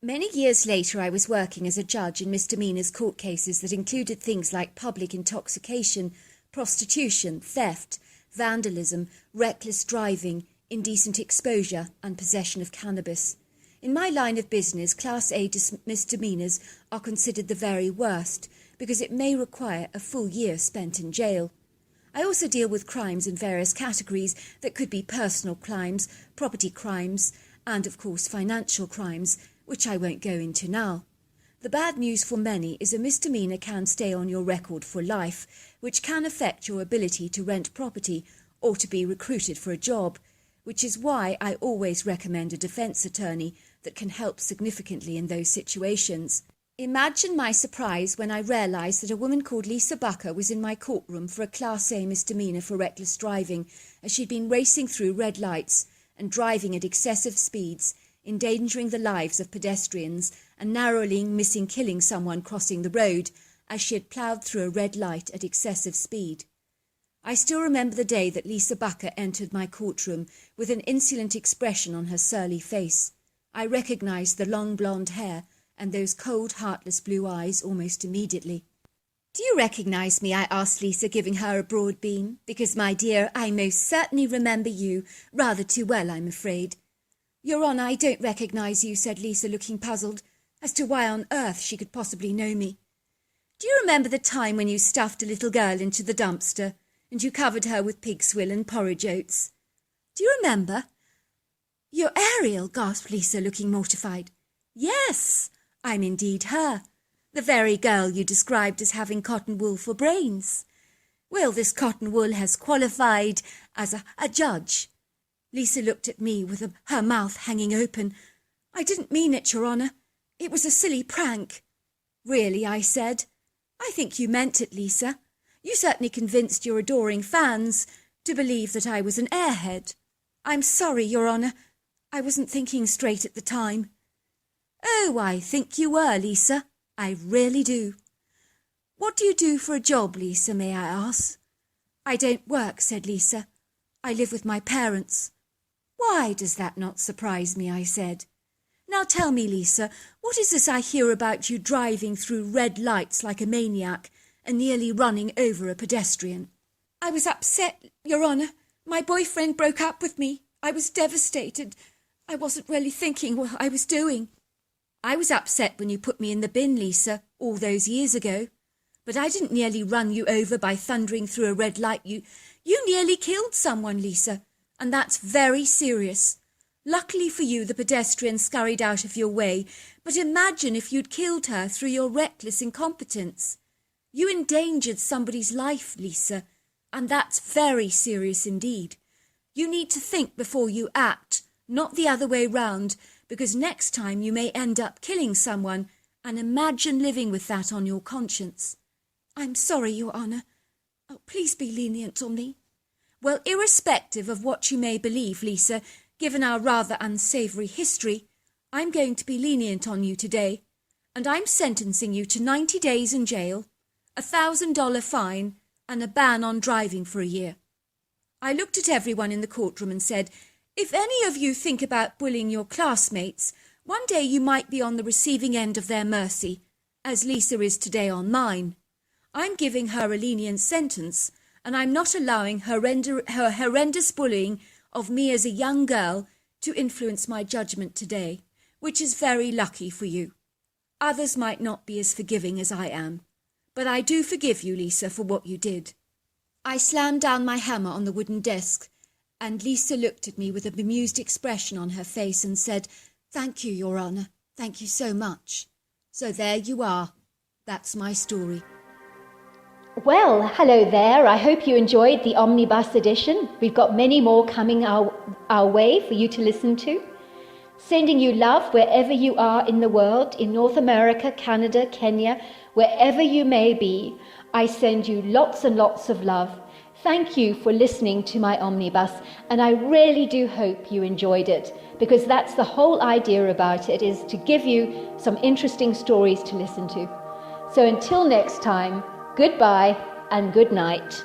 Many years later, I was working as a judge in misdemeanors court cases that included things like public intoxication, prostitution, theft, vandalism, reckless driving, indecent exposure, and possession of cannabis. In my line of business, Class A misdemeanors are considered the very worst because it may require a full year spent in jail. I also deal with crimes in various categories that could be personal crimes, property crimes, and of course financial crimes, which I won't go into now. The bad news for many is a misdemeanor can stay on your record for life, which can affect your ability to rent property or to be recruited for a job, which is why I always recommend a defence attorney that can help significantly in those situations. Imagine my surprise when I realised that a woman called Lisa Bucker was in my courtroom for a Class A misdemeanor for reckless driving, as she'd been racing through red lights and driving at excessive speeds, endangering the lives of pedestrians and narrowly missing killing someone crossing the road as she had ploughed through a red light at excessive speed. I still remember the day that Lisa Bucker entered my courtroom with an insolent expression on her surly face. I recognised the long blonde hair and those cold, heartless blue eyes almost immediately. "Do you recognise me?" I asked Lisa, giving her a broad beam. "Because, my dear, I most certainly remember you, rather too well, I'm afraid." "Your Honour, I don't recognise you," said Lisa, looking puzzled, as to why on earth she could possibly know me. "Do you remember the time when you stuffed a little girl into the dumpster, and you covered her with pig swill and porridge oats? Do you remember?" "You're Ariel," gasped Lisa, looking mortified. "Yes, I'm indeed her, the very girl you described as having cotton wool for brains. Well, this cotton wool has qualified as a judge." Lisa looked at me with her mouth hanging open. "I didn't mean it, Your Honour. It was a silly prank." "Really?" I said. "I think you meant it, Lisa. You certainly convinced your adoring fans to believe that I was an airhead." "I'm sorry, Your Honour. I wasn't thinking straight at the time." "Oh, I think you were, Lisa. I really do." "What do you do for a job, Lisa, may I ask?" "I don't work," said Lisa. "I live with my parents." "Why does that not surprise me?" I said. "Now tell me, Lisa, what is this I hear about you driving through red lights like a maniac and nearly running over a pedestrian?" "I was upset, Your Honour. My boyfriend broke up with me. I was devastated. I wasn't really thinking what I was doing." "I was upset when you put me in the bin, Lisa, all those years ago. But I didn't nearly run you over by thundering through a red light. You nearly killed someone, Lisa, and that's very serious. Luckily for you, the pedestrian scurried out of your way, but imagine if you'd killed her through your reckless incompetence. You endangered somebody's life, Lisa, and that's very serious indeed. You need to think before you act, not the other way round, because next time you may end up killing someone, and imagine living with that on your conscience. I'm sorry, Your Honour. Oh, please be lenient on me. Well, irrespective of what you may believe, Lisa, given our rather unsavoury history, I'm going to be lenient on you today, and I'm sentencing you to 90 days in jail, a $1,000 fine, and a ban on driving for a year. I looked at everyone in the courtroom and said, if any of you think about bullying your classmates, one day you might be on the receiving end of their mercy, as Lisa is today on mine. I'm giving her a lenient sentence, and I'm not allowing her horrendous bullying of me as a young girl to influence my judgment today, which is very lucky for you. Others might not be as forgiving as I am, but I do forgive you, Lisa, for what you did. I slammed down my hammer on the wooden desk, and Lisa looked at me with a bemused expression on her face and said, "Thank you, Your Honour. Thank you so much." So there you are. That's my story. Well, hello there. I hope you enjoyed the omnibus edition. We've got many more coming our way for you to listen to. Sending you love wherever you are in the world, in North America, Canada, Kenya, wherever you may be. I send you lots and lots of love. Thank you for listening to my omnibus, and I really do hope you enjoyed it, because that's the whole idea about it, is to give you some interesting stories to listen to. So until next time, goodbye and good night.